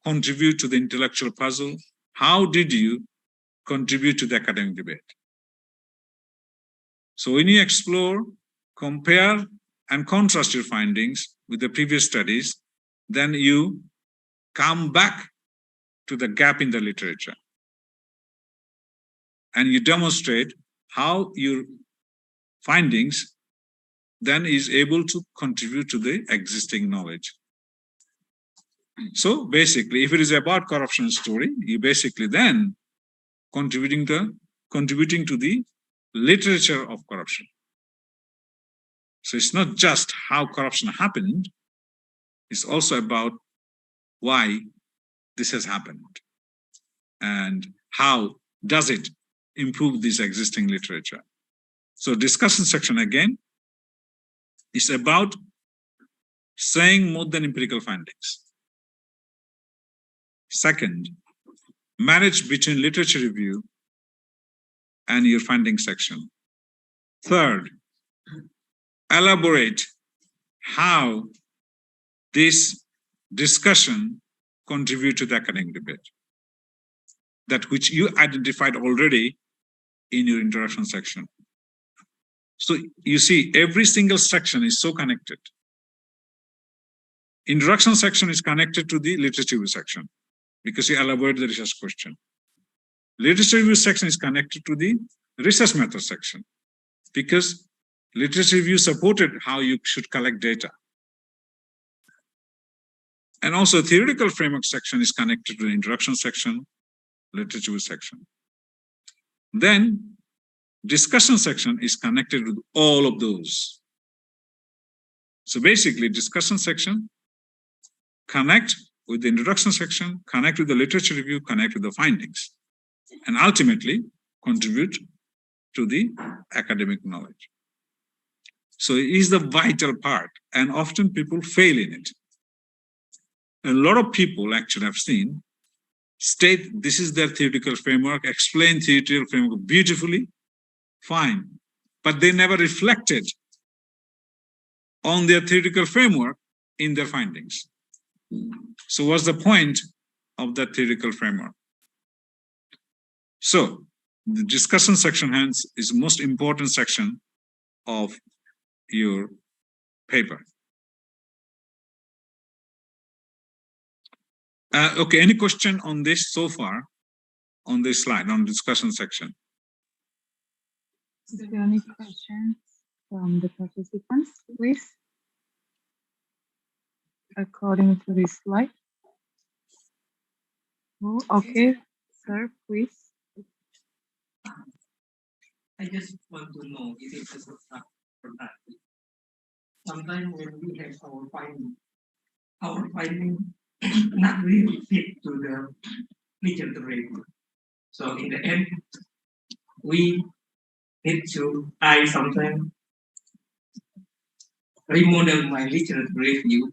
contribute to the intellectual puzzle? How did you contribute to the academic debate? So when you explore, compare, and contrast your findings with the previous studies, then you come back to the gap in the literature. And you demonstrate how your findings then is able to contribute to the existing knowledge. So basically, if it is about corruption story, you basically then contributing to the literature of corruption. So it's not just how corruption happened, it's also about why this has happened and how does it improve this existing literature. So discussion section again is about saying more than empirical findings. Second, marriage between literature review and your finding section. Third, elaborate how this discussion contribute to the academic debate, that which you identified already in your introduction section. So you see, every single section is so connected. Introduction section is connected to the literature review section because you elaborate the research question. Literature review section is connected to the research method section because literature review supported how you should collect data. And also theoretical framework section is connected to the introduction section, literature review section. Then discussion section is connected with all of those. So basically discussion section connect with the introduction section, connect with the literature review, connect with the findings, and ultimately contribute to the academic knowledge. So it is the vital part, and often people fail in it. A lot of people actually have seen, state this is their theoretical framework, explain theoretical framework beautifully, fine. but they never reflected on their theoretical framework in their findings. So what's the point of that theoretical framework? So the discussion section hence is the most important section of your paper. Okay, any question on this so far, on this slide, on discussion section? Is there any questions from the participants, please? According to this slide. Oh, okay, sir, please. I just want to know if it's a product. Sometimes when we have our finding not really fit to the literature review. So in the end, we need to sometimes remodel my literature review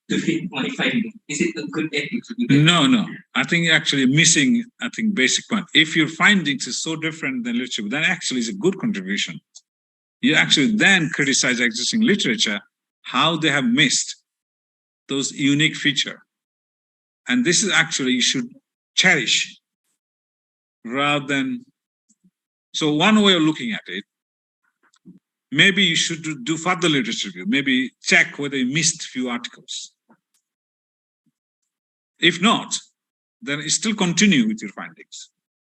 to fit my finding. Is it a good ethics? No. I think actually missing, basic point. If your findings is so different than literature, then actually is a good contribution. You actually then criticize existing literature, how they have missed those unique feature. And this is actually you should cherish rather than, so one way of looking at it, maybe you should do further literature review, maybe check whether you missed few articles. If not, then still continue with your findings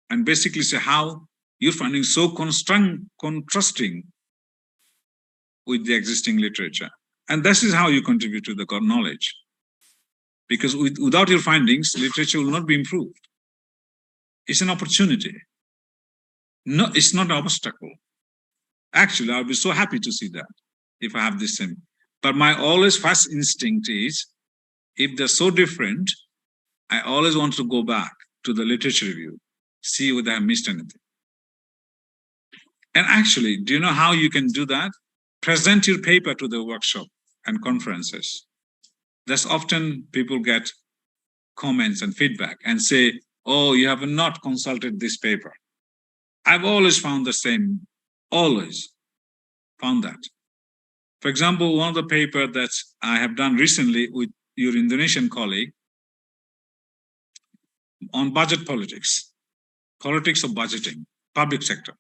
and basically say how your findings so contrasting with the existing literature. And this is how you contribute to the knowledge. Because without your findings, literature will not be improved. It's an opportunity. No, it's not an obstacle. Actually, I'll be so happy to see that if I have this same. But my always first instinct is, if they're so different, I always want to go back to the literature review, see whether I missed anything. And actually, do you know how you can do that? Present your paper to the workshop and conferences. That's often people get comments and feedback and say, oh, you have not consulted this paper. I've always found the same, always found that. For example, one of the papers that I have done recently with your Indonesian colleague on budget politics of budgeting, public sector.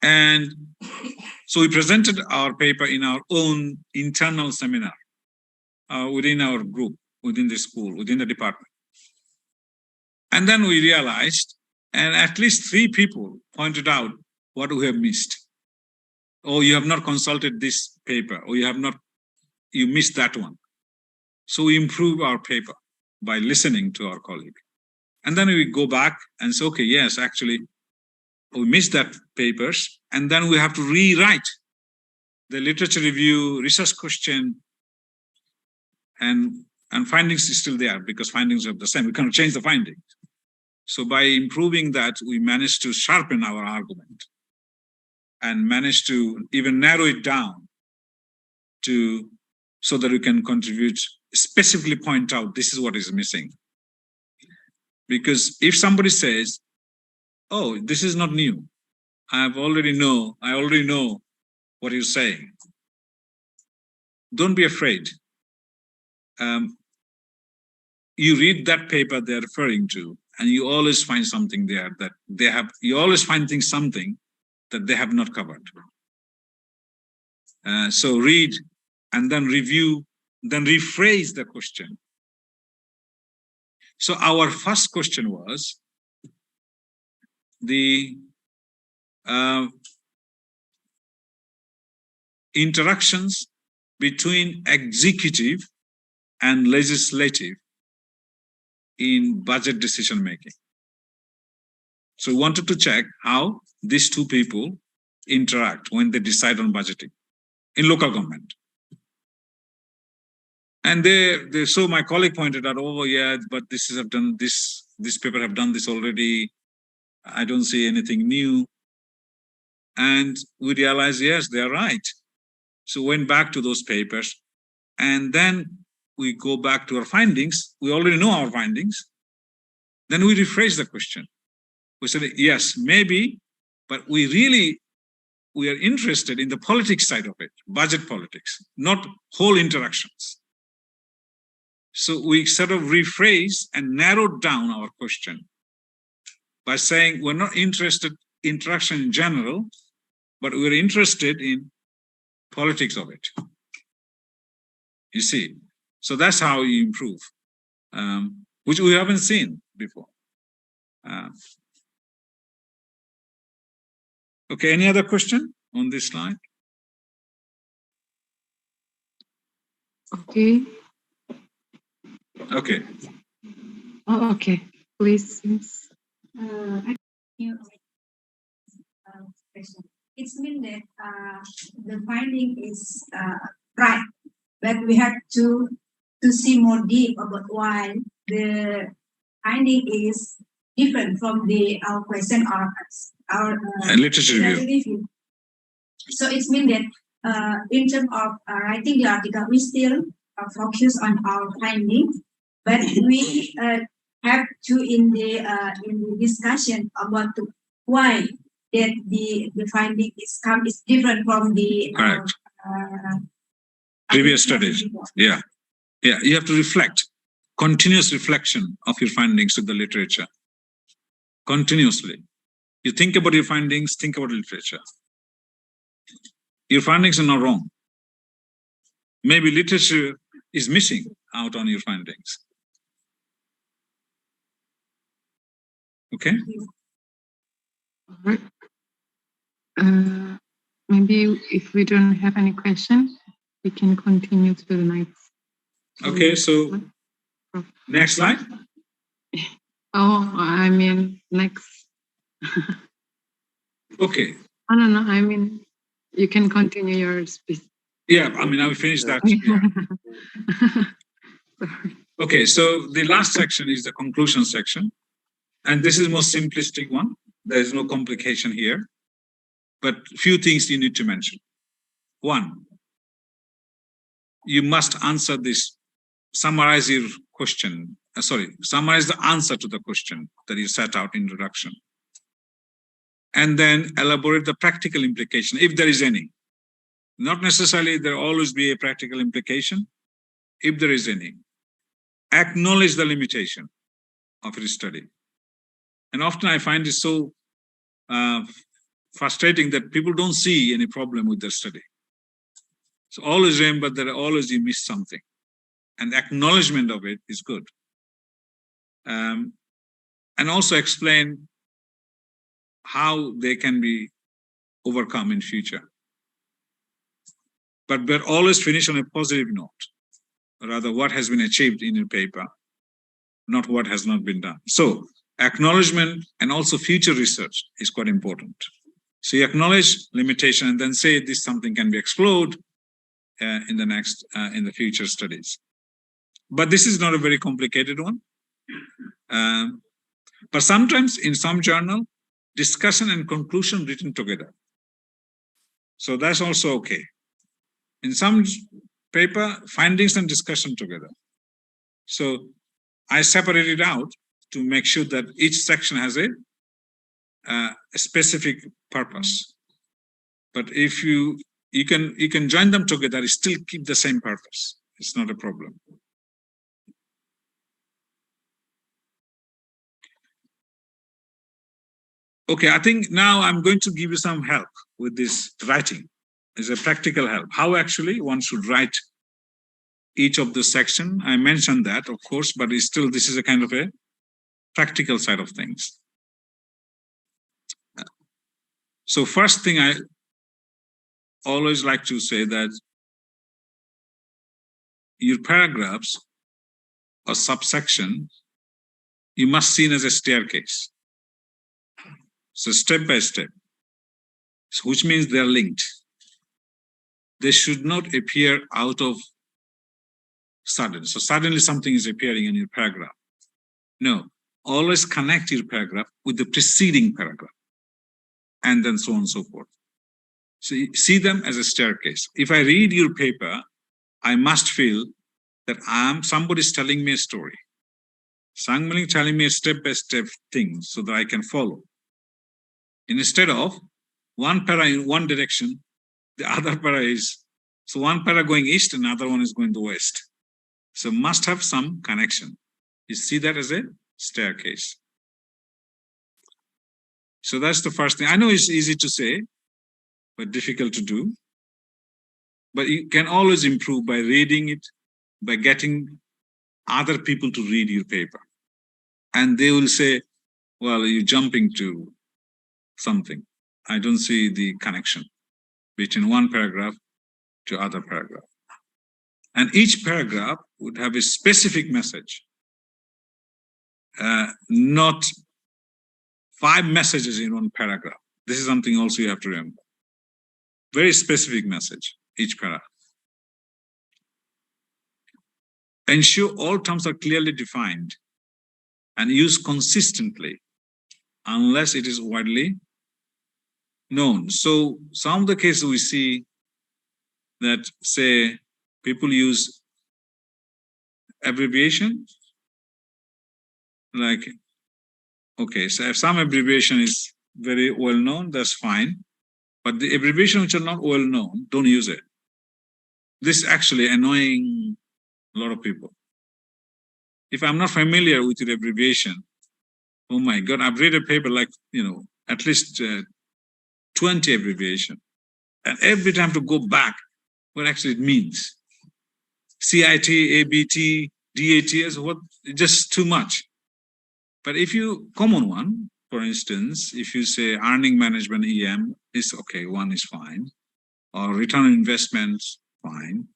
And so we presented our paper in our own internal seminar within our group, within the school, within the department. And then we realized, and at least 3 people pointed out what we have missed. Oh, you have not consulted this paper, or you missed that one. So we improve our paper by listening to our colleague. And then we go back and say, okay, yes, actually, we missed that papers, and then we have to rewrite the literature review, research question, and findings is still there because findings are the same. We can't change the findings. So by improving that, we managed to sharpen our argument and managed to even narrow it down so that we can contribute, specifically point out this is what is missing. Because if somebody says, oh, this is not new, I already know what you're saying. Don't be afraid. You read that paper they're referring to, and you always find something there that you always find something that they have not covered. So read and then review, then rephrase the question. So our first question was the interactions between executive and legislative in budget decision making. So we wanted to check how these 2 people interact when they decide on budgeting in local government. And so my colleague pointed out, oh yeah, but this paper have done this already. I don't see anything new. And we realized, yes, they're right. So went back to those papers, and then we go back to our findings. We already know our findings. Then we rephrase the question. We said, yes, maybe, but we really we are interested in the politics side of it, budget politics, not whole interactions. So we sort of rephrase and narrowed down our question by saying we're not interested in interaction in general, but we're interested in politics of it. You see, so that's how you improve, which we haven't seen before. Okay, any other question on this slide? Okay. Okay. Oh, okay. Please. It's mean that the finding is right, but we have to see more deep about why the finding is different from our question or our literature review. So it's mean that in terms of writing the article, we still focus on our findings, but we have to in the discussion about why that the finding is different from the previous studies. Yeah, you have to reflect, continuous reflection of your findings to the literature. Continuously, you think about your findings, think about literature. Your findings are not wrong. Maybe literature is missing out on your findings. Okay. All right. Maybe if we don't have any questions, we can continue to the next. Okay, so next slide. Oh, I mean next. Okay. I don't know. I mean, you can continue your speech. Yeah, I mean, I will finish that. Yeah. Okay, so the last section is the conclusion section. And this is the most simplistic one. There is no complication here. But few things you need to mention. One, you must answer this, summarize your question. Summarize the answer to the question that you set out in introduction. And then elaborate the practical implication, if there is any. Not necessarily there will always be a practical implication, if there is any. Acknowledge the limitation of your study. And often I find it so frustrating that people don't see any problem with their study. So always remember that always you miss something. And acknowledgement of it is good. And also explain how they can be overcome in future. But always finish on a positive note. Rather, what has been achieved in your paper, not what has not been done. So, acknowledgement and also future research is quite important. So you acknowledge limitation and then say this something can be explored in the future studies. But this is not a very complicated one. But sometimes in some journal, discussion and conclusion written together. So that's also okay. In some paper, findings and discussion together. So I separate it out to make sure that each section has a specific purpose. But if you can join them together, still keep the same purpose. It's not a problem. Okay, I think now I'm going to give you some help with this writing. It's a practical help. How actually one should write each of the section. I mentioned that, of course, but it's still, this is a kind of a practical side of things. So first thing I always like to say that your paragraphs or subsection, you must see as a staircase. So step by step, which means they're linked. They should not appear out of sudden. So suddenly something is appearing in your paragraph. No, always connect your paragraph with the preceding paragraph. And then so on and so forth. So you see them as a staircase. If I read your paper, I must feel that somebody's telling me a story. Somebody telling me a step-by-step thing so that I can follow. Instead of one para in one direction, the other para is, so one para going east and another one is going to west. So must have some connection. You see that as a staircase. So that's the first thing. I know it's easy to say, but difficult to do. But you can always improve by reading it, by getting other people to read your paper. And they will say, well, you're jumping to something. I don't see the connection between one paragraph to other paragraph. And each paragraph would have a specific message, not 5 messages in one paragraph. This is something also you have to remember. Very specific message, each paragraph. Ensure all terms are clearly defined and used consistently unless it is widely known. So some of the cases we see that say people use abbreviation, like, okay, so if some abbreviation is very well known, that's fine. But the abbreviation which are not well known, don't use it. This is actually annoying a lot of people. If I'm not familiar with your abbreviation, oh my God, I've read a paper like, at least 20 abbreviation. And every time to go back, what actually it means. CIT, ABT, DATS, what, just too much. But if you, common one, for instance, if you say earning management EM, is okay, one is fine. Or return on investments, fine.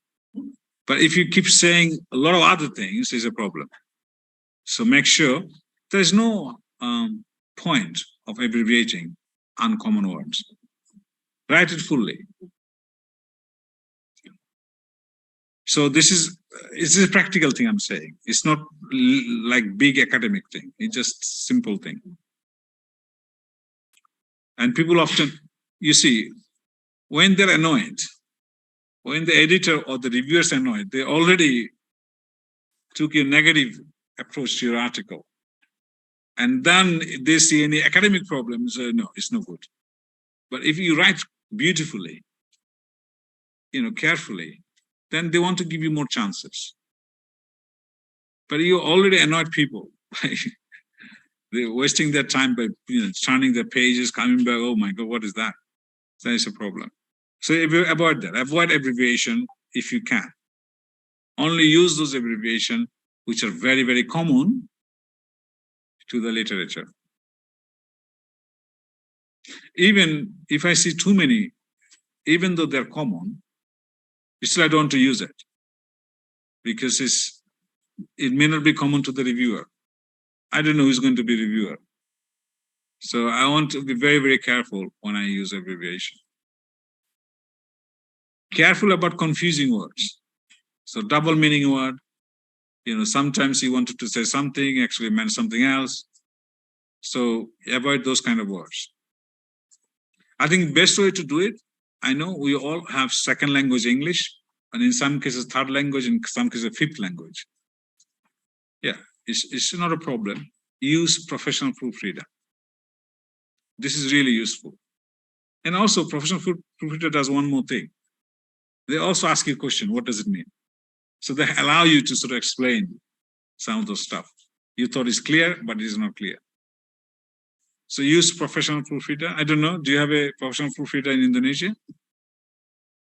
But if you keep saying a lot of other things, is a problem. So make sure there's no point of abbreviating uncommon words. Write it fully. So this is, it's a practical thing I'm saying. It's not like big academic thing. It's just simple thing. And people often, you see, when they're annoyed, when the editor or the reviewers are annoyed, they already took a negative approach to your article. And then they see any academic problems, no, it's no good. But if you write beautifully, carefully, then they want to give you more chances. But you already annoyed people. They're wasting their time by turning their pages, coming back, oh my God, what is that? That is a problem. So if you avoid that, avoid abbreviation if you can. Only use those abbreviations which are very, very common to the literature. Even if I see too many, even though they're common, still I don't want to use it because it may not be common to the reviewer. I don't know who's going to be reviewer. So I want to be very, very careful when I use abbreviation. Careful about confusing words. So double meaning word, sometimes you wanted to say something, actually meant something else. So avoid those kind of words. I think best way to do it, I know we all have second language English, and in some cases third language, in some cases fifth language. Yeah, it's not a problem. Use professional proofreader. This is really useful. And also professional proofreader does one more thing. They also ask you a question, what does it mean? So they allow you to sort of explain some of those stuff. You thought it's clear, but it is not clear. So use professional proofreader. I don't know, do you have a professional proofreader in Indonesia?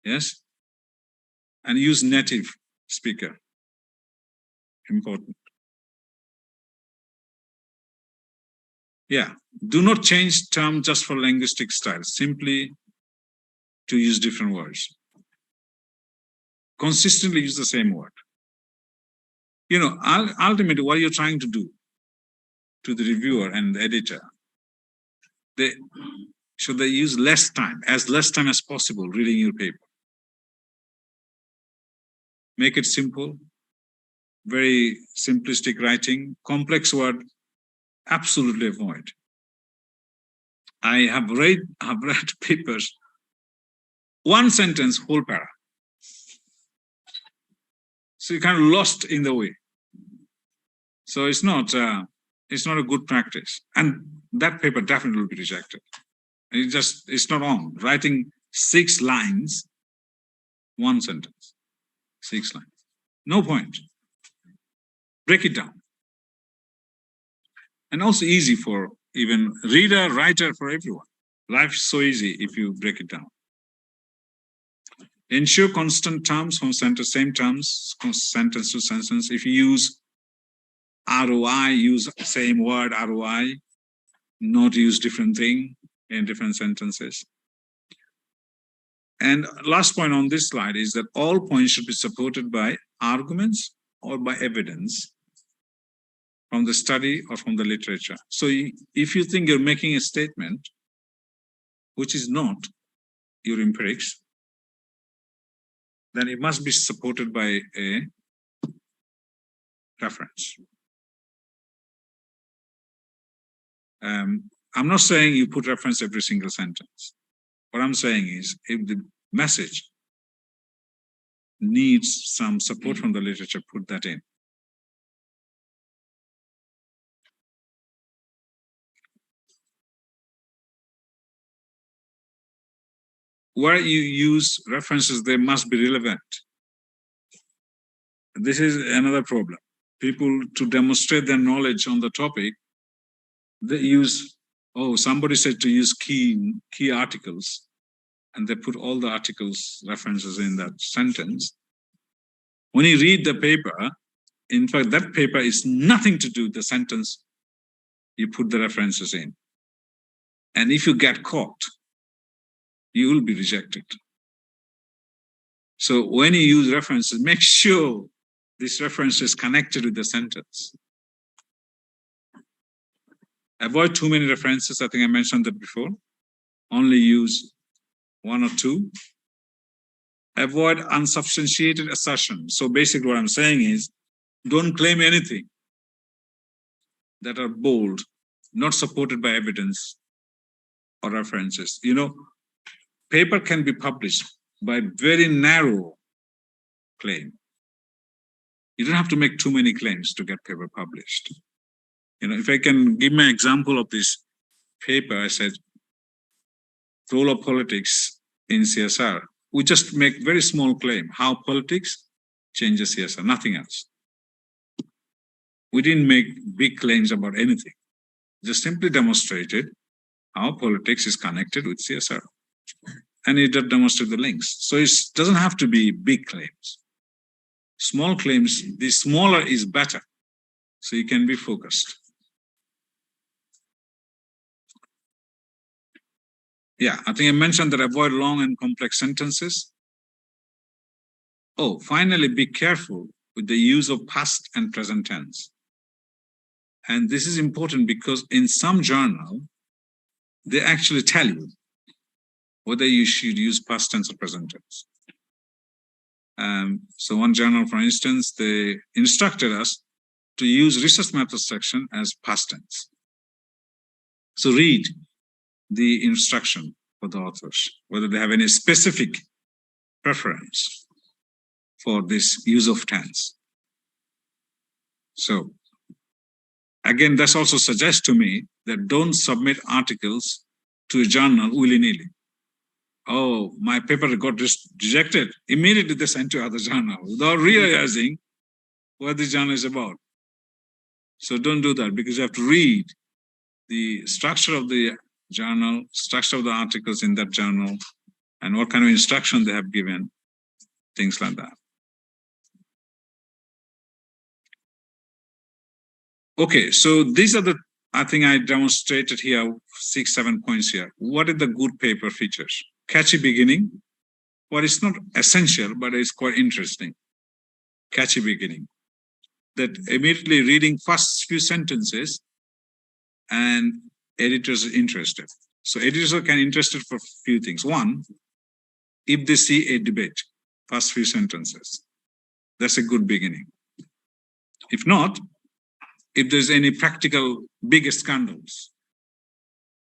Yes? And use native speaker. Important. Yeah, do not change term just for linguistic style, simply to use different words. Consistently use the same word. Ultimately what you're trying to do to the reviewer and the editor, should they use less time as possible reading your paper. Make it simple, very simplistic writing, complex word, absolutely avoid. I have read papers, one sentence, whole para. So you're kind of lost in the way. So it's not a good practice. And that paper definitely will be rejected. It's not on. Writing 6 lines, 1 sentence, 6 lines. No point. Break it down. And also easy for even reader, writer, for everyone. Life is so easy if you break it down. Ensure constant terms from sentence, same terms, sentence to sentence. If you use ROI, use same word ROI, not use different thing in different sentences. And last point on this slide is that all points should be supported by arguments or by evidence from the study or from the literature. So if you think you're making a statement which is not your empirics, then it must be supported by a reference. I'm not saying you put reference every single sentence. What I'm saying is, if the message needs some support from the literature, put that in. Where you use references, they must be relevant. This is another problem. People, to demonstrate their knowledge on the topic, they use, somebody said to use key articles, and they put all the articles references in that sentence. When you read the paper, in fact, that paper is nothing to do with the sentence you put the references in. And if you get caught, you will be rejected. So when you use references, make sure this reference is connected with the sentence. Avoid too many references. I think I mentioned that before. Only use 1 or 2. Avoid unsubstantiated assertions. So basically what I'm saying is, don't claim anything that are bold, not supported by evidence or references. Paper can be published by very narrow claim. You don't have to make too many claims to get paper published. If I can give my example of this paper, I said, role of politics in CSR. We just make very small claim, how politics changes CSR, nothing else. We didn't make big claims about anything. Just simply demonstrated how politics is connected with CSR. And it demonstrated the links. So it doesn't have to be big claims. Small claims, the smaller is better. So you can be focused. Yeah, I think I mentioned that avoid long and complex sentences. Finally, be careful with the use of past and present tense. And this is important because in some journal, they actually tell you whether you should use past tense or present tense. So one journal, for instance, they instructed us to use research methods section as past tense. So read the instruction for the authors, whether they have any specific preference for this use of tense. So again, this also suggests to me that don't submit articles to a journal willy-nilly. My paper got rejected. Immediately they sent to other journal without realizing what the journal is about. So don't do that, because you have to read the structure of the journal, structure of the articles in that journal, and what kind of instruction they have given, things like that. Okay, so these are I think I demonstrated here 6-7 points here. What are the good paper features? Catchy beginning. Well, it's not essential, but it's quite interesting. Catchy beginning. That immediately reading first few sentences and editors are interested. So editors can interested for a few things. One, if they see a debate, first few sentences, that's a good beginning. If not, if there's any practical big scandals,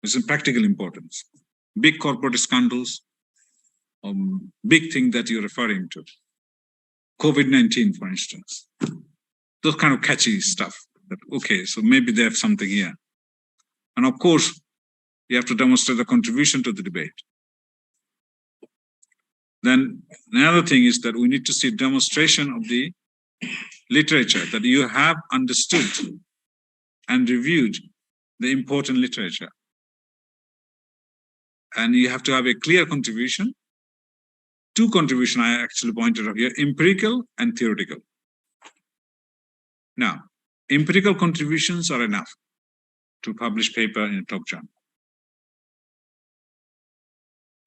it's a practical importance. Big corporate scandals, big thing that you're referring to. COVID-19, for instance. Those kind of catchy stuff. So maybe they have something here. And of course, You have to demonstrate the contribution to the debate. Then another thing is that we need to see demonstration of the literature, that you have understood and reviewed the important literature. And you have to have a clear contribution. Two contributions I actually pointed out here, empirical and theoretical. Now, empirical contributions are enough to publish paper in a top journal.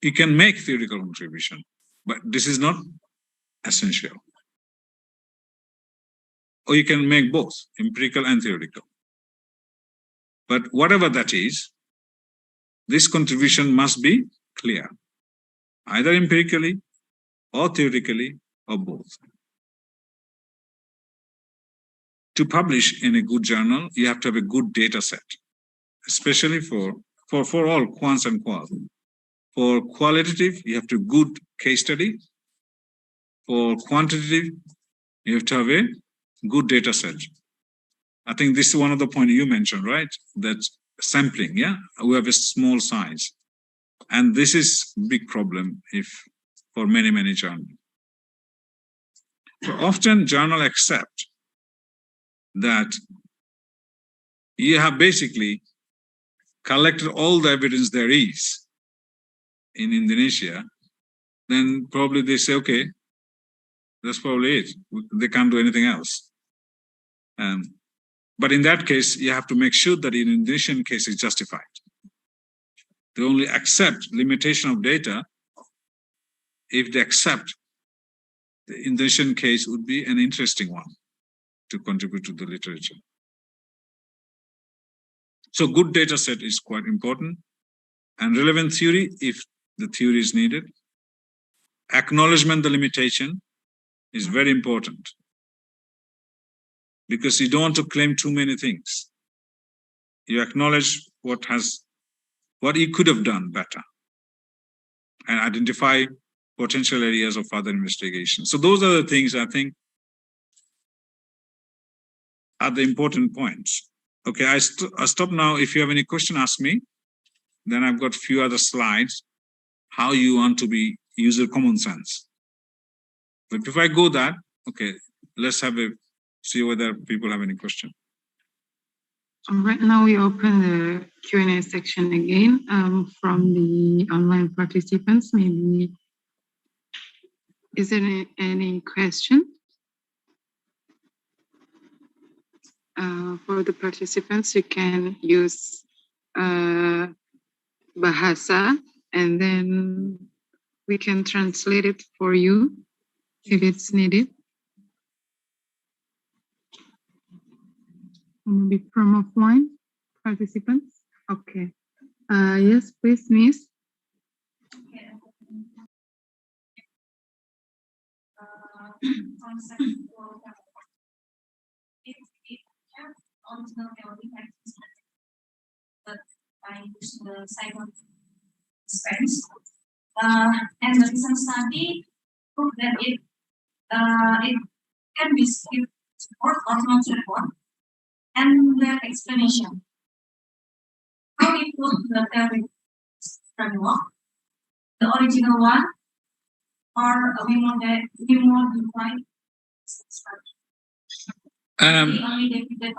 You can make theoretical contribution, but this is not essential. Or you can make both, empirical and theoretical. But whatever that is, this contribution must be clear, either empirically or theoretically or both. To publish in a good journal, you have to have a good data set, especially for all quants and quals. For qualitative, you have to good case study. For quantitative, you have to have a good data set. I think this is one of the points you mentioned, right? That sampling, yeah? We have a small size. And this is a big problem for many journals. So often journals accept that you have basically collected all the evidence there is in Indonesia, then probably they say, okay, that's probably it. They can't do anything else. But in that case, you have to make sure that in Indonesian case is justified. They only accept limitation of data if they accept the Indonesian case would be an interesting one to contribute to the literature. So good data set is quite important, and relevant theory if the theory is needed. Acknowledgement the limitation is very important, because you don't want to claim too many things. You acknowledge what you could have done better and identify potential areas of further investigation. So those are the things I think are the important points. Okay, I stop now. If you have any question, ask me. Then I've got a few other slides, how you want to be user common sense. But if I go that, okay, let's see whether people have any question. Right now we open the Q&A section again from the online participants. Maybe, is there any question? For the participants, you can use bahasa, and then we can translate it for you if it's needed. Maybe from offline participants. Okay. Yes, please, Miss. Original theory but I use the scientific expense. And the recent study proved that it can be support or not support, and their explanation. How we put the theory framework, the original one, or we modify we only depended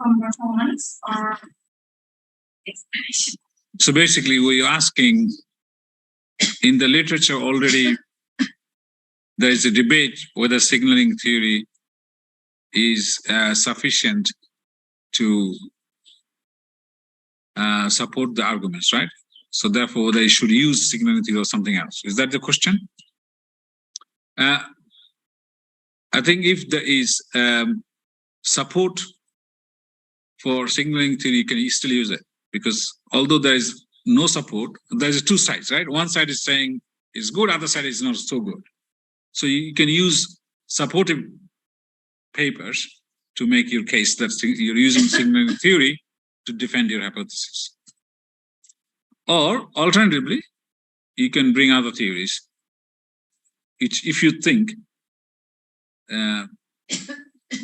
on performance or explanation. So basically, we're asking, in the literature already, there is a debate whether signaling theory is sufficient to support the arguments, right? So therefore, they should use signaling theory or something else. Is that the question? I think if there is support for signaling theory, you can still use it, because although there is no support, there's two sides, right? One side is saying it's good, other side is not so good. So you can use supportive papers to make your case that you're using signaling theory to defend your hypothesis. Or alternatively, you can bring other theories, which if you think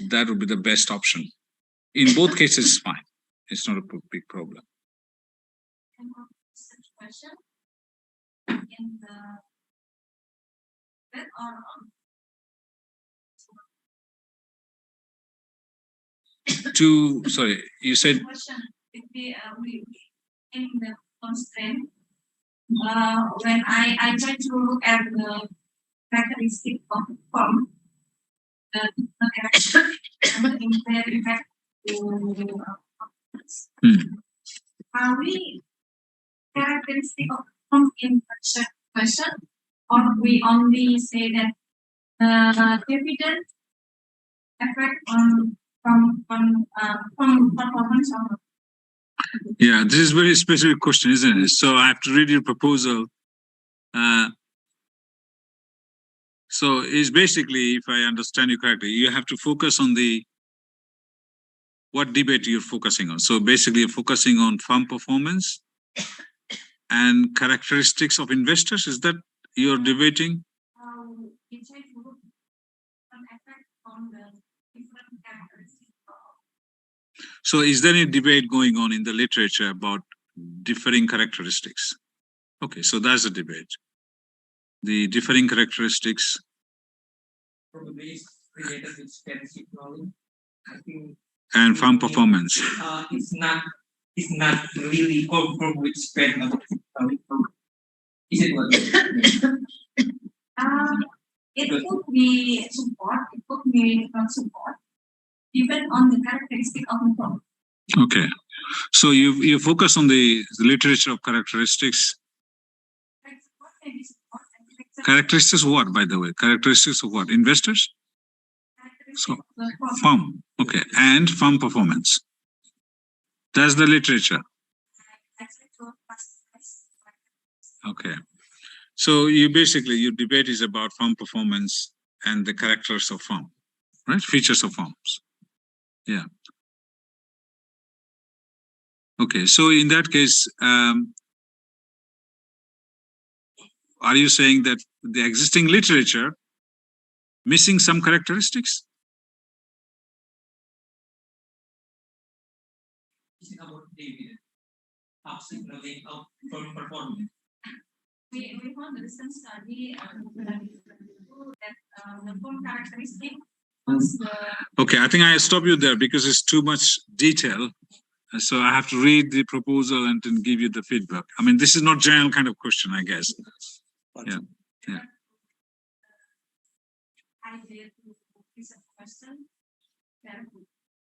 that would be the best option. In both cases, it's fine. It's not a big problem. Question in the that or Sorry, you said question if we in the constraint when I try to look at the characteristic of the form, the impact to are we characteristic of form in question, or we only say that dividend effect on from performance of yeah, this is a very specific question, isn't it? So I have to read your proposal. So it's basically, if I understand you correctly, you have to focus on what debate you're focusing on. So basically you're focusing on firm performance and characteristics of investors. Is that you're debating? You try to look an effect on the different characteristics. So is there any debate going on in the literature about differing characteristics? Okay, so that's a debate. The differing characteristics. Probably related with strategic knowledge. I think. And farm performance. It's not really conform with spread of is it what? It could be support, it could be not support, depend on the characteristic of the form. Okay, so you focus on the literature of characteristics. Characteristics of what, by the way? Characteristics of what? Investors? So, firm. Okay, and firm performance. That's the literature. Okay. So your debate is about firm performance and the characters of firm, right? Features of firms. Yeah. Okay, so in that case, are you saying that the existing literature missing some characteristics? Is it about dividend? Signaling of performance. We found the recent study that the form characteristic was the. Okay, I think I stop you there because it's too much detail. So I have to read the proposal and then give you the feedback. I mean, this is not general kind of question, I guess. Yeah. Yeah. I did this question.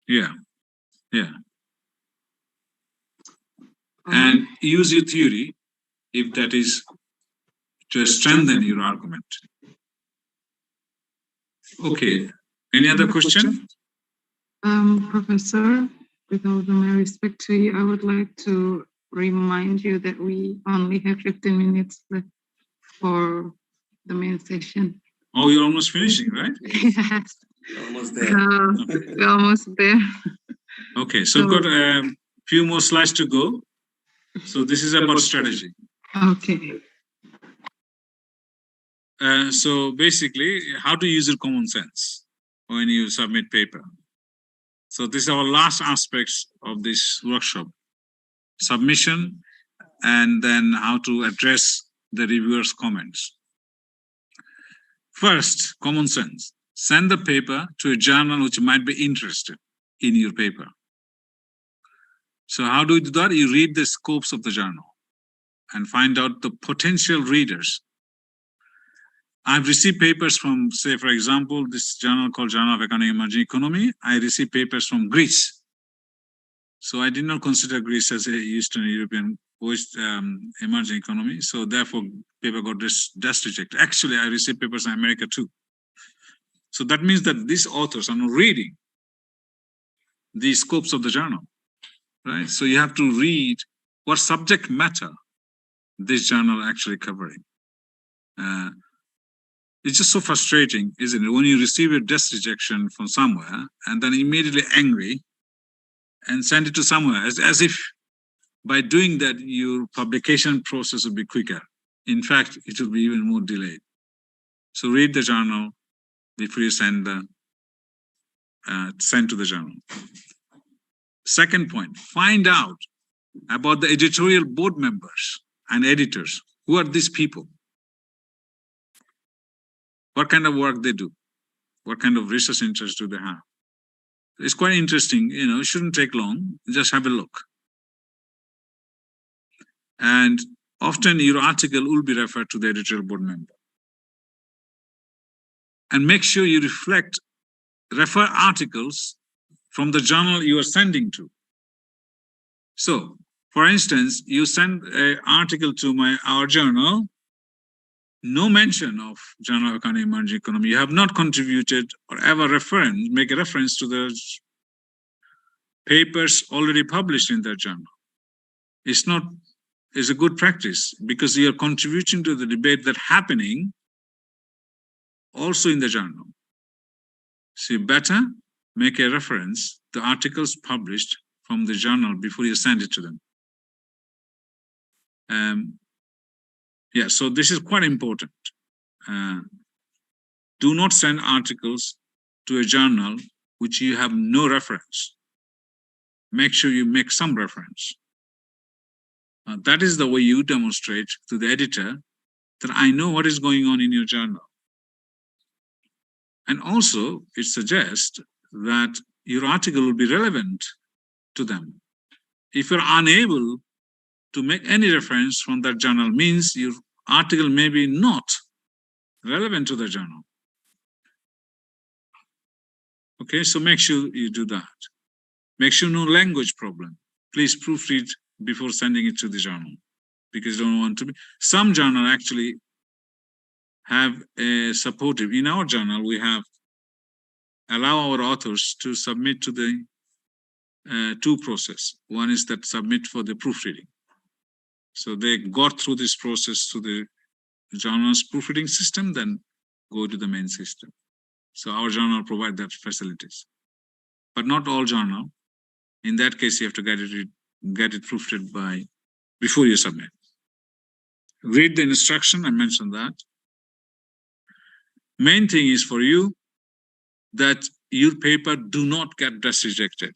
Yeah. Yeah. And use your theory if that is to strengthen your argument. Okay. Any other question? Professor, with all my respect to you, I would like to remind you that we only have 15 minutes left for the main session. Oh, you're almost finishing, right? Yes. Almost there. We're almost there. Okay, so we've got a few more slides to go. So this is about strategy. Okay. So basically, how to use your common sense when you submit paper. So this is our last aspects of this workshop. Submission and then how to address the reviewers' comments. First, common sense. Send the paper to a journal which might be interested in your paper. So how do you do that? You read the scopes of the journal and find out the potential readers. I've received papers from, say, for example, this journal called Journal of Economic and Emerging Economy. I received papers from Greece. So I did not consider Greece as a Eastern European emerging economy. So therefore, paper got just rejected. Actually, I received papers from America too. So that means that these authors are not reading the scopes of the journal, right? So you have to read what subject matter this journal actually covering. It's just so frustrating, isn't it? When you receive a desk rejection from somewhere and then immediately angry and send it to somewhere as if by doing that, your publication process will be quicker. In fact, it will be even more delayed. So read the journal before you send to the journal. Second point, find out about the editorial board members and editors. Who are these people? What kind of work they do? What kind of research interests do they have? It's quite interesting, it shouldn't take long. Just have a look. And often your article will be referred to the editorial board member. And make sure you refer articles from the journal you are sending to. So, for instance, you send an article to our journal, no mention of Journal of Accounting and Emerging Economy. You have not contributed or ever make a reference to the papers already published in that journal. It's a good practice because you are contributing to the debate that's happening also in the journal. So you better make a reference to articles published from the journal before you send it to them. So this is quite important. Do not send articles to a journal which you have no reference. Make sure you make some reference. That is the way you demonstrate to the editor that I know what is going on in your journal. And also, it suggests that your article will be relevant to them. If you're unable to make any reference from that journal, means your article may be not relevant to the journal. Okay, so make sure you do that. Make sure no language problem. Please proofread before sending it to the journal, because you don't want to be. Some journal actually have a supportive. In our journal, we have allow our authors to submit to the two process. One is that submit for the proofreading. So they got through this process to the journal's proofreading system, then go to the main system. So our journal provide that facilities, but not all journal. In that case, you have to get it proofread before you submit. Read the instruction, I mentioned that. Main thing is for you that your paper do not get desk rejected.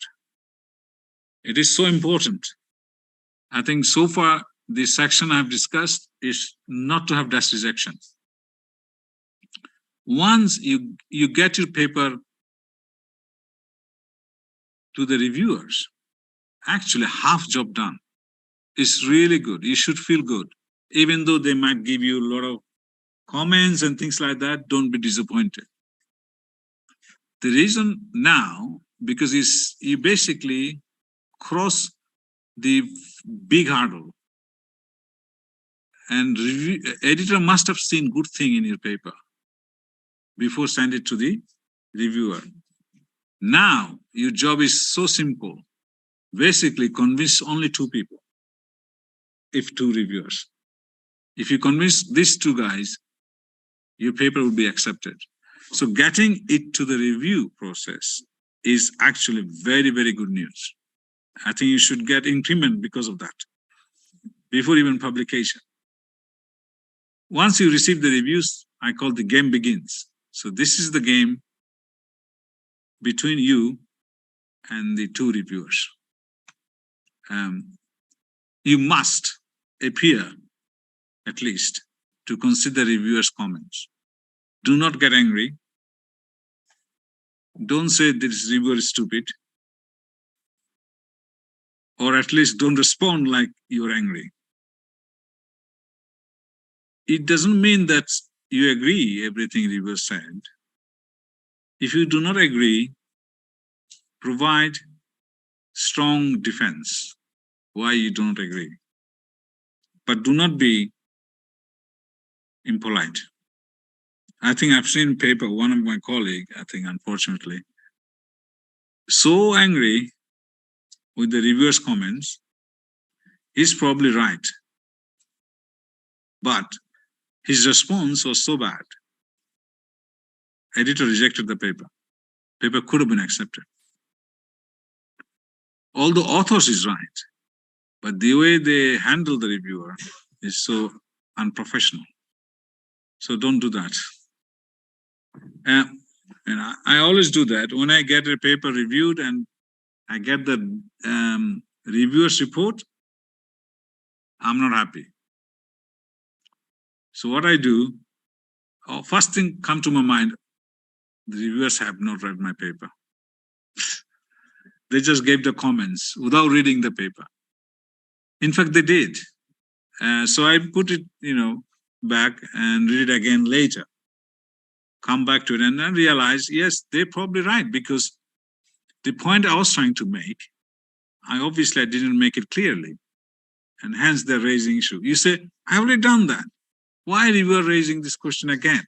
It is so important. I think so far, this section I've discussed is not to have desk rejection. Once you get your paper to the reviewers, actually half job done. It's really good. You should feel good. Even though they might give you a lot of comments and things like that, don't be disappointed. The reason now, because you basically cross the big hurdle. And editor must have seen good thing in your paper before send it to the reviewer. Now, your job is so simple. Basically, convince only two people, if two reviewers. If you convince these two guys, your paper will be accepted. So getting it to the review process is actually very, very good news. I think you should get increment because of that, before even publication. Once you receive the reviews, I call the game begins. So this is the game between you and the two reviewers. You must appear, at least, to consider reviewers' comments. Do not get angry. Don't say this reviewer is stupid. Or at least don't respond like you're angry. It doesn't mean that you agree everything reviewer said. If you do not agree, provide strong defense why you don't agree. But do not be impolite. I think I've seen paper, one of my colleagues, I think unfortunately, so angry with the reviewer's comments, he's probably right. But his response was so bad. Editor rejected the paper. Paper could have been accepted. Although authors is right, but the way they handle the reviewer is so unprofessional. So don't do that. And I always do that. When I get a paper reviewed and I get the reviewer's report, I'm not happy. So what I do, first thing come to my mind, the reviewers have not read my paper. They just gave the comments without reading the paper. In fact, they did. So I put it, back and read it again later. Come back to it and then realize, yes, they're probably right, because the point I was trying to make, I didn't make it clearly. And hence they're raising issue. You say, I already done that. Why are you raising this question again?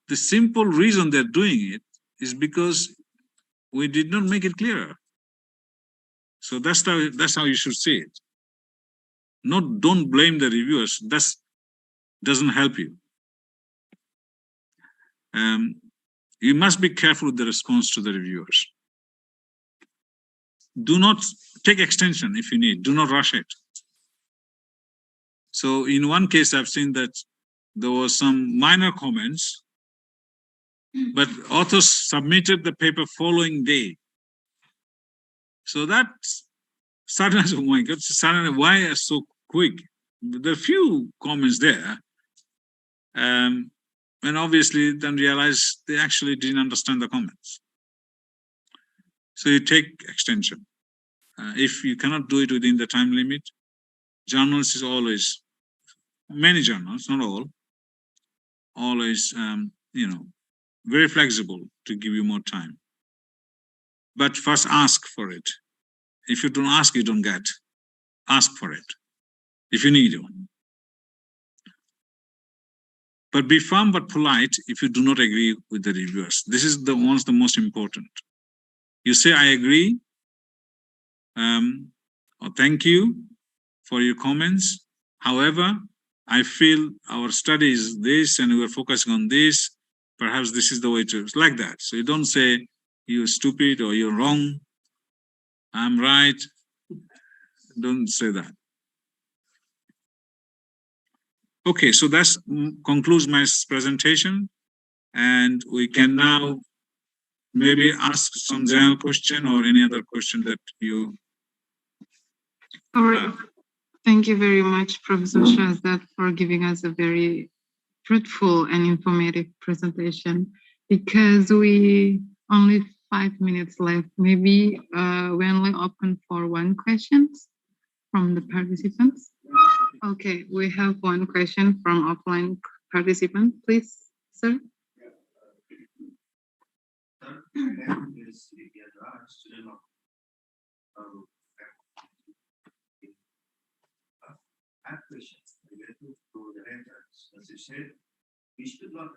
The simple reason they're doing it is because we did not make it clearer. So that's how you should see it. Don't blame the reviewers. That doesn't help you. You must be careful with the response to the reviewers. Do not take extension if you need. Do not rush it. So in one case, I've seen that there was some minor comments, but authors submitted the paper following day. So that suddenly, oh my God, suddenly, why are so quick? There are few comments there. And obviously then realize they actually didn't understand the comments. So you take extension. If you cannot do it within the time limit, journals is always, many journals, not all, always, very flexible to give you more time. But first ask for it. If you don't ask, you don't get. Ask for it, if you need one. But be firm but polite if you do not agree with the reviewers. This is the most important. You say, I agree, or thank you for your comments. However, I feel our study is this and we're focusing on this. Perhaps this is the way to, like that. So you don't say you're stupid or you're wrong. I'm right. Don't say that. Okay, so that concludes my presentation. And we can now maybe ask some general question or any other question that you... All right. Thank you very much, Professor Shahzad, for giving us a very fruitful and informative presentation. Because we only 5 minutes left, maybe we only open for one question from the participants. Okay, we have one question from offline participant, please, sir. Questions related to the reference. As you said, we should not,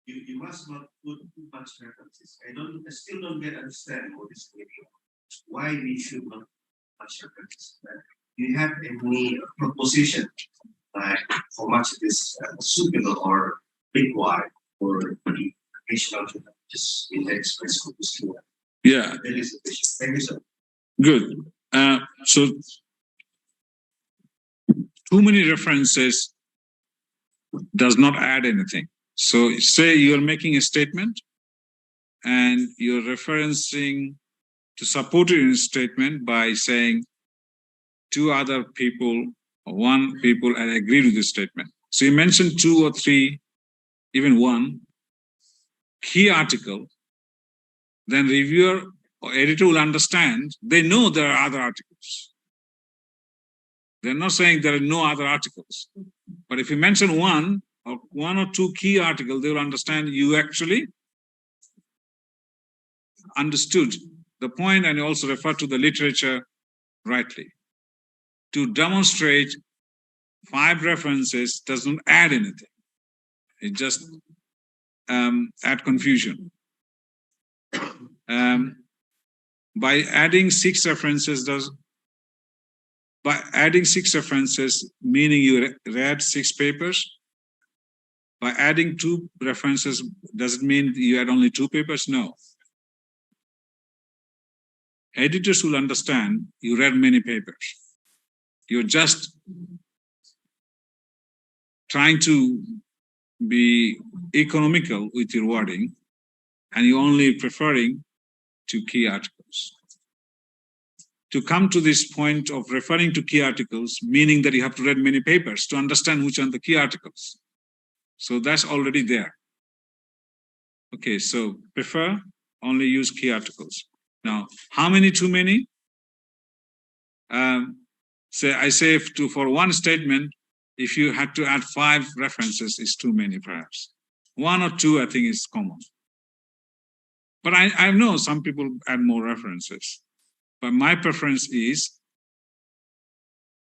you must not put too much references. I still don't understand what is going on. Why we should not put much references. Do you have any proposition, like how much it is suitable or required for educational just in the express focus? Yeah. That is the question. Thank you, sir. Good. So too many references does not add anything. So say you're making a statement and you're referencing to support your statement by saying two other people or one people and agree to this statement. So you mentioned 2 or 3, even 1 key article, then reviewer or editor will understand, they know there are other articles. They're not saying there are no other articles. But if you mention one or two key articles, they will understand you actually understood the point and also refer to the literature rightly. To demonstrate 5 references doesn't add anything. It just add confusion. By adding 6 references meaning you read 6 papers. By adding 2 references, does it mean you had only 2 papers? No. Editors will understand you read many papers. You're just trying to be economical with your wording, and you're only preferring 2 key articles. to come to this point of referring to key articles, meaning that you have to read many papers to understand which are the key articles. So that's already there. Okay, so prefer, only use key articles. Now, how many too many? For one statement, if you had to add 5 references, is too many perhaps. 1 or 2, I think, is common. But I know some people add more references. But my preference is,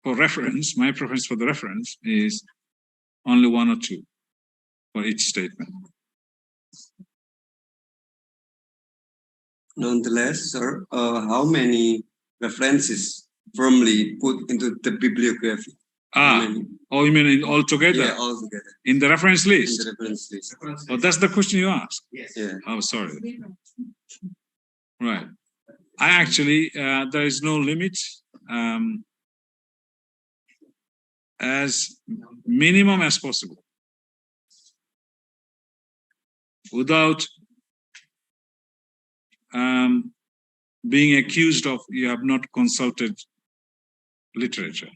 for the reference is only 1 or 2 for each statement. Nonetheless, sir, how many references firmly put into the bibliography? You mean all together? Yeah, all together. In the reference list? In the reference list. Oh, that's the question you asked? Yes. Yeah. Oh, sorry. Right. I actually, there is no limit. As minimum as possible. Without being accused of you have not consulted literature.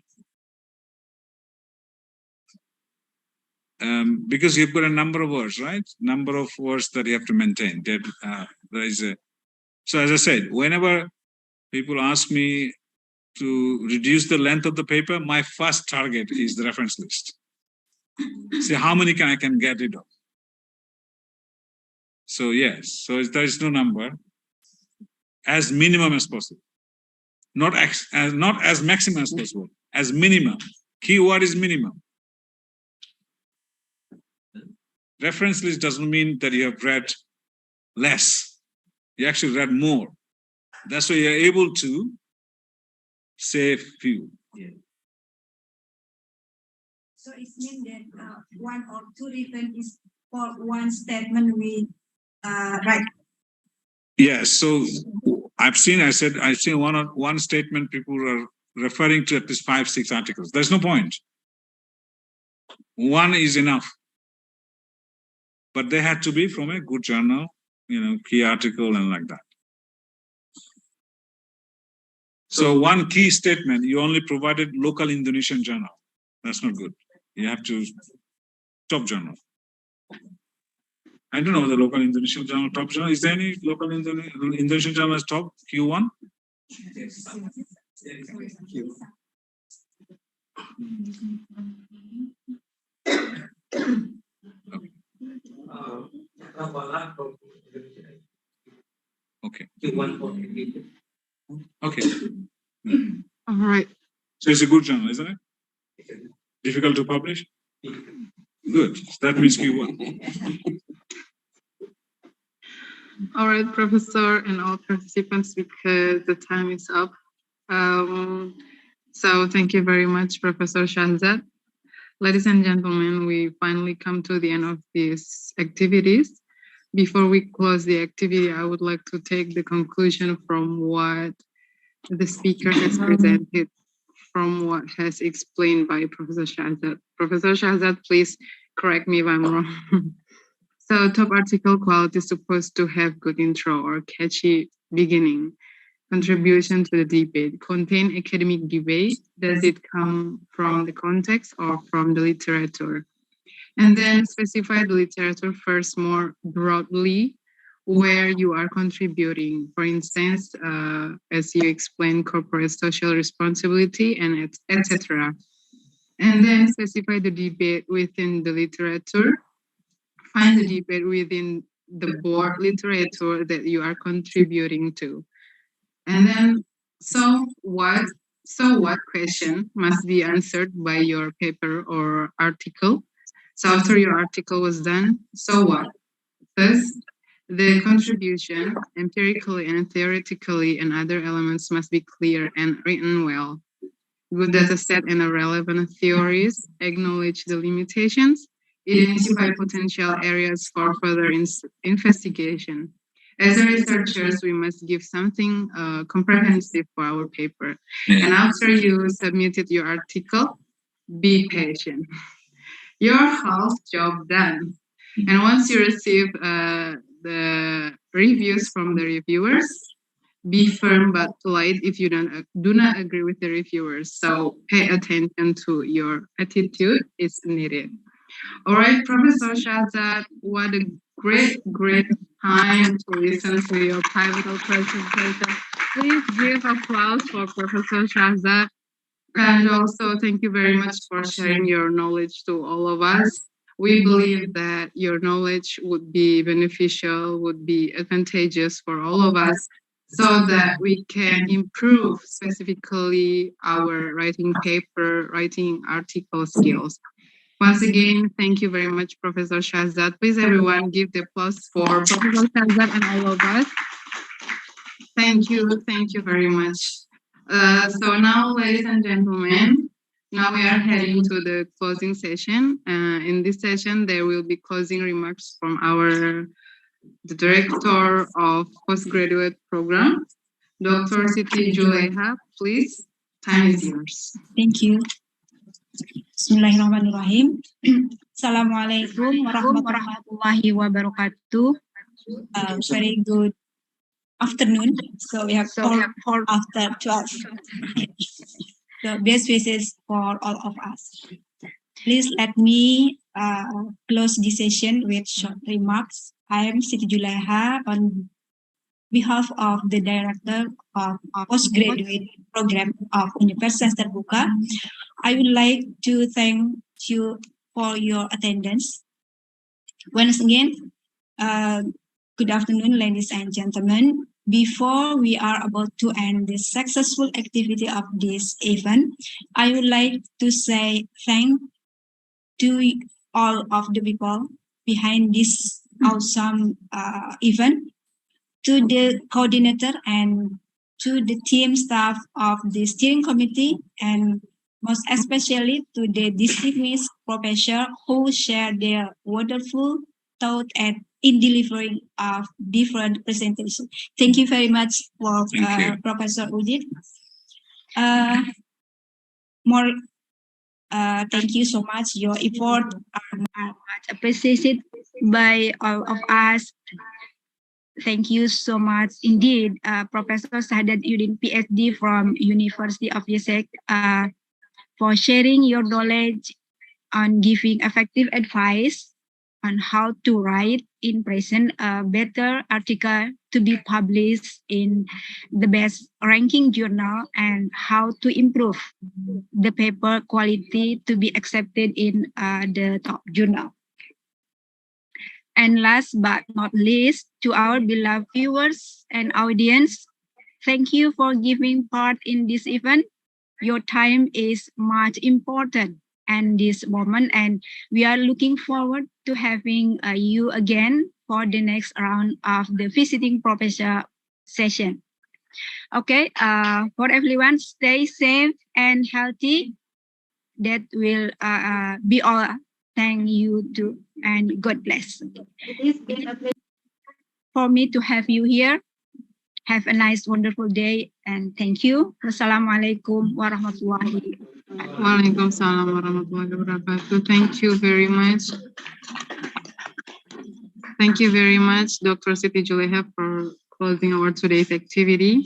Because you've got a number of words, right? Number of words that you have to maintain. So as I said, whenever people ask me to reduce the length of the paper, my first target is the reference list. See how many I can get rid of. So yes, so there is no number. As minimum as possible. Not as maximum as possible. As minimum. Keyword is minimum. Reference list doesn't mean that you have read less. You actually read more. That's why you're able to say few. Yeah. So it means that 1 or 2 written is for one statement we write. Yes, so I've seen one statement people are referring to at least 5, 6 articles. There's no point. 1 is enough. But they had to be from a good journal, key article and like that. So 1 key statement, you only provided local Indonesian journal. That's not good. You have to top journal. I don't know the local Indonesian journal top journal. Is there any local Indonesian journal as top Q1? Okay. Okay. All right. So it's a good journal, isn't it? Difficult to publish? Good. That means Q1. All right, Professor and all participants, because the time is up. So thank you very much, Professor Shahzad. Ladies and gentlemen, we finally come to the end of these activities. Before we close the activity, I would like to take the conclusion from what the speaker has presented, from what has explained by Professor Shahzad. Professor Shahzad, please correct me if I'm wrong. So top article quality is supposed to have good intro or catchy beginning, contribution to the debate, contain academic debate. Does it come from the context or from the literature? And then specify the literature first more broadly where you are contributing. For instance, as you explained, corporate social responsibility and etc. And then specify the debate within the literature. Find the debate within the board literature that you are contributing to. And then, so what question must be answered by your paper or article. So after your article was done, so what? Thus, the contribution, empirically and theoretically, and other elements must be clear and written well. Good data set and relevant theories, acknowledge the limitations, identify potential areas for further investigation. As a researchers, we must give something comprehensive for our paper. And after you submitted your article, be patient. Your half job done. And once you receive the reviews from the reviewers, Be firm but polite if you do not agree with the reviewers. So pay attention to your attitude is needed. All right, Professor Shahzad, what a great time to listen to your pivotal presentation. Please give applause for Professor Shahzad. And also, thank you very much for sharing your knowledge to all of us. We believe that your knowledge would be beneficial, would be advantageous for all of us, so that we can improve specifically our writing paper, writing article skills. Once again, thank you very much, Professor Shahzad. Please, everyone, give the applause for Professor Shahzad and all of us. Thank you very much. So now, ladies and gentlemen, now we are heading to the closing session. In this session, there will be closing remarks from the Director of Postgraduate Program, Dr. Siti Julaiha. Please, time is yours. Thank you. Bismillahirrahmanirrahim. Assalamualaikum warahmatullahi wabarakatuh. Very good afternoon. So we have 4 after 12. So best wishes for all of us. Please let me close this session with short remarks. I am Siti Julaiha on behalf of the Director of Postgraduate Program of Universitas Terbuka. I would like to thank you for your attendance. Once again, good afternoon, ladies and gentlemen. Before we are about to end the successful activity of this event, I would like to say thank to all of the people behind this awesome event, to the coordinator and to the team staff of the steering committee, and most especially to the distinguished professor who shared their wonderful thought and in delivering of different presentations. Thank you very much for Professor Uddin. Thank you so much. Your effort are much appreciated by all of us. Thank you so much indeed, Professor Shahzad Uddin, PhD from University of Yesek, for sharing your knowledge on giving effective advice on how to write in present a better article to be published in the best ranking journal, and how to improve the paper quality to be accepted in the top journal. And last but not least, to our beloved viewers and audience, thank you for giving part in this event. Your time is much important at this moment, and we are looking forward to having you again for the next round of the visiting professor session. Okay, for everyone, stay safe and healthy. That will be all. Thank you too, and God bless. For me to have you here. Have a nice, wonderful day, and thank you. Wassalamualaikum warahmatullahi wabarakatuh. Waalaikumsalam warahmatullahi wabarakatuh. Thank you very much. Thank you very much, Dr. Siti Julaiha, for closing our today's activity.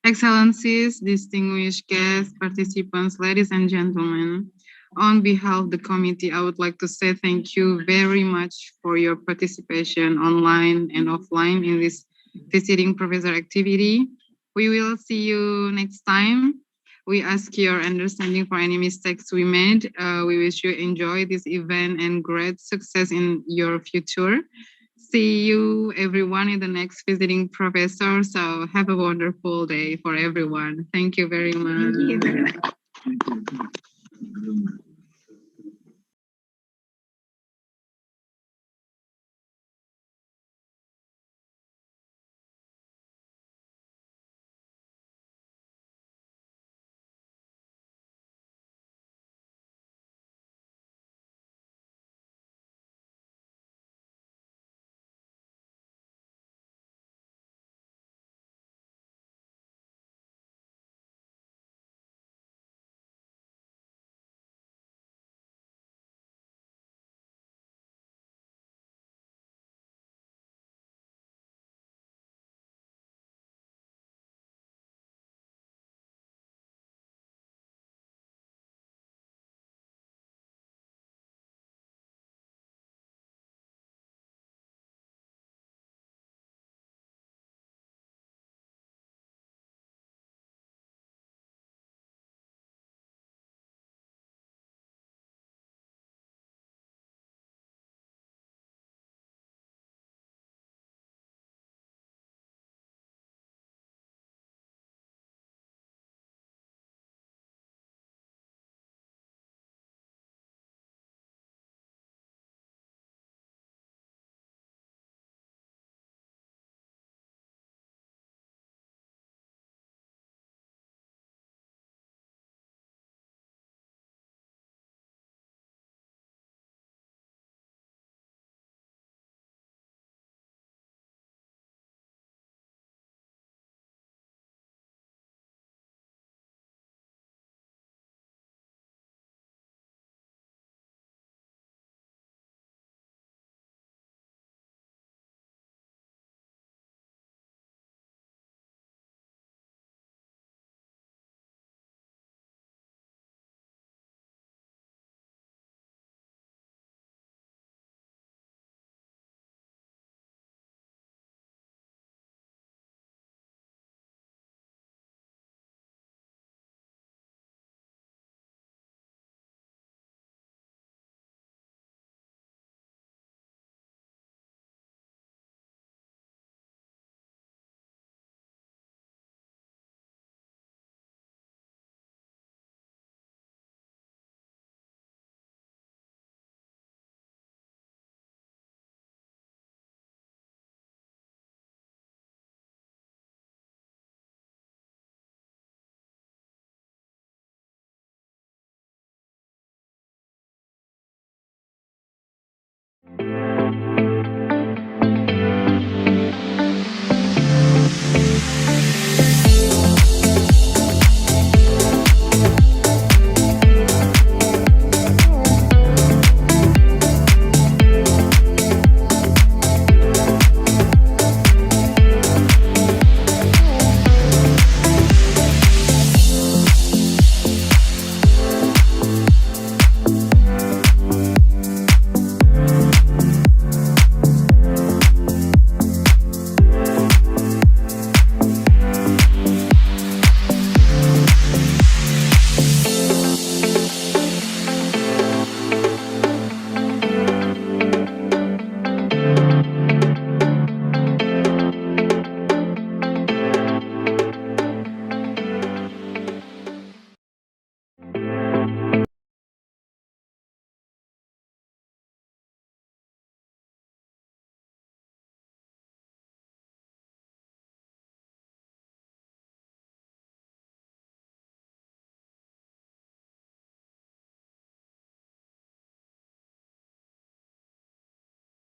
Excellencies, distinguished guests, participants, ladies and gentlemen, on behalf of the committee, I would like to say thank you very much for your participation online and offline in this visiting professor activity. We will see you next time. We ask your understanding for any mistakes we made. We wish you enjoy this event and great success in your future. See you everyone in the next visiting professor. So have a wonderful day for everyone. Thank you very much. Thank you very much. Thank you.